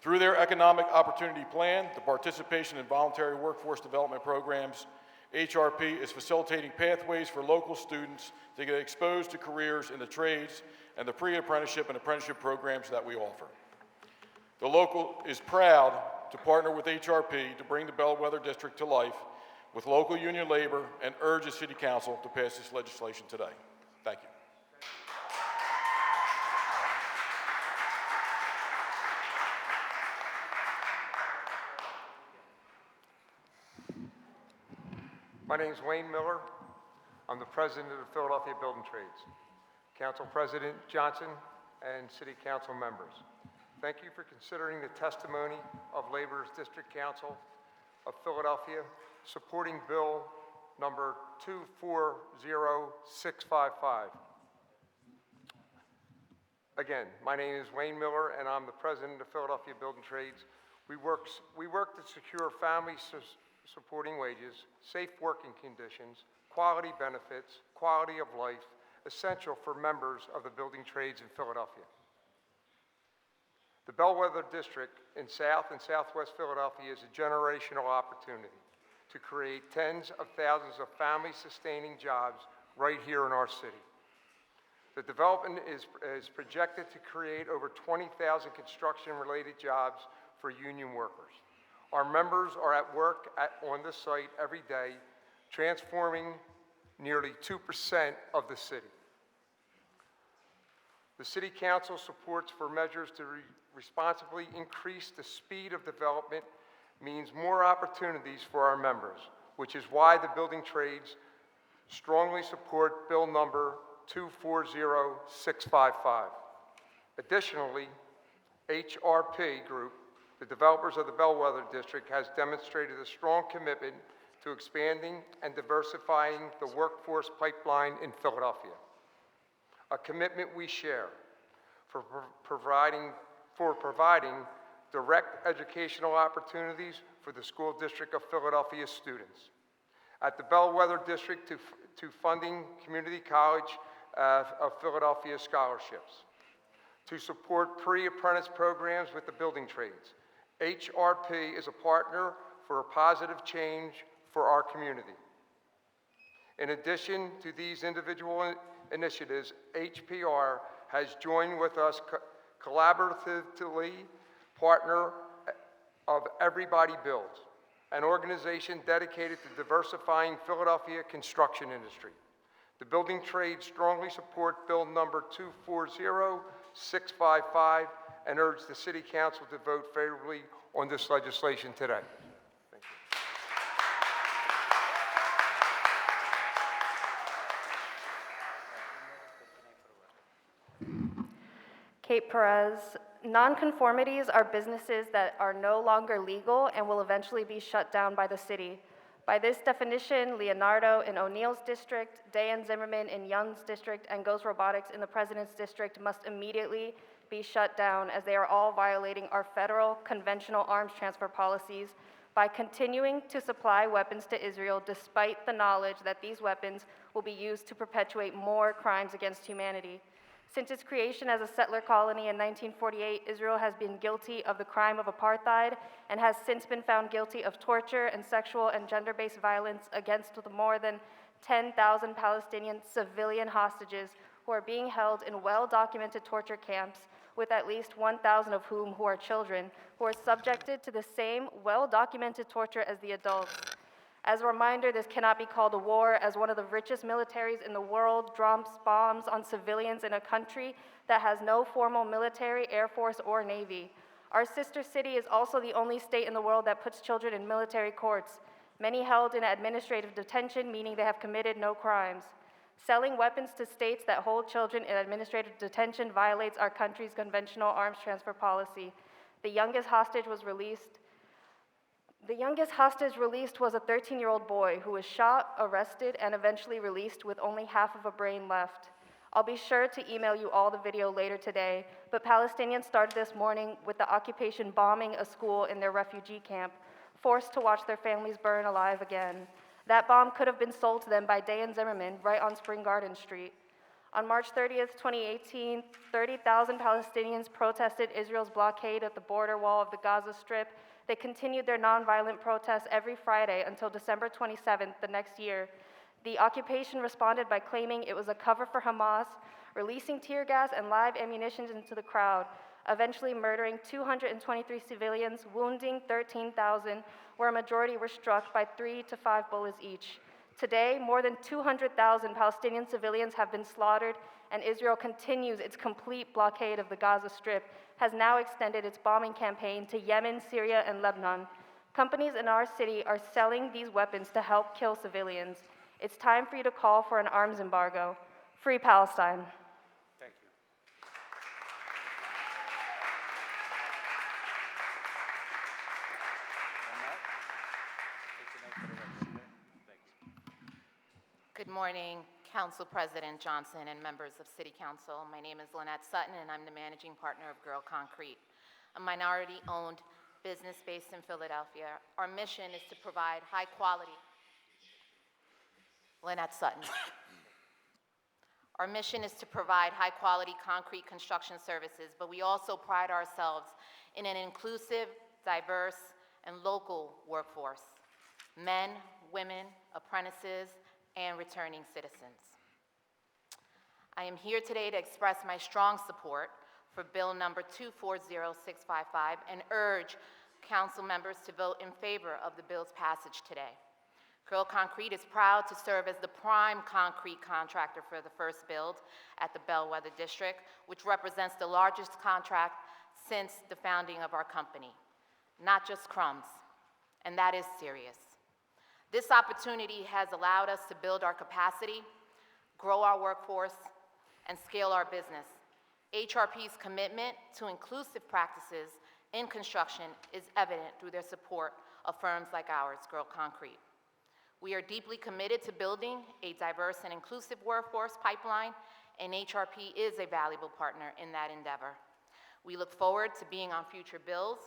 Through their economic opportunity plan, the participation in voluntary workforce development programs, HRP is facilitating pathways for local students to get exposed to careers in the trades and the pre-apprenticeship and apprenticeship programs that we offer. The local is proud to partner with HRP to bring the Bellwether District to life with local union labor and urge the City Council to pass this legislation today. Thank you. My name is Wayne Miller. I'm the president of the Philadelphia Building Trades. Council President Johnson and City Council members, thank you for considering the testimony of Labor's District Council of Philadelphia supporting Bill number 240655. Again, my name is Wayne Miller and I'm the president of Philadelphia Building Trades. We work to secure family supporting wages, safe working conditions, quality benefits, quality of life, essential for members of the building trades in Philadelphia. The Bellwether District in South and Southwest Philadelphia is a generational opportunity to create tens of thousands of family-sustaining jobs right here in our city. The development is projected to create over 20,000 construction-related jobs for union workers. Our members are at work on this site every day, transforming nearly 2% of the city. The City Council supports for measures to responsibly increase the speed of development means more opportunities for our members, which is why the building trades strongly support Bill number 240655. Additionally, HRP Group, the developers of the Bellwether District, has demonstrated a strong commitment to expanding and diversifying the workforce pipeline in Philadelphia, a commitment we share for providing direct educational opportunities for the School District of Philadelphia students. At the Bellwether District to funding Community College of Philadelphia scholarships, to support pre-apprentice programs with the building trades. HRP is a partner for a positive change for our community. In addition to these individual initiatives, HPR has joined with us collaboratively, partner of Everybody Builds, an organization dedicated to diversifying Philadelphia construction industry. The building trades strongly support Bill number 240655 and urge the City Council to vote favorably on this legislation today. Thank you. Kate Perez. Nonconformities are businesses that are no longer legal and will eventually be shut down by the city. By this definition, Leonardo in O'Neill's district, Dan Zimmerman in Young's district, and Ghost Robotics in the President's district must immediately be shut down, as they are all violating our federal conventional arms transfer policies by continuing to supply weapons to Israel despite the knowledge that these weapons will be used to perpetuate more crimes against humanity. Since its creation as a settler colony in 1948, Israel has been guilty of the crime of apartheid and has since been found guilty of torture and sexual and gender-based violence against the more than 10,000 Palestinian civilian hostages who are being held in well-documented torture camps, with at least 1,000 of whom who are children, who are subjected to the same well-documented torture as the adults. As a reminder, this cannot be called a war, as one of the richest militaries in the world drops bombs on civilians in a country that has no formal military, air force, or navy. Our sister city is also the only state in the world that puts children in military courts, many held in administrative detention, meaning they have committed no crimes. Selling weapons to states that hold children in administrative detention violates our country's conventional arms transfer policy. The youngest hostage released was a 13-year-old boy who was shot, arrested, and eventually released with only half of a brain left. I'll be sure to email you all the video later today, but Palestinians started this morning with the occupation bombing a school in their refugee camp, forced to watch their families burn alive again. That bomb could have been sold to them by Day and Zimmerman right on Spring Garden Street. On March 30th, 2018, 30,000 Palestinians protested Israel's blockade at the border wall of the Gaza Strip. They continued their nonviolent protests every Friday until December 27th the next year. The occupation responded by claiming it was a cover for Hamas, releasing tear gas and live ammunition into the crowd, eventually murdering 223 civilians, wounding 13,000, where a majority were struck by 3 to 5 bullets each. Today, more than 200,000 Palestinian civilians have been slaughtered, and Israel continues its complete blockade of the Gaza Strip, has now extended its bombing campaign to Yemen, Syria, and Lebanon. Companies in our city are selling these weapons to help kill civilians. It's time for you to call for an arms embargo. Free Palestine. Thank you. Good morning, Council President Johnson and members of City Council. My name is Lynette Sutton, and I'm the managing partner of Girl Concrete, a minority-owned business based in Philadelphia. Our mission is to provide high-quality. Lynette Sutton. Our mission is to provide high-quality concrete construction services, but we also pride ourselves in an inclusive, diverse, and local workforce: men, women, apprentices, and returning citizens. I am here today to express my strong support for Bill number 240655 and urge council members to vote in favor of the bill's passage today. Girl Concrete is proud to serve as the prime concrete contractor for the first build at the Bellwether District, which represents the largest contract since the founding of our company. Not just crumbs, and that is serious. This opportunity has allowed us to build our capacity, grow our workforce, and scale our business. HRP's commitment to inclusive practices in construction is evident through their support of firms like ours, Girl Concrete. We are deeply committed to building a diverse and inclusive workforce pipeline, and HRP is a valuable partner in that endeavor. We look forward to being on future bills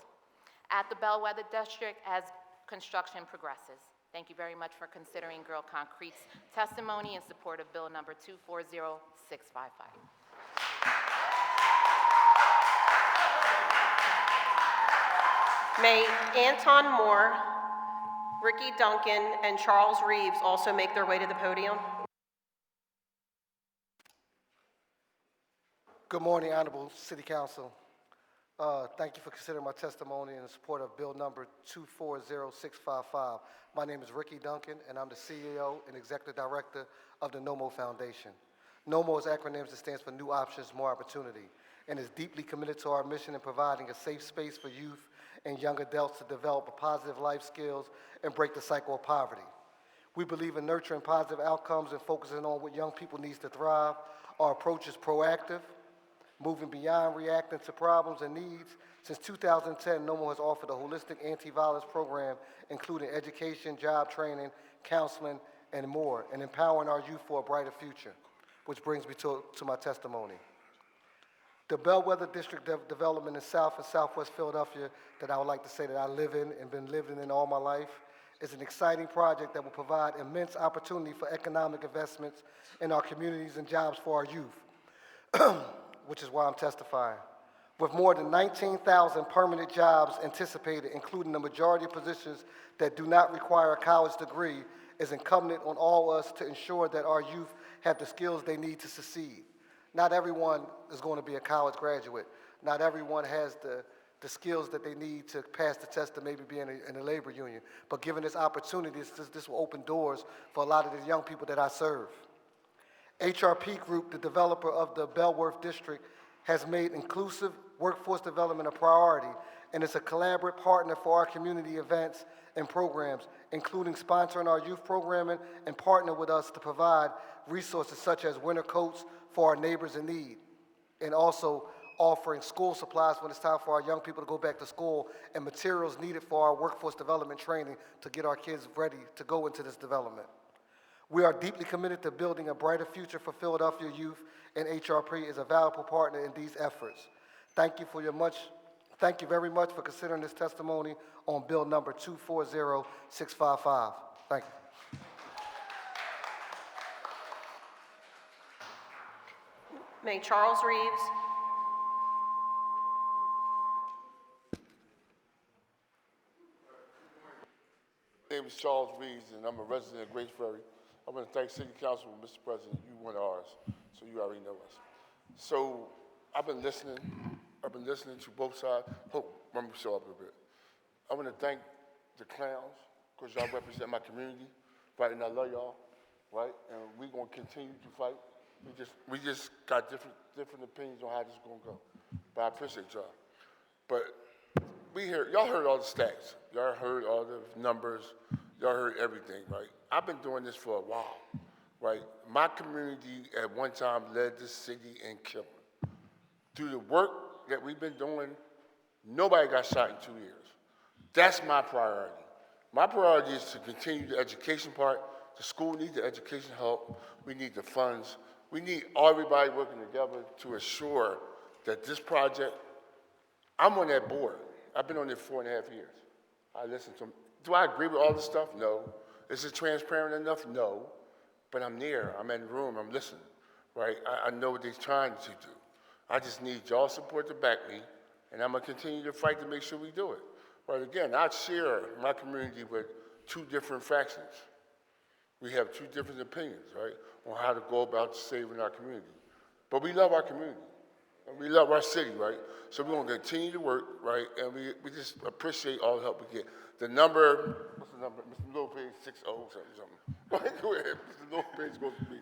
at the Bellwether District as construction progresses. Thank you very much for considering Girl Concrete's testimony in support of Bill number 240655. May Anton Moore, Ricky Duncan, and Charles Reeves also make their way to the podium. Good morning, Honorable City Council. Thank you for considering my testimony in support of Bill number 240655. My name is Ricky Duncan, and I'm the CEO and Executive Director of the NOMO Foundation. NOMO is acronyms that stands for New Options, More Opportunity, and is deeply committed to our mission in providing a safe space for youth and young adults to develop positive life skills and break the cycle of poverty. We believe in nurturing positive outcomes and focusing on what young people need to thrive. Our approach is proactive, moving beyond reacting to problems and needs. Since 2010, NOMO has offered a holistic anti-violence program, including education, job training, counseling, and more, and empowering our youth for a brighter future, which brings me to my testimony. The Bellwether District development in South and Southwest Philadelphia that I would like to say that I live in and been living in all my life is an exciting project that will provide immense opportunity for economic investments in our communities and jobs for our youth, which is why I'm testifying. With more than 19,000 permanent jobs anticipated, including the majority of positions that do not require a college degree, it's incumbent on all of us to ensure that our youth have the skills they need to succeed. Not everyone is going to be a college graduate. Not everyone has the skills that they need to pass the test to maybe be in a labor union. But given this opportunity, this will open doors for a lot of the young people that I serve. HRP Group, the developer of the Bellwether District, has made inclusive workforce development a priority, and is a collaborative partner for our community events and programs, including sponsoring our youth programming and partner with us to provide resources such as winter coats for our neighbors in need, and also offering school supplies when it's time for our young people to go back to school, and materials needed for our workforce development training to get our kids ready to go into this development. We are deeply committed to building a brighter future for Philadelphia youth, and HRP is a valuable partner in these efforts. Thank you very much for considering this testimony on Bill number 240655. Thank you. May Charles Reeves. My name is Charles Reeves, and I'm a resident of Grace Ferry. I want to thank City Council, Mr. President. You one of ours, so you already know us. So I've been listening to both sides. Hope remember show up a bit. I want to thank the clowns because y'all represent my community, right? And I love y'all, right? And we're gonna continue to fight. We just got different opinions on how this is gonna go. But I appreciate y'all. But y'all heard all the stats. Y'all heard all the numbers. Y'all heard everything, right? I've been doing this for a while, right? My community at one time led the city in killing. Through the work that we've been doing, nobody got shot in 2 years. That's my priority. My priority is to continue the education part. The school needs the education help. We need the funds. We need everybody working together to assure that this project, I'm on that board. I've been on it 4.5 years. I listen to them. Do I agree with all this stuff? No. Is it transparent enough? No. But I'm there. I'm in the room. I'm listening, right? I know what they're trying to do. I just need y'all support to back me, and I'm going to continue to fight to make sure we do it. But again, I share my community with 2 different factions. We have 2 different opinions, right, on how to go about saving our community. But we love our community, and we love our city, right? So we're going to continue to work, right, and we just appreciate all the help we get. The number, what's the number? Mr. Lopez, 60 something. Go ahead, Mr. Lopez goes to me.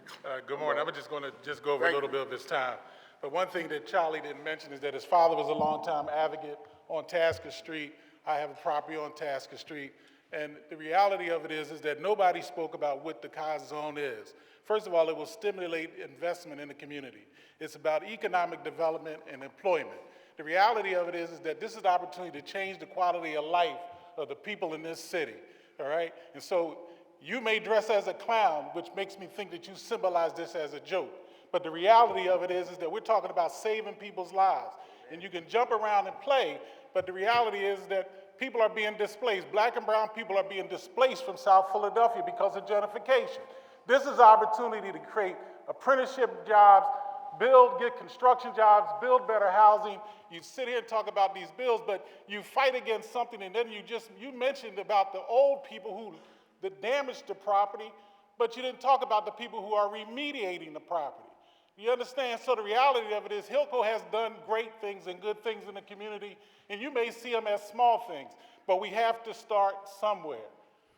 Good morning. I'm just going to go over a little bit of his time. But one thing that Charlie didn't mention is that his father was a longtime advocate on Tasker Street. I have a property on Tasker Street. And the reality of it is that nobody spoke about what the CAS zone is. First of all, it will stimulate investment in the community. It's about economic development and employment. The reality of it is that this is the opportunity to change the quality of life of the people in this city, all right? And so you may dress as a clown, which makes me think that you symbolize this as a joke. But the reality of it is that we're talking about saving people's lives. And you can jump around and play, but the reality is that people are being displaced. Black and brown people are being displaced from South Philadelphia because of gentrification. This is an opportunity to create apprenticeship jobs, get construction jobs, build better housing. You sit here and talk about these bills, but you fight against something, and then you mentioned about the old people that damaged the property, but you didn't talk about the people who are remediating the property. You understand? So the reality of it is Hillco has done great things and good things in the community, and you may see them as small things, but we have to start somewhere,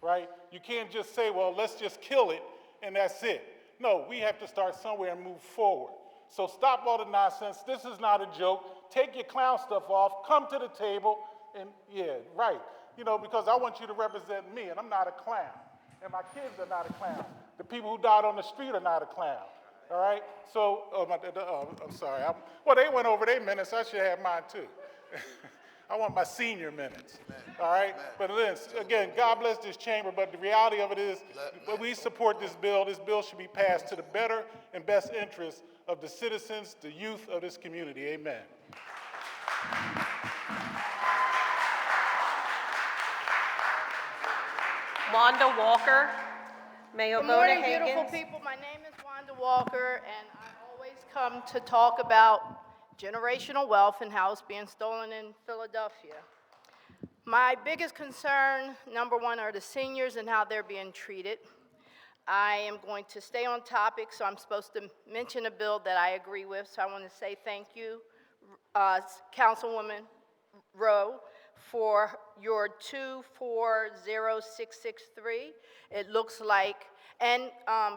right? You can't just say, well, let's just kill it, and that's it. No, we have to start somewhere and move forward. So stop all the nonsense. This is not a joke. Take your clown stuff off, come to the table, and yeah, right. You know, because I want you to represent me, and I'm not a clown. And my kids are not a clown. The people who died on the street are not a clown. All right? So, I'm sorry. Well, they went over their minutes. I should have mine too. I want my senior minutes. All right? But again, God bless this chamber, but the reality of it is we support this bill. This bill should be passed to the better and best interest of the citizens, the youth of this community. Amen. Wanda Walker. Mayor Good morning, Higgins. beautiful people. My name is Wanda Walker, and I always come to talk about generational wealth and how it's being stolen in Philadelphia. My biggest concern, number one, are the seniors and how they're being treated. I am going to stay on topic, so I'm supposed to mention a bill that I agree with, so I want to say thank you, Councilwoman Rowe, for your 240663. It looks like, and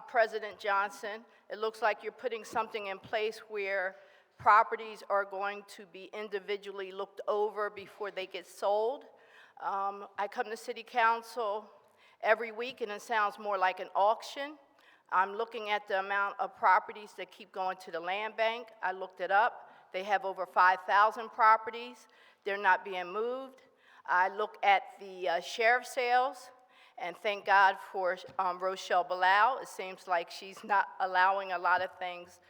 President Johnson, it looks like you're putting something in place where properties are going to be individually looked over before they get sold. I come to City Council every week, and it sounds more like an auction. I'm looking at the amount of properties that keep going to the land bank. I looked it up. They have over 5,000 properties. They're not being moved. I look at the sheriff's sales, and thank God for Rochelle Bilal. It seems like she's not allowing a lot of things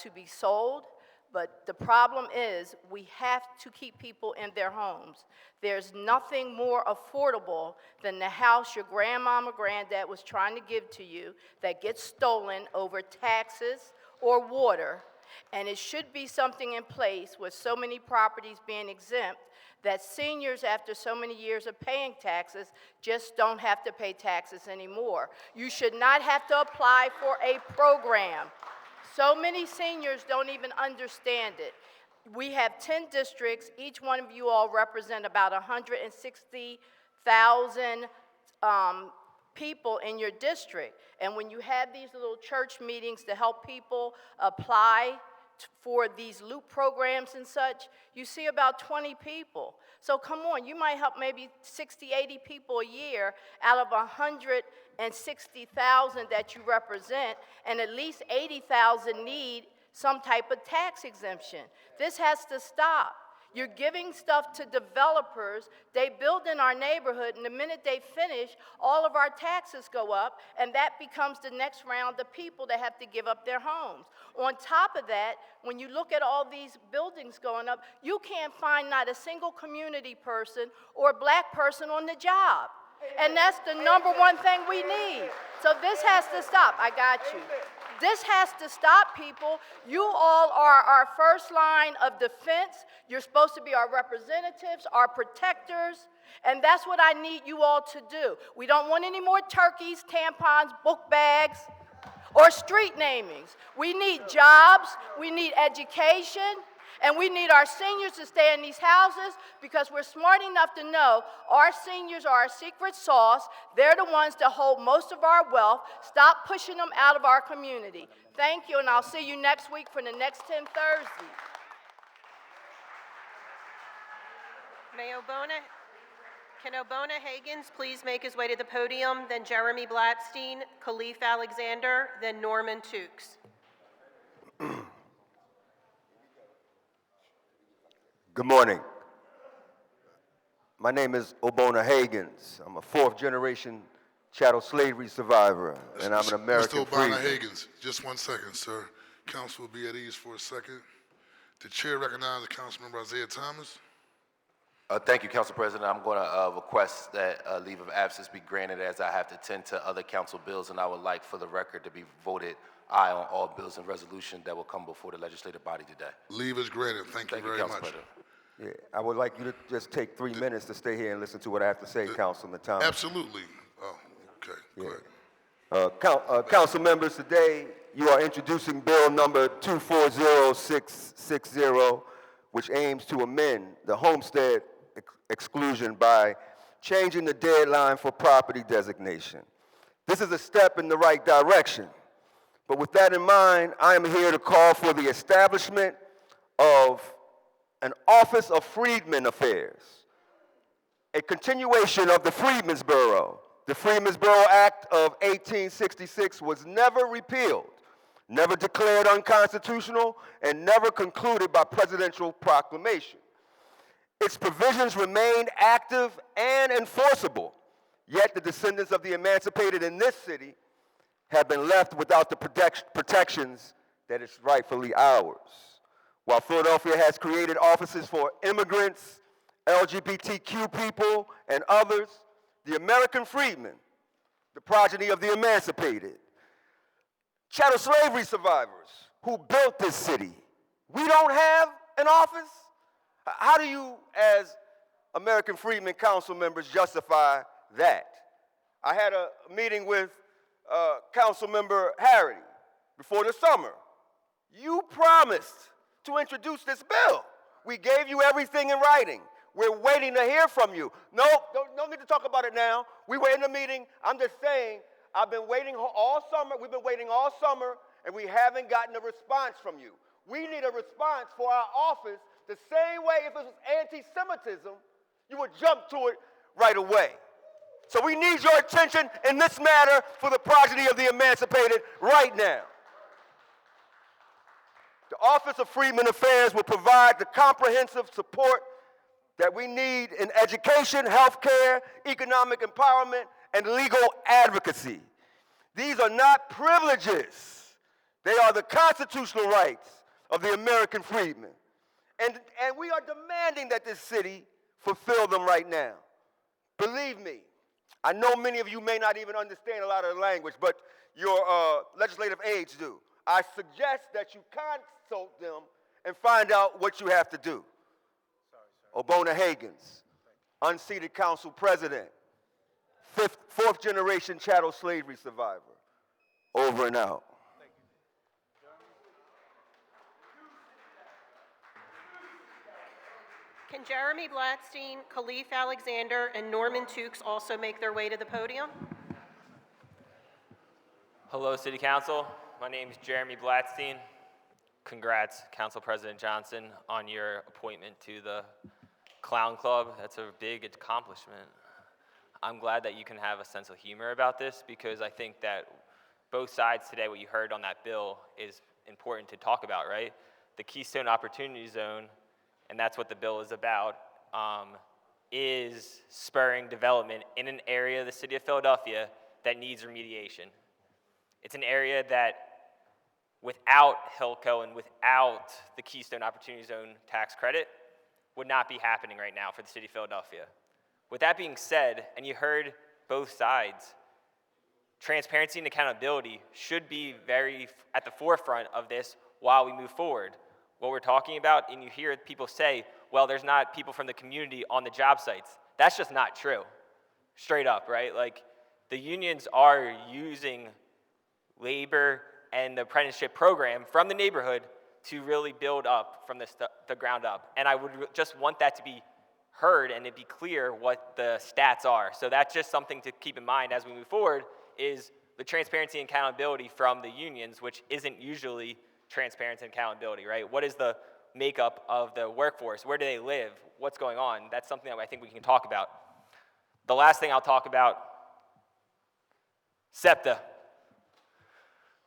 to be sold. But the problem is we have to keep people in their homes. There's nothing more affordable than the house your grandmama, granddad was trying to give to you that gets stolen over taxes or water. And it should be something in place with so many properties being exempt that seniors, after so many years of paying taxes, just don't have to pay taxes anymore. You should not have to apply for a program. So many seniors don't even understand it. We have 10 districts. Each one of you all represent about 160,000 people in your district. And when you have these little church meetings to help people apply for these loop programs and such, you see about 20 people. So come on, you might help maybe 60, 80 people a year out of 160,000 that you represent, and at least 80,000 need some type of tax exemption. This has to stop. You're giving stuff to developers. They build in our neighborhood, and the minute they finish, all of our taxes go up, and that becomes the next round of people that have to give up their homes. On top of that, when you look at all these buildings going up, you can't find not a single community person or black person on the job. And that's the number one thing we need. So this has to stop. I got you. This has to stop, people. You all are our first line of defense. You're supposed to be our representatives, our protectors, and that's what I need you all to do. We don't want any more turkeys, tampons, book bags, or street namings. We need jobs, we need education, and we need our seniors to stay in these houses because we're smart enough to know our seniors are our secret sauce. They're the ones that hold most of our wealth. Stop pushing them out of our community. Thank you, and I'll see you next week for the next 10 Thursdays. Can Obona Hagins please make his way to the podium, then Jeremy Blatstein, Khalif Alexander, then Norman Tukes. Good morning. My name is Obona Hagins. I'm a fourth-generation chattel slavery survivor, and I'm an American Mr. Obama freedman. Higgins, just 1 second, sir. Council will be at ease for a second. The chair recognizes Councilmember Isaiah Thomas. Thank you, Council President. I'm going to request that leave of absence be granted as I have to tend to other council bills, and I would like for the record to be voted aye on all bills and resolutions that will come before the legislative body today. Leave is granted. Thank you very Council much. President. Yeah, I would like you to just take 3 minutes to stay here and listen to what I have to say, Councilman Thomas. Absolutely. Oh, okay. Go ahead. Council members, today you are introducing bill number 240660, which aims to amend the homestead exclusion by changing the deadline for property designation. This is a step in the right direction. But with that in mind, I am here to call for the establishment of an Office of Freedmen Affairs, a continuation of the Freedmen's Bureau. The Freedmen's Bureau Act of 1866 was never repealed, never declared unconstitutional, and never concluded by presidential proclamation. Its provisions remained active and enforceable, yet the descendants of the emancipated in this city have been left without the protections that is rightfully ours. While Philadelphia has created offices for immigrants, LGBTQ people, and others, the American freedmen, the progeny of the emancipated, chattel slavery survivors who built this city, we don't have an office? How do you, as American Freedmen Council members, justify that? I had a meeting with Council Member Harry before the summer. You promised to introduce this bill. We gave you everything in writing. We're waiting to hear from you. Nope, don't need to talk about it now. We were in the meeting. I'm just saying, I've been waiting all summer. We've been waiting all summer, and we haven't gotten a response from you. We need a response for our office the same way if it was anti-Semitism, you would jump to it right away. So we need your attention in this matter for the progeny of the emancipated right now. The Office of Freedmen Affairs will provide the comprehensive support that we need in education, healthcare, economic empowerment, and legal advocacy. These are not privileges. They are the constitutional rights of the American freedmen. And we are demanding that this city fulfill them right now. Believe me, I know many of you may not even understand a lot of the language, but your legislative aides do. I suggest that you consult them and find out what you have to do. Obona Hagins, unseated council president, fourth generation chattel slavery survivor. Over and out. Can Jeremy Blattstein, Khalif Alexander, and Norman Tukes also make their way to the podium? Hello, City Council. My name is Jeremy Blattstein. Congrats, Council President Johnson, on your appointment to the Clown Club. That's a big accomplishment. I'm glad that you can have a sense of humor about this, because I think that both sides today, what you heard on that bill is important to talk about, right? The Keystone Opportunity Zone, and that's what the bill is about, is spurring development in an area of the city of Philadelphia that needs remediation. It's an area that without Hillco and without the Keystone Opportunity Zone tax credit would not be happening right now for the city of Philadelphia. With that being said, and you heard both sides, transparency and accountability should be very at the forefront of this while we move forward. What we're talking about, and you hear people say, well, there's not people from the community on the job sites. That's just not true, straight up, right? Like, the unions are using labor and the apprenticeship program from the neighborhood to really build up from the ground up. And I would just want that to be heard and it be clear what the stats are. So that's just something to keep in mind as we move forward, is the transparency and accountability from the unions, which isn't usually transparency and accountability, right? What is the makeup of the workforce? Where do they live? What's going on? That's something that I think we can talk about. The last thing I'll talk about, SEPTA.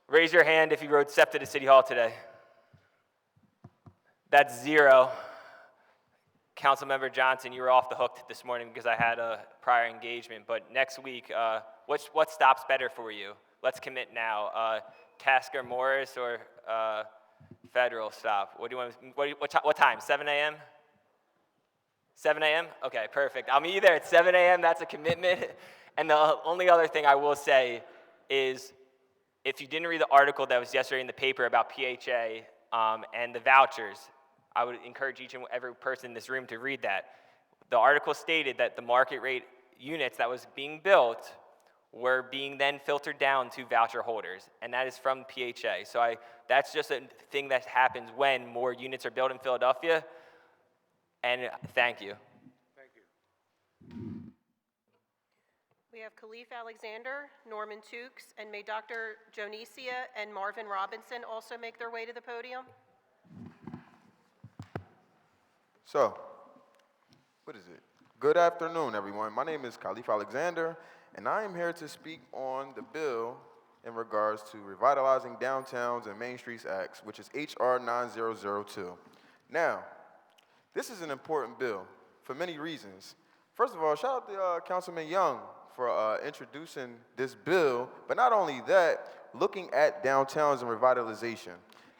Raise your hand if you rode SEPTA to City Hall today. That's 0. Councilmember Johnson, you were off the hook this morning because I had a prior engagement, but next week, what stops better for you? Let's commit now. Tasker Morris or Federal stop? What do you want? What time? 7 a.m.? 7 a.m.? Okay, perfect. I'll meet you there at 7 a.m. That's a commitment. And the only other thing I will say is, if you didn't read the article that was yesterday in the paper about PHA and the vouchers, I would encourage each and every person in this room to read that. The article stated that the market rate units that was being built were being then filtered down to voucher holders, and that is from PHA. So that's just a thing that happens when more units are built in Philadelphia, and thank you. Thank you. We have Khalif Alexander, Norman Tukes, and may Dr. Jonesia and Marvin Robinson also make their way to the podium? So, what is it? Good afternoon, everyone. My name is Khalif Alexander, and I am here to speak on the bill in regards to revitalizing downtowns and Main Streets Acts, which is H.R. 9002. Now, this is an important bill for many reasons. First of all, shout out to Councilman Young for introducing this bill, but not only that, looking at downtowns and revitalization.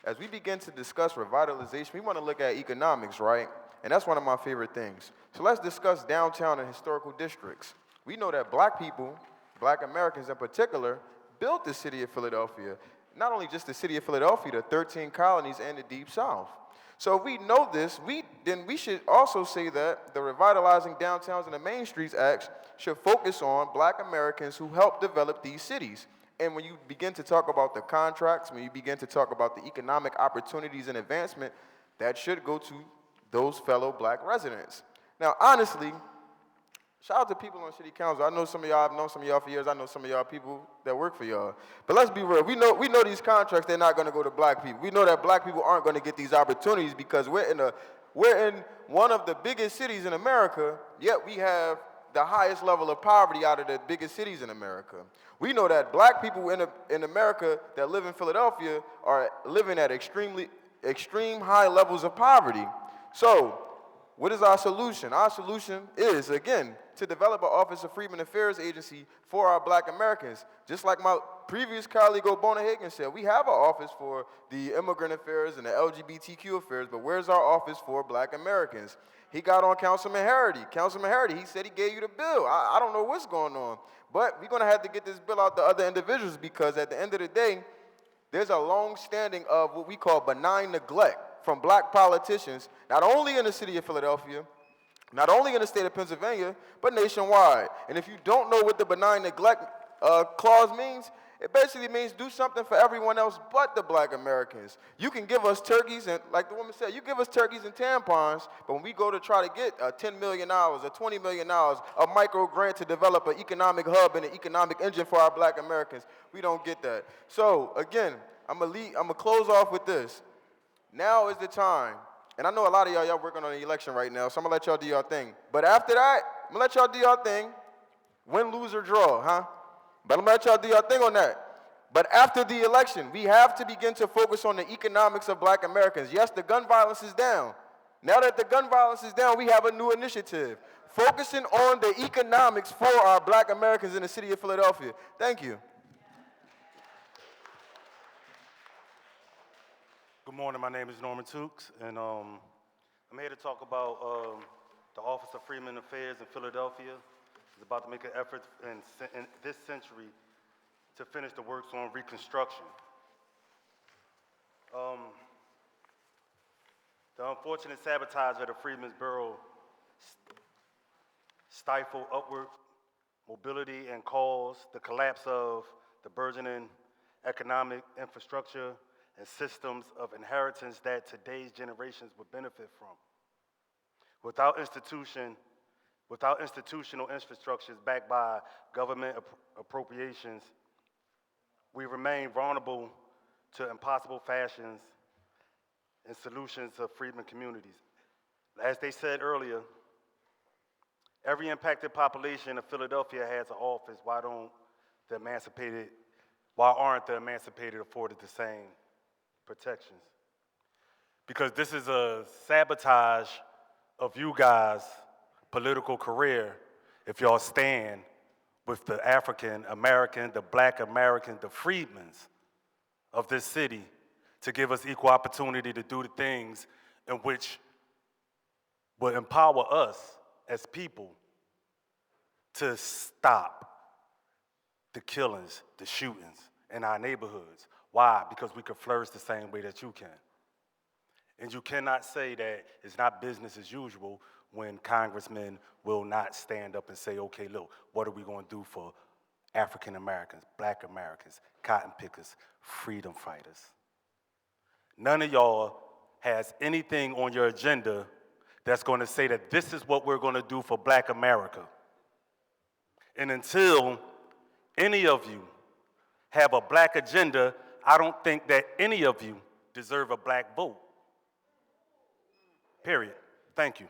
As we begin to discuss revitalization, we want to look at economics, right? And that's one of my favorite things. So let's discuss downtown and historical districts. We know that black people, black Americans in particular, built the city of Philadelphia. Not only just the city of Philadelphia, the 13 colonies and the Deep South. So if we know this, then we should also say that the Revitalizing Downtowns and the Main Streets Act should focus on black Americans who helped develop these cities. And when you begin to talk about the contracts, when you begin to talk about the economic opportunities and advancement, that should go to those fellow black residents. Now, honestly, shout out to people on city council. I know some of y'all, I've known some of y'all for years. I know some of y'all people that work for y'all. But let's be real. We know these contracts, they're not going to go to black people. We know that black people aren't going to get these opportunities because we're in one of the biggest cities in America, yet we have the highest level of poverty out of the biggest cities in America. We know that black people in America that live in Philadelphia are living at extremely extreme high levels of poverty. So, what is our solution? Our solution is, again, to develop an Office of Freedmen Affairs agency for our black Americans. Just like my previous colleague Obona Higgins said, we have an office for the immigrant affairs and the LGBTQ affairs, but where's our office for black Americans? He got on Councilman Harity. Councilman Harity, he said he gave you the bill. I don't know what's going on. But we're going to have to get this bill out to other individuals because at the end of the day, there's a long standing of what we call benign neglect from black politicians, not only in the city of Philadelphia, not only in the state of Pennsylvania, but nationwide. And if you don't know what the benign neglect clause means, it basically means do something for everyone else but the black Americans. You can give us turkeys, and like the woman said, you give us turkeys and tampons, but when we go to try to get $10 million or $20 million, a micro grant to develop an economic hub and an economic engine for our black Americans, we don't get that. So again, I'm gonna close off with this. Now is the time, and I know a lot of y'all working on the election right now, so I'm gonna let y'all do y'all thing. But after that, I'm gonna let y'all do y'all thing, win, lose, or draw, huh? But I'm gonna let y'all do y'all thing on that. But after the election, we have to begin to focus on the economics of black Americans. Yes, the gun violence is down. Now that the gun violence is down, we have a new initiative, focusing on the economics for our black Americans in the city of Philadelphia. Thank you. Good morning, my name is Norman Tukes, and I'm here to talk about the Office of Freedmen Affairs in Philadelphia. It's about to make an effort in this century to finish the works on reconstruction. The unfortunate sabotage of the Freedmen's Bureau stifled upward mobility and caused the collapse of the burgeoning economic infrastructure and systems of inheritance that today's generations would benefit from. Without institutional infrastructures backed by government appropriations, we remain vulnerable to impossible fashions and solutions of freedmen communities. As they said earlier, every impacted population of Philadelphia has an office. Why aren't the emancipated afforded the same protections? Because this is a sabotage of you guys' political career if y'all stand with the African American, the black American, the freedmen of this city to give us equal opportunity to do the things in which will empower us as people to stop the killings, the shootings in our neighborhoods. Why? Because we could flourish the same way that you can. And you cannot say that it's not business as usual when congressmen will not stand up and say, okay, look, what are we going to do for African Americans, black Americans, cotton pickers, freedom fighters? None of y'all has anything on your agenda that's going to say that this is what we're going to do for black America. And until any of you have a black agenda, I don't think that any of you deserve a black vote. Period. Thank you.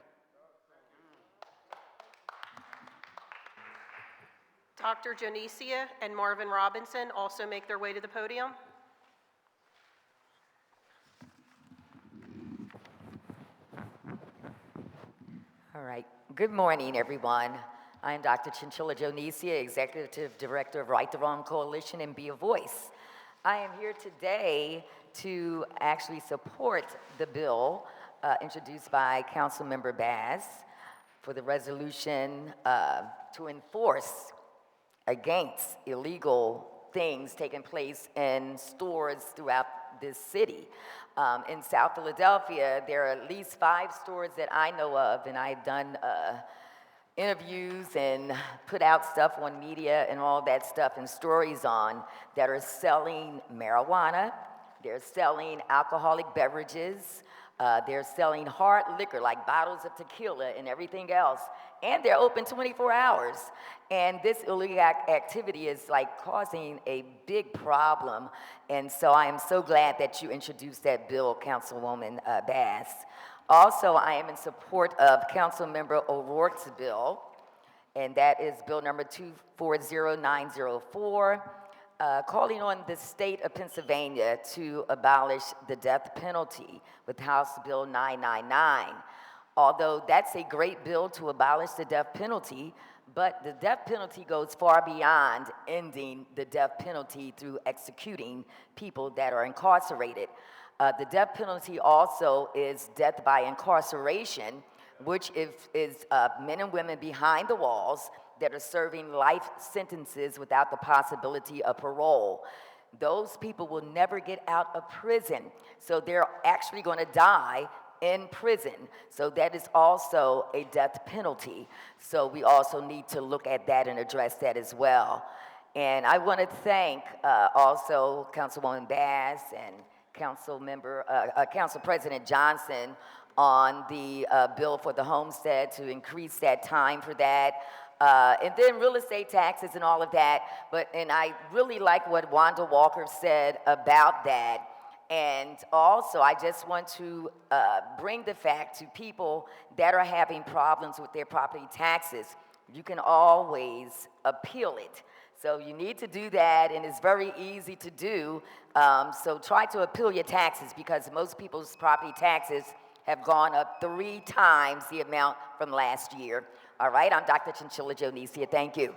Dr. Jonicia and Marvin Robinson also make their way to the podium. All right. Good morning, everyone. I'm Dr. Chinchilla Jonicia, Executive Director of Right the Wrong Coalition and Be a Voice. I am here today to actually support the bill introduced by Councilmember Bass for the resolution to enforce against illegal things taking place in stores throughout this city. In South Philadelphia, there are at least 5 stores that I know of, and I've done interviews and put out stuff on media and all that stuff and stories on that are selling marijuana, they're selling alcoholic beverages, they're selling hard liquor like bottles of tequila and everything else, and they're open 24 hours. And this illegal activity is like causing a big problem. And so I am so glad that you introduced that bill, Councilwoman Bass. Also, I am in support of Councilmember O'Rourke's bill, and that is bill number 240904. calling on the state of Pennsylvania to abolish the death penalty with House Bill 999. Although that's a great bill to abolish the death penalty, but the death penalty goes far beyond ending the death penalty through executing people that are incarcerated. The death penalty also is death by incarceration, which is men and women behind the walls that are serving life sentences without the possibility of parole. Those people will never get out of prison, so they're actually going to die in prison. So that is also a death penalty. So we also need to look at that and address that as well. And I want to thank also Councilwoman Bass and Council President Johnson on the bill for the homestead to increase that time for that. And then real estate taxes and all of that. And I really like what Wanda Walker said about that. And also, I just want to bring the fact to people that are having problems with their property taxes. You can always appeal it. So you need to do that, and it's very easy to do. So try to appeal your taxes, because most people's property taxes have gone up 3 times the amount from last year. All right, I'm Dr. Chinchilla Jonicia. Thank you.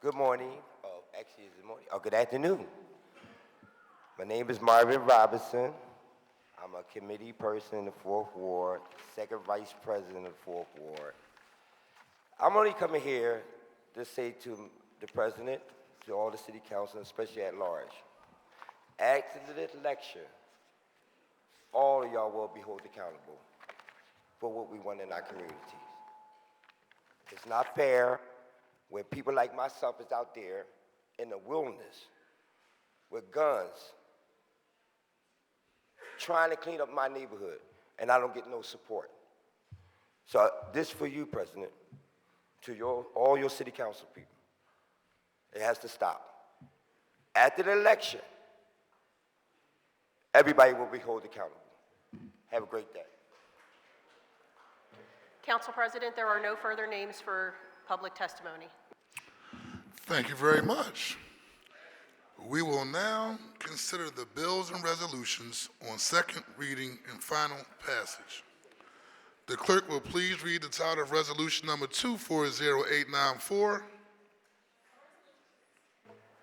Good morning. Actually, it's morning. Good afternoon. My name is Marvin Robinson. I'm a committee person in the 4th Ward, second vice president of the 4th Ward. I'm only coming here to say to the president, to all the city council, especially at large, after this lecture, all of y'all will be held accountable for what we want in our communities. It's not fair when people like myself is out there in the wilderness with guns trying to clean up my neighborhood, and I don't get no support. So this for you, President, to all your city council people. It has to stop. After the election, everybody will be held accountable. Have a great day. Council President, there are no further names for public testimony. Thank you very much. We will now consider the bills and resolutions on second reading and final passage. The clerk will please read the title of resolution number 240894.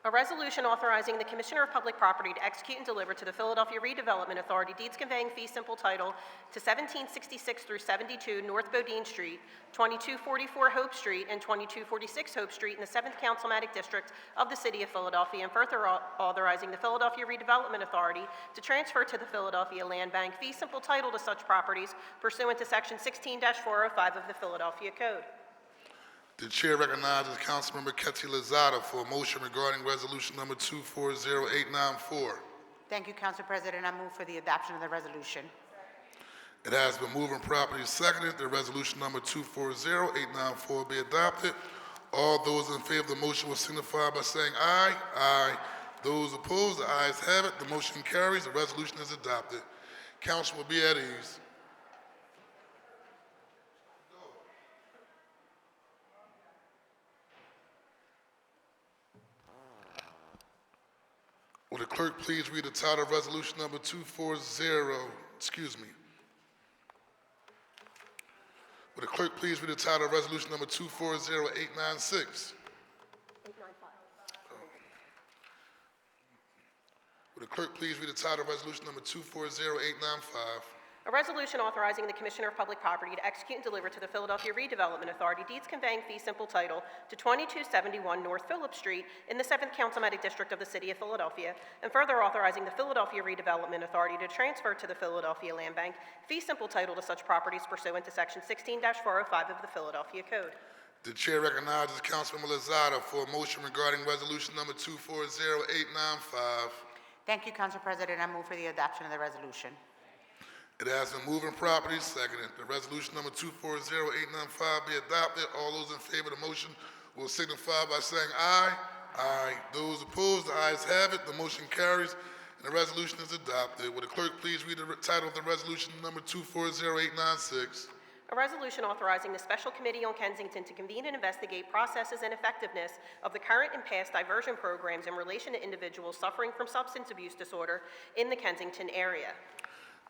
A resolution authorizing the Commissioner of Public Property to execute and deliver to the Philadelphia Redevelopment Authority deeds conveying fee simple title to 1766 through 72 North Bodine Street, 2244 Hope Street, and 2246 Hope Street in the 7th Councilmatic District of the City of Philadelphia, and further authorizing the Philadelphia Redevelopment Authority to transfer to the Philadelphia Land Bank fee simple title to such properties pursuant to Section 16-405 of the Philadelphia Code. The chair recognizes Councilmember Ketty Lozada for a motion regarding resolution number 240894. Thank you, Council President. I move for the adoption of the resolution. It has been moved and properly seconded that resolution number 240894 be adopted. All those in favor of the motion will signify by saying aye. Aye. Those opposed, the ayes have it. The motion carries. The resolution is adopted. Council will be at ease. Will the clerk please read the title of resolution number 240, Will the clerk please read the title of resolution number 240896? Will the clerk please read the title of resolution number 240895? A resolution authorizing the Commissioner of Public Property to execute and deliver to the Philadelphia Redevelopment Authority deeds conveying fee simple title to 2271 North Phillip Street in the 7th Councilmatic District of the City of Philadelphia, and further authorizing the Philadelphia Redevelopment Authority to transfer to the Philadelphia Land Bank fee simple title to such properties pursuant to Section 16-405 of the Philadelphia Code. The chair recognizes Councilmember Lozada for a motion regarding resolution number 240895. Thank you, Council President. I move for the adoption of the resolution. It has been moved and properly seconded. The resolution number 240895 be adopted. All those in favor of the motion will signify by saying aye. Aye. Those opposed, the ayes have it. The motion carries, and the resolution is adopted. Will the clerk please read the title of the resolution number 240896? A resolution authorizing the Special Committee on Kensington to convene and investigate processes and effectiveness of the current and past diversion programs in relation to individuals suffering from substance abuse disorder in the Kensington area.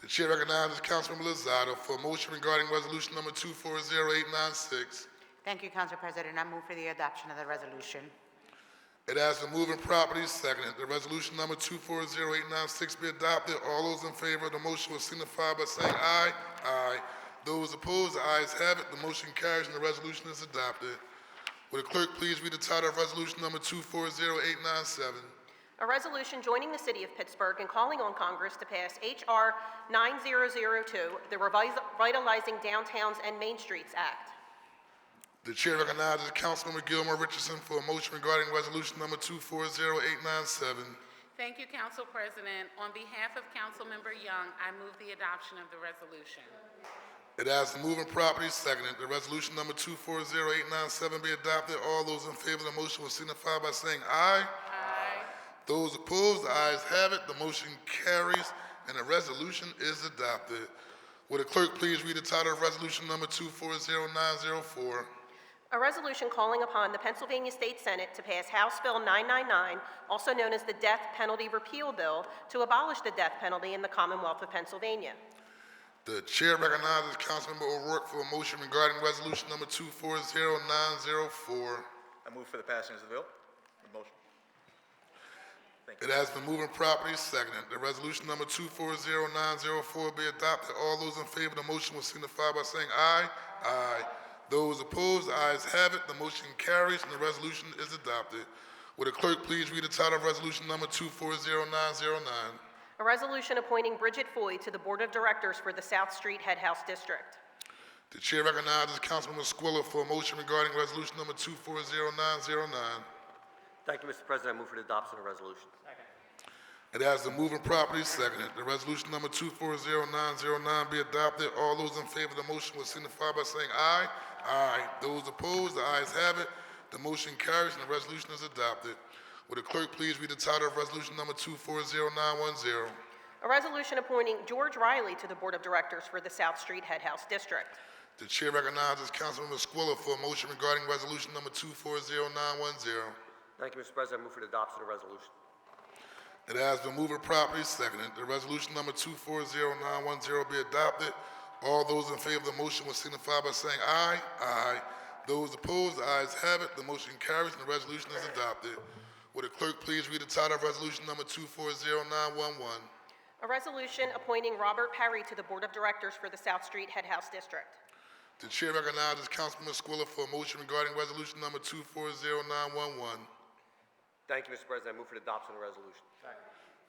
The chair recognizes Councilmember Lozado for a motion regarding resolution number 240896. Thank you, Council President. I move for the adoption of the resolution. It has been moved and properly seconded. The resolution number 240896 be adopted. All those in favor of the motion will signify by saying aye. Aye. Those opposed, the ayes have it. The motion carries and the resolution is adopted. Will the clerk please read the title of resolution number 240897? A resolution joining the City of Pittsburgh and calling on Congress to pass H.R. 9002, the Revitalizing Downtowns and Main Streets Act. The chair recognizes Councilmember Gilmore Richardson for a motion regarding resolution number 240897. Thank you, Council President. On behalf of Councilmember Young, I move the adoption of the resolution. It has been moved and properly seconded. The resolution number 240897 be adopted. All those in favor of the motion will signify by saying aye. Aye. Those opposed, the ayes have it. The motion carries and the resolution is adopted. Will the clerk please read the title of resolution number 240904? A resolution calling upon the Pennsylvania State Senate to pass House Bill 999, also known as the Death Penalty Repeal Bill, to abolish the death penalty in the Commonwealth of Pennsylvania. The chair recognizes Councilmember O'Rourke for a motion regarding resolution number 240904. I move for the passing of the bill. The motion. It has been moved and properly seconded. The resolution number 240904 be adopted. All those in favor of the motion will signify by saying aye. Aye. Those opposed, the ayes have it. The motion carries and the resolution is adopted. Will the clerk please read the title of resolution number 240909? A resolution appointing Bridget Foy to the Board of Directors for the South Street Head House District. The chair recognizes Councilman Squilla for a motion regarding resolution number 240909. Thank you, Mr. President. I move for the adoption of the resolution. It has been moved and properly seconded. The resolution number 240909 be adopted. All those in favor of the motion will signify by saying aye. Aye. Those opposed, the ayes have it. The motion carries and the resolution is adopted. Will the clerk please read the title of resolution number 240910? A resolution appointing George Riley to the Board of Directors for the South Street Head House District. The chair recognizes Councilman Squilla for a motion regarding resolution number 240910. Thank you, Mr. President. I move for the adoption of the resolution. It has been moved and properly seconded. The resolution number 240910 be adopted. All those in favor of the motion will signify by saying aye. Aye. Those opposed, the ayes have it. The motion carries and the resolution is adopted. Will the clerk please read the title of resolution number 240911? A resolution appointing Robert Perry to the Board of Directors for the South Street Head House District. The chair recognizes Councilman Squilla for a motion regarding resolution number 240911. Thank you, Mr. President. I move for the adoption of the resolution.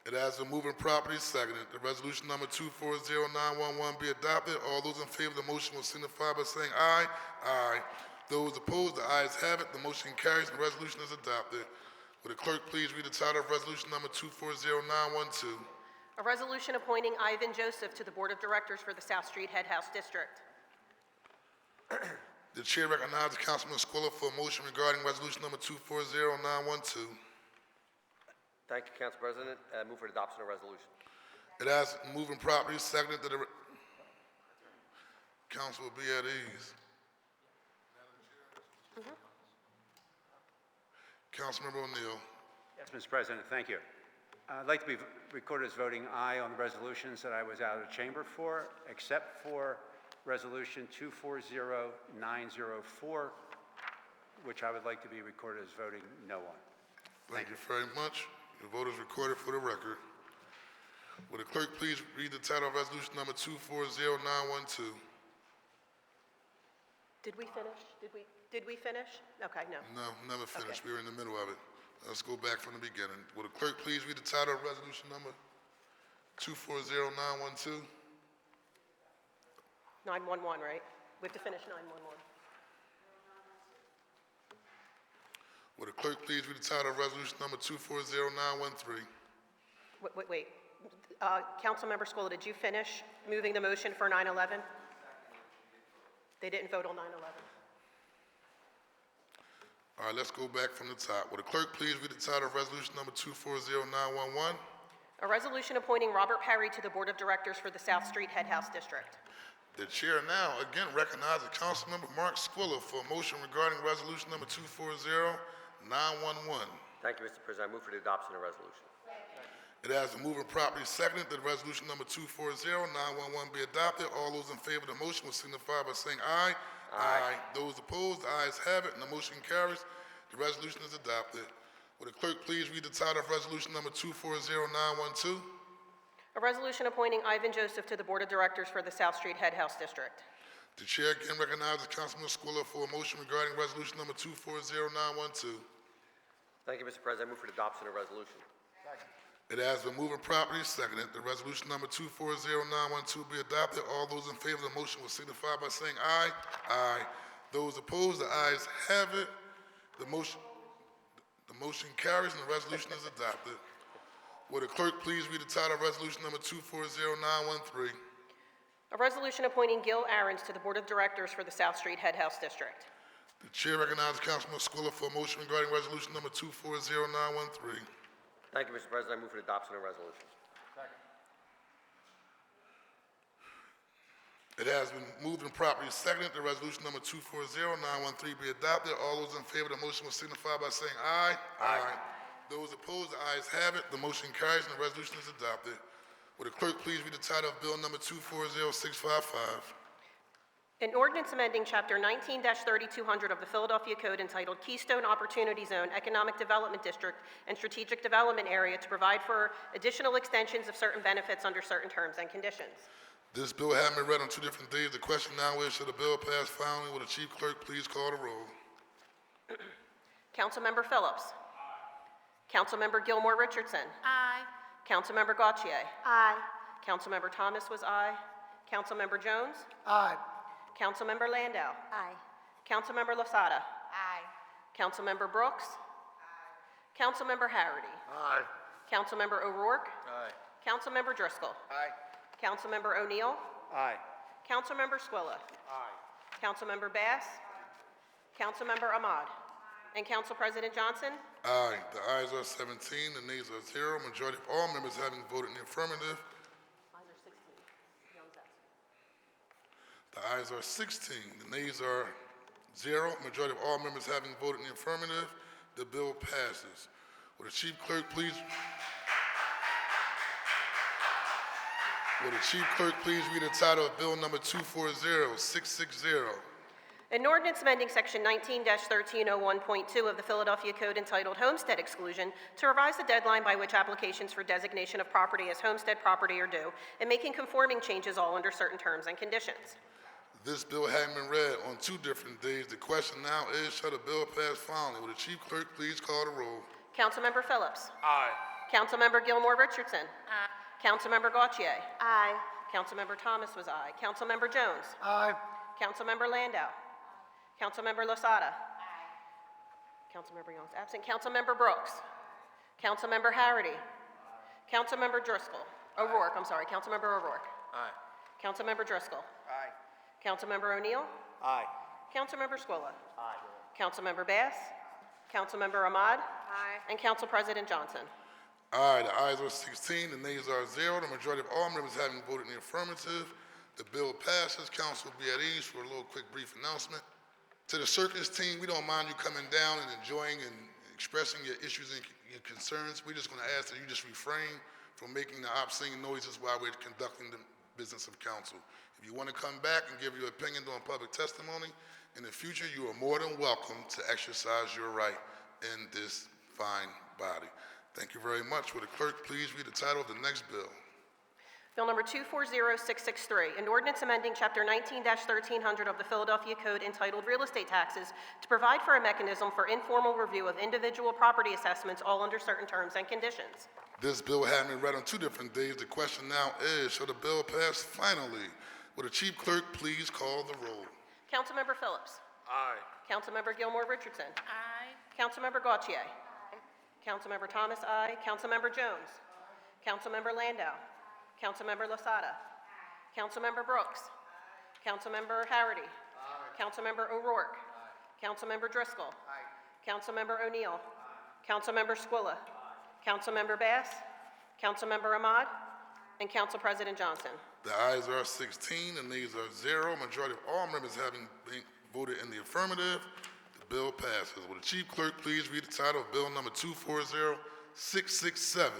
It has been moved and properly seconded. The resolution number 240911 be adopted. All those in favor of the motion will signify by saying aye. Aye. Those opposed, the ayes have it. The motion carries and the resolution is adopted. Will the clerk please read the title of resolution number 240912? A resolution appointing Ivan Joseph to the Board of Directors for the South Street Head House District. The chair recognizes Councilman Squilla for a motion regarding resolution number 240912. Thank you, Council President. I move for the adoption of the resolution. It has moved and properly seconded that the council will be at ease. Councilmember O'Neill. Yes, Mr. President, thank you. I'd like to be recorded as voting aye on the resolutions that I was out of the chamber for, except for resolution 240904, which I would like to be recorded as voting no on. Thank you very much. The vote is recorded for the record. Will the clerk please read the title of resolution number 240912? Did we finish? Did we finish? Okay, no. No, never finished. Okay. We were in the middle of it. Let's go back from the beginning. Will the clerk please read the title of resolution number 240912? 911, right? We have to finish 911. Will the clerk please read the title of resolution number 240913? Wait. Councilmember Squilla, did you finish moving the motion for 911? They didn't vote on 911. All right, let's go back from the top. Will the clerk please read the title of resolution number 240911? A resolution appointing Robert Perry to the Board of Directors for the South Street Head House District. The chair now again recognizes Councilmember Mark Squilla for a motion regarding resolution number 240911. Thank you, Mr. President. I move for the adoption of the resolution. It has been moved and properly seconded that resolution number 240911 be adopted. All those in favor of the motion will signify by saying aye. Aye. Those opposed, the ayes have it, and the motion carries. The resolution is adopted. Would the clerk please read the title of resolution number 240912? A resolution appointing Ivan Joseph to the Board of Directors for the South Street Head House District. The chair again recognizes Councilman Squilla for a motion regarding resolution number 240912. Thank you, Mr. President. I move for the adoption of the resolution. It has been moved and properly seconded that resolution number 240912 be adopted. All those in favor of the motion will signify by saying aye. Aye. Those opposed, the ayes have it. The motion carries and the resolution is adopted. Would the clerk please read the title of resolution number 240913? A resolution appointing Gil Aarons to the Board of Directors for the South Street Head House District. The chair recognizes Councilman Squilla for a motion regarding resolution number 240913. Thank you, Mr. President. I move for the adoption of the resolution. It has been moved and properly seconded that resolution number 240913 be adopted. All those in favor of the motion will signify by saying aye. Aye. Those opposed, the ayes have it. The motion carries and the resolution is adopted. Would the clerk please read the title of bill number 240655? An ordinance amending Chapter 19-3200 of the Philadelphia Code entitled Keystone Opportunity Zone Economic Development District and Strategic Development Area to provide for additional extensions of certain benefits under certain terms and conditions. This bill having been read on 2 different days, the question now is, should the bill pass finally? Will the chief clerk please call the roll? Councilmember Phillips. Councilmember Gilmore Richardson. Aye. Councilmember Gautier. Aye. Councilmember Thomas was aye. Councilmember Jones. Aye. Councilmember Landau. Aye. Councilmember Losada. Aye. Councilmember Brooks. Councilmember Harity. Aye. Councilmember O'Rourke. Aye. Councilmember Driscoll. Aye. Councilmember O'Neill. Aye. Councilmember Squilla. Aye. Councilmember Bass. Councilmember Ahmad. And Council President Johnson. Aye. The ayes are 17, the nays are 0. Majority of all members having voted in the affirmative. The ayes are 16, the nays are 0. Majority of all members having voted in the affirmative, the bill passes. Will the chief clerk please read the title of bill number 240660? An ordinance amending Section 19-1301.2 of the Philadelphia Code entitled Homestead Exclusion to revise the deadline by which applications for designation of property as homestead property are due and making conforming changes all under certain terms and conditions. This bill having been read on 2 different days, the question now is, shall the bill pass finally? Will the chief clerk please call the roll? Councilmember Phillips. Aye. Councilmember Gilmore Richardson. Aye. Councilmember Gautier. Aye. Councilmember Thomas was aye. Councilmember Jones. Aye. Councilmember Landau. Councilmember Losada. Councilmember Young's absent. Councilmember Brooks. Councilmember Harity. Councilmember Driscoll. O'Rourke, I'm sorry. Councilmember O'Rourke. Aye. Councilmember Driscoll. Aye. Councilmember O'Neill. Aye. Councilmember Squilla. Aye. Councilmember Bass. Councilmember Ahmad. Aye. And Council President Johnson. Aye, the ayes are 16, the nays are 0. The majority of all members having voted in the affirmative, the bill passes. Council will be at ease for a little quick brief announcement. To the circus team, we don't mind you coming down and enjoying and expressing your issues and your concerns. We're just going to ask that you just refrain from making the obscene noises while we're conducting the business of council. If you want to come back and give your opinion on public testimony, in the future, you are more than welcome to exercise your right in this fine body. Thank you very much. Will the clerk please read the title of the next bill? Bill number 240663, an ordinance amending Chapter 19-1300 of the Philadelphia Code entitled Real Estate Taxes to provide for a mechanism for informal review of individual property assessments, all under certain terms and conditions. This bill having been read on 2 different days, the question now is, shall the bill pass finally? Will the chief clerk please call the roll? Councilmember Phillips. Aye. Councilmember Gilmore Richardson. Aye. Councilmember Gautier. Councilmember Thomas, aye. Councilmember Jones. Councilmember Landau. Councilmember Losada. Councilmember Brooks. Councilmember Harity. Councilmember O'Rourke. Councilmember Driscoll. Councilmember O'Neill. Councilmember Squilla. Councilmember Bass. Councilmember Ahmad. And Council President Johnson. The ayes are 16, the nays are 0. Majority of all members having been voted in the affirmative, the bill passes. Will the Chief Clerk please read the title of Bill Number 240667?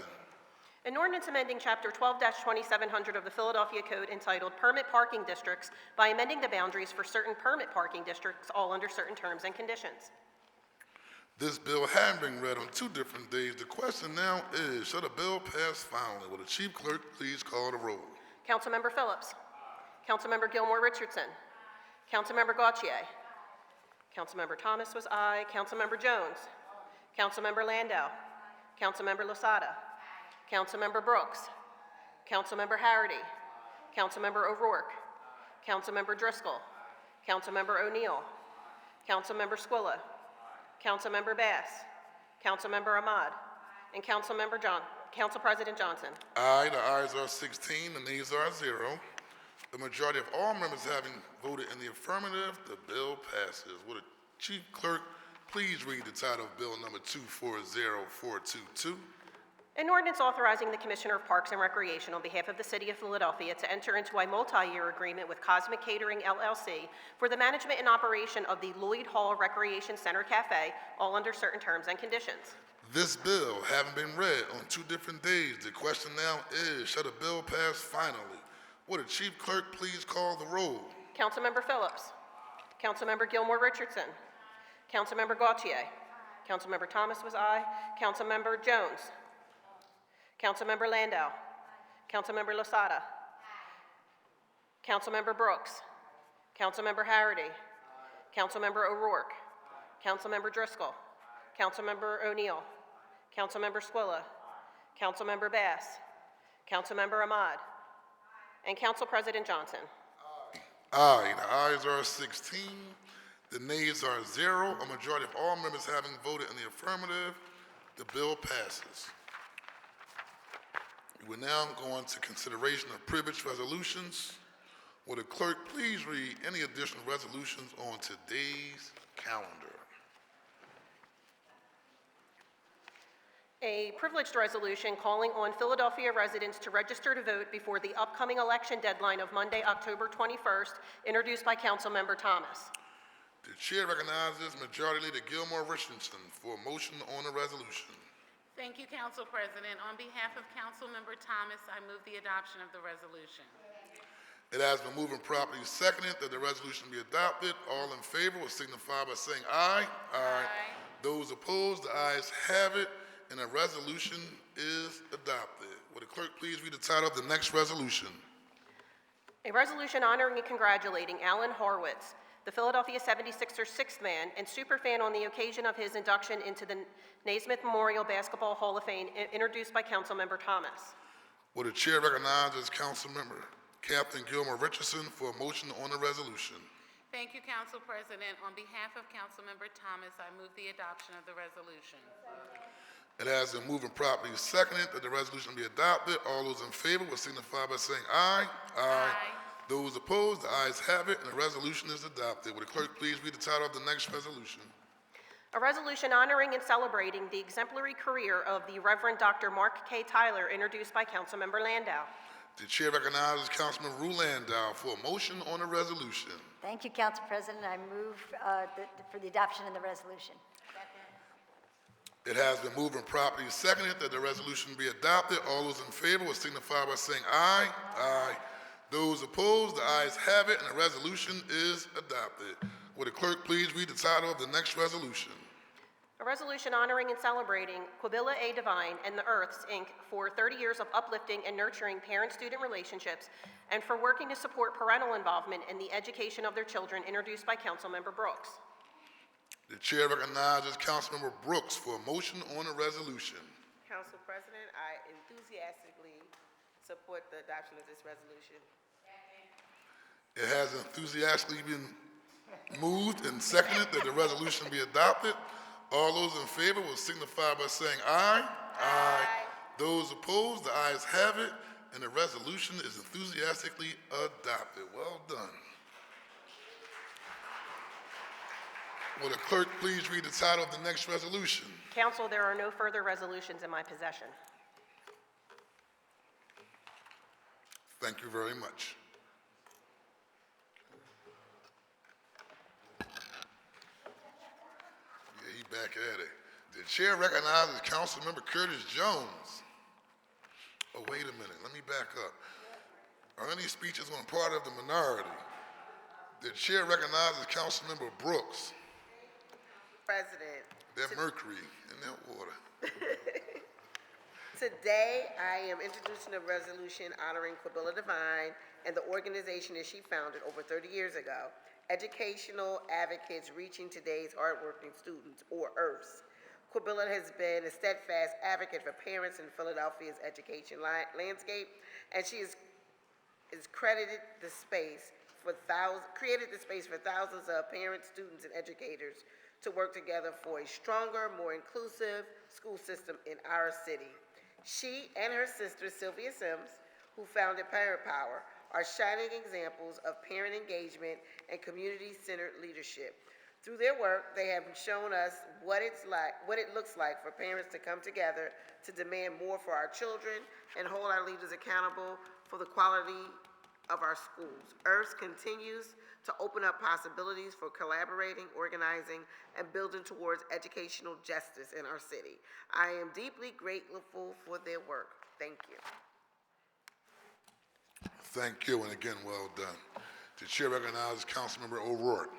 An ordinance amending Chapter 12-2700 of the Philadelphia Code entitled Permit Parking Districts by amending the boundaries for certain permit parking districts, all under certain terms and conditions. This bill has been read on 2 different days. The question now is, shall the bill pass finally? Will the Chief Clerk please call the roll? Councilmember Phillips. Councilmember Gilmore Richardson. Councilmember Gautier. Councilmember Thomas was aye. Councilmember Jones. Councilmember Landau. Councilmember Losada. Councilmember Brooks. Councilmember Harity. Councilmember O'Rourke. Councilmember Driscoll. Councilmember O'Neill. Councilmember Squilla. Councilmember Bass. Councilmember Ahmad. And Council President Johnson. Aye, the ayes are 16, the nays are 0. The majority of all members having voted in the affirmative, the bill passes. Will the Chief Clerk please read the title of Bill Number 240422? An ordinance authorizing the Commissioner of Parks and Recreation on behalf of the City of Philadelphia to enter into a multi-year agreement with Cosmic Catering, LLC for the management and operation of the Lloyd Hall Recreation Center Cafe, all under certain terms and conditions. This bill having been read on 2 different days, the question now is, shall the bill pass finally? Will the Chief Clerk please call the roll? Councilmember Phillips. Councilmember Gilmore Richardson. Councilmember Gautier. Councilmember Thomas was aye. Councilmember Jones. Councilmember Landau. Councilmember Losada. Councilmember Brooks. Councilmember Harity. Councilmember O'Rourke. Councilmember Driscoll. Councilmember O'Neill. Councilmember Squilla. Councilmember Bass. Councilmember Ahmad. And Council President Johnson. Aye, the ayes are 16, the nays are 0. A majority of all members having voted in the affirmative, the bill passes. We will now go on to consideration of privilege resolutions. Will the clerk please read any additional resolutions on today's calendar? A privileged resolution calling on Philadelphia residents to register to vote before the upcoming election deadline of Monday, October 21st, introduced by Councilmember Thomas. The chair recognizes Majority Leader Gilmore Richardson for a motion on the resolution. Thank you, Council President. On behalf of Councilmember Thomas, I move the adoption of the resolution. It has been moved and properly seconded that the resolution be adopted. All in favor will signify by saying aye. Aye. Those opposed, the ayes have it, and the resolution is adopted. Will the clerk please read the title of the next resolution? A resolution honoring and congratulating Alan Horwitz, the Philadelphia 76ers sixth man and superfan on the occasion of his induction into the Naismith Memorial Basketball Hall of Fame, introduced by Councilmember Thomas. Will the chair recognize Councilmember Captain Gilmore Richardson for a motion on the resolution? Thank you, Council President. On behalf of Councilmember Thomas, I move the adoption of the resolution. It has been moved and properly seconded that the resolution be adopted. All those in favor will signify by saying aye. Aye. Those opposed, the ayes have it, and the resolution is adopted. Will the clerk please read the title of the next resolution? A resolution honoring and celebrating the exemplary career of the Reverend Dr. Mark K. Tyler, introduced by Councilmember Landau. The chair recognizes Councilman Rue Landau for a motion on the resolution. Thank you, Council President. I move for the adoption of the resolution. It has been moved and properly seconded that the resolution be adopted. All those in favor will signify by saying aye. Aye. Those opposed, the ayes have it, and the resolution is adopted. Will the clerk please read the title of the next resolution? A resolution honoring and celebrating Quabilla A. Devine and the Earths, Inc. for 30 years of uplifting and nurturing parent-student relationships and for working to support parental involvement in the education of their children, introduced by Councilmember Brooks. The chair recognizes Councilmember Brooks for a motion on the resolution. Council President, I enthusiastically support the adoption of this resolution. It has enthusiastically been moved and seconded that the resolution be adopted. All those in favor will signify by saying aye. Aye. Those opposed, the ayes have it, and the resolution is enthusiastically adopted. Well done. Will the clerk please read the title of the next resolution? Council, there are no further resolutions in my possession. Thank you very much. Yeah, he back at it. The chair recognizes Councilmember Curtis Jones. Oh, wait a minute, let me back up. Are any speeches on part of the minority? The chair recognizes Councilmember Brooks. President. That mercury in that water. Today, I am introducing a resolution honoring Quabilla Divine and the organization that she founded over 30 years ago, Educational Advocates Reaching Today's Hardworking Students, or EARTHS. Quabilla has been a steadfast advocate for parents in Philadelphia's education landscape, and she has created the space for thousands of parents, students, and educators to work together for a stronger, more inclusive school system in our city. She and her sister, Sylvia Sims, who founded Parent Power, are shining examples of parent engagement and community-centered leadership. Through their work, they have shown us what it looks like for parents to come together to demand more for our children and hold our leaders accountable for the quality of our schools. EARTHS continues to open up possibilities for collaborating, organizing, and building towards educational justice in our city. I am deeply grateful for their work. Thank you. Thank you, and again, well done. The chair recognizes Councilmember O'Rourke.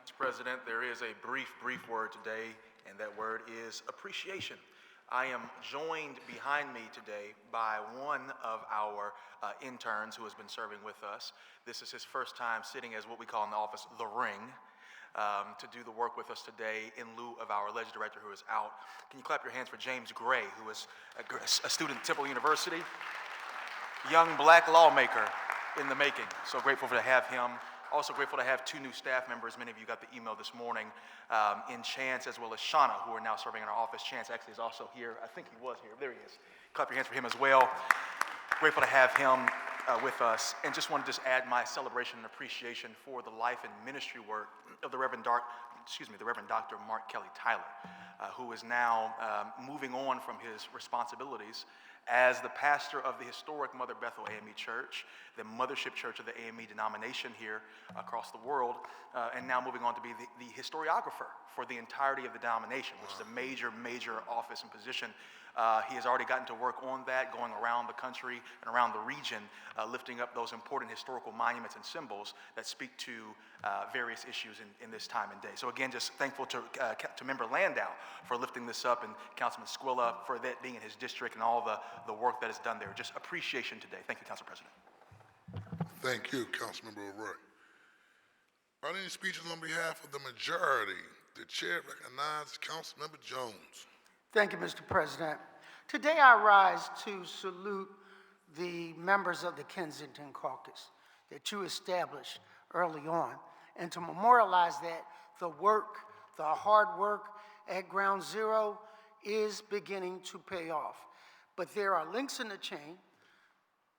Mr. President, there is a brief word today, and that word is appreciation. I am joined behind me today by one of our interns who has been serving with us. This is his first time sitting as what we call in the office, the ring, to do the work with us today in lieu of our alleged director who is out. Can you clap your hands for James Gray, who is a student at Temple University, young black lawmaker in the making. So grateful to have him. Also grateful to have two new staff members. Many of you got the email this morning in Chance as well as Shauna, who are now serving in our office. Chance actually is also here. I think he was here. There he is. Clap your hands for him as well. Grateful to have him with us. And just wanted to add my celebration and appreciation for the life and ministry work of the Reverend Dr. Mark Kelly Tyler, who is now moving on from his responsibilities as the pastor of the historic Mother Bethel AME Church, the mothership church of the AME denomination here across the world, and now moving on to be the historiographer for the entirety of the denomination, which is a major office and position. He has already gotten to work on that, going around the country and around the region, lifting up those important historical monuments and symbols that speak to various issues in this time and day. So again, just thankful to Member Landau for lifting this up, and Councilman Squilla for that being in his district and all the work that is done there. Just appreciation today. Thank you, Council President. Thank you, Councilmember O'Rourke. Are there any speeches on behalf of the majority? The chair recognizes Councilmember Jones. Thank you, Mr. President. Today I rise to salute the members of the Kensington Caucus that you established early on, and to memorialize that the hard work at Ground Zero is beginning to pay off. But there are links in the chain,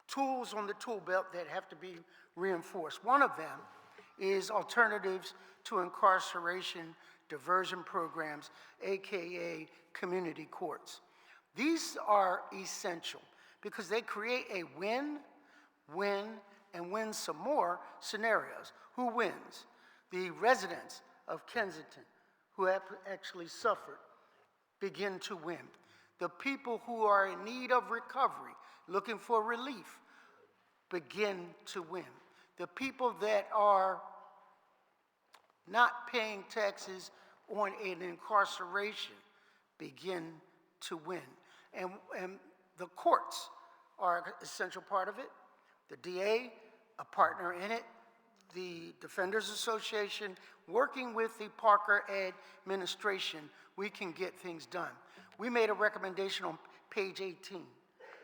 tools on the tool belt that have to be reinforced. One of them is alternatives to incarceration diversion programs, AKA community courts. These are essential because they create a win, win, and win some more scenarios. Who wins? The residents of Kensington who have actually suffered begin to win. The people who are in need of recovery, looking for relief, begin to win. The people that are not paying taxes on an incarceration begin to win. And the courts are an essential part of it. The DA, a partner in it. The Defenders Association, working with the Parker administration, we can get things done. We made a recommendation on page 18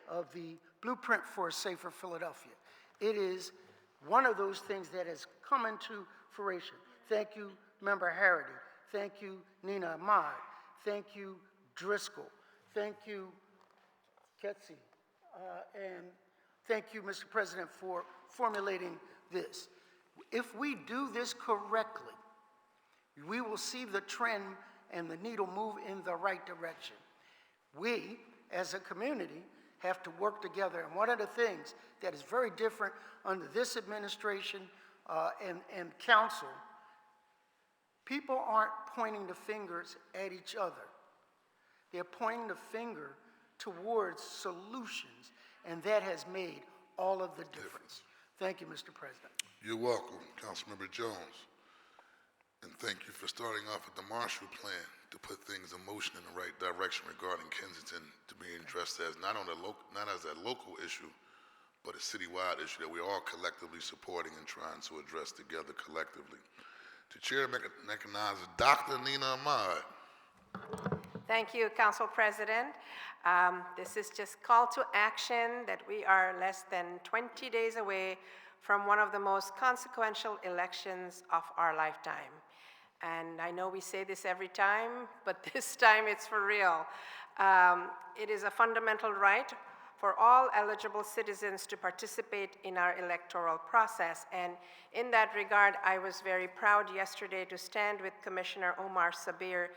of the Blueprint for a Safer Philadelphia. It is one of those things that has come into fruition. Thank you, Member Harity. Thank you, Nina Ahmad. Thank you, Driscoll. Thank you, Ketsi. And thank you, Mr. President, for formulating this. If we do this correctly, we will see the trend and the needle move in the right direction. We, as a community, have to work together. And one of the things that is very different under this administration and council, people aren't pointing the fingers at each other. They're pointing the finger towards solutions, and that has made all of the difference. Thank you, Mr. President. You're welcome, Councilmember Jones. And thank you for starting off with the Marshall Plan to put things in motion in the right direction regarding Kensington to be addressed as not as a local issue, but a citywide issue that we're all collectively supporting and trying to address together collectively. The chair recognizes Dr. Nina Ahmad. Thank you, Council President. This is just call to action that we are less than 20 days away from one of the most consequential elections of our lifetime. And I know we say this every time, but this time it's for real. It is a fundamental right for all eligible citizens to participate in our electoral process. And in that regard, I was very proud yesterday to stand with Commissioner Omar Sabir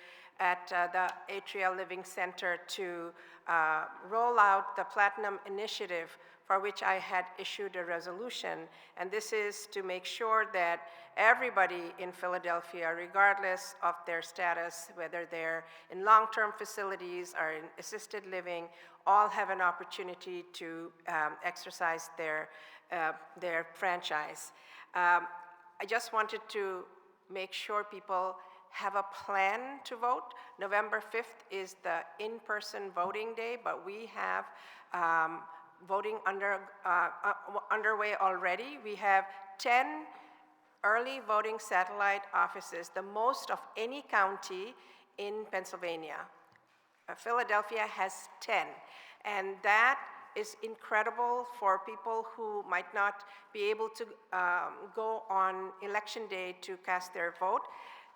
at the Atria Living Center to roll out the Platinum Initiative, for which I had issued a resolution. And this is to make sure that everybody in Philadelphia, regardless of their status, whether they're in long-term facilities or in assisted living, all have an opportunity to exercise their franchise. I just wanted to make sure people have a plan to vote. November 5th is the in-person voting day, but we have voting underway already. We have 10 early voting satellite offices, the most of any county in Pennsylvania. Philadelphia has 10, and that is incredible for people who might not be able to go on election day to cast their vote.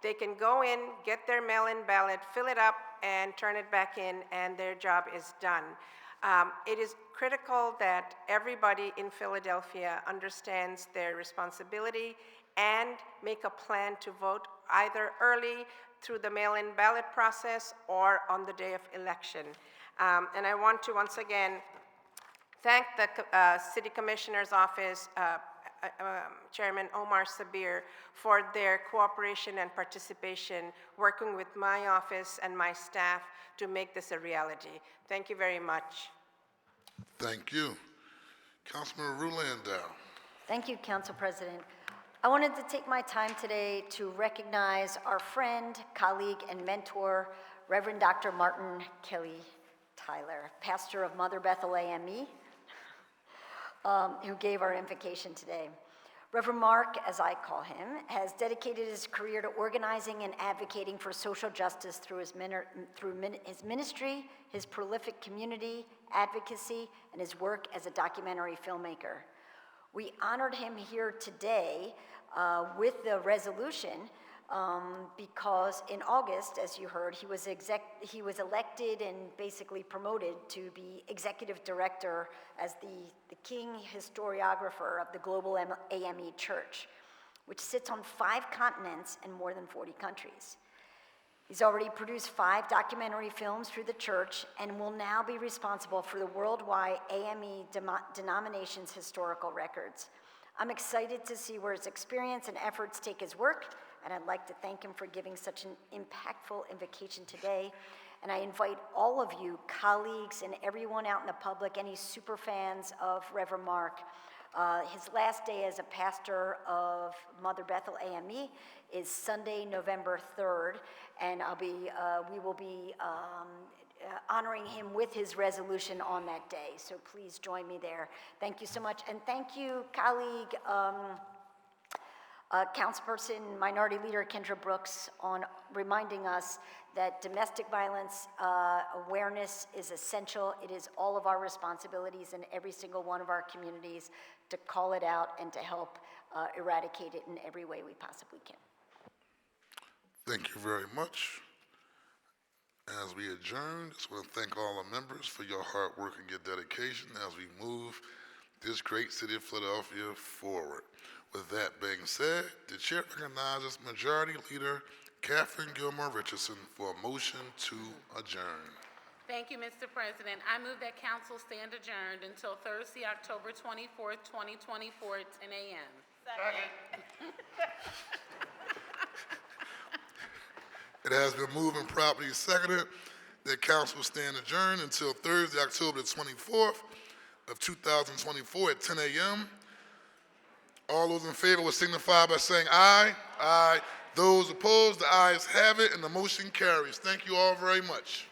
They can go in, get their mail-in ballot, fill it up, and turn it back in, and their job is done. It is critical that everybody in Philadelphia understands their responsibility and make a plan to vote either early through the mail-in ballot process or on the day of election. And I want to once again thank the City Commissioner's Office, Chairman Omar Sabir, for their cooperation and participation, working with my office and my staff to make this a reality. Thank you very much. Thank you. Councilman Rulandow. Thank you, Council President. I wanted to take my time today to recognize our friend, colleague, and mentor, Reverend Dr. Martin Kelly Tyler, pastor of Mother Bethel AME, who gave our invocation today. Reverend Mark, as I call him, has dedicated his career to organizing and advocating for social justice through his ministry, his prolific community advocacy, and his work as a documentary filmmaker. We honored him here today with the resolution because in August, as you heard, he was elected and basically promoted to be executive director as the king historiographer of the global AME Church, which sits on 5 continents and more than 40 countries. He's already produced 5 documentary films through the church and will now be responsible for the worldwide AME denomination's historical records. I'm excited to see where his experience and efforts take his work, and I'd like to thank him for giving such an impactful invocation today. And I invite all of you, colleagues, and everyone out in the public, any super fans of Reverend Mark, his last day as a pastor of Mother Bethel AME is Sunday, November 3rd, and we will be honoring him with his resolution on that day. So please join me there. Thank you so much, and thank you, colleague, Councilperson Minority Leader Kendra Brooks, on reminding us that domestic violence awareness is essential. It is all of our responsibilities in every single one of our communities to call it out and to help eradicate it in every way we possibly can. Thank you very much. As we adjourn, just want to thank all the members for your hard work and your dedication as we move this great city of Philadelphia forward. With that being said, the chair recognizes Majority Leader Catherine Gilmore Richardson for a motion to adjourn. Thank you, Mr. President. I move that council stand adjourned until Thursday, October 24th, 2024 at 10 a.m. It has been moved and properly seconded that council stand adjourned until Thursday, October the 24th of 2024 at 10 a.m. All those in favor will signify by saying aye. Aye. Those opposed, the ayes have it, and the motion carries. Thank you all very much.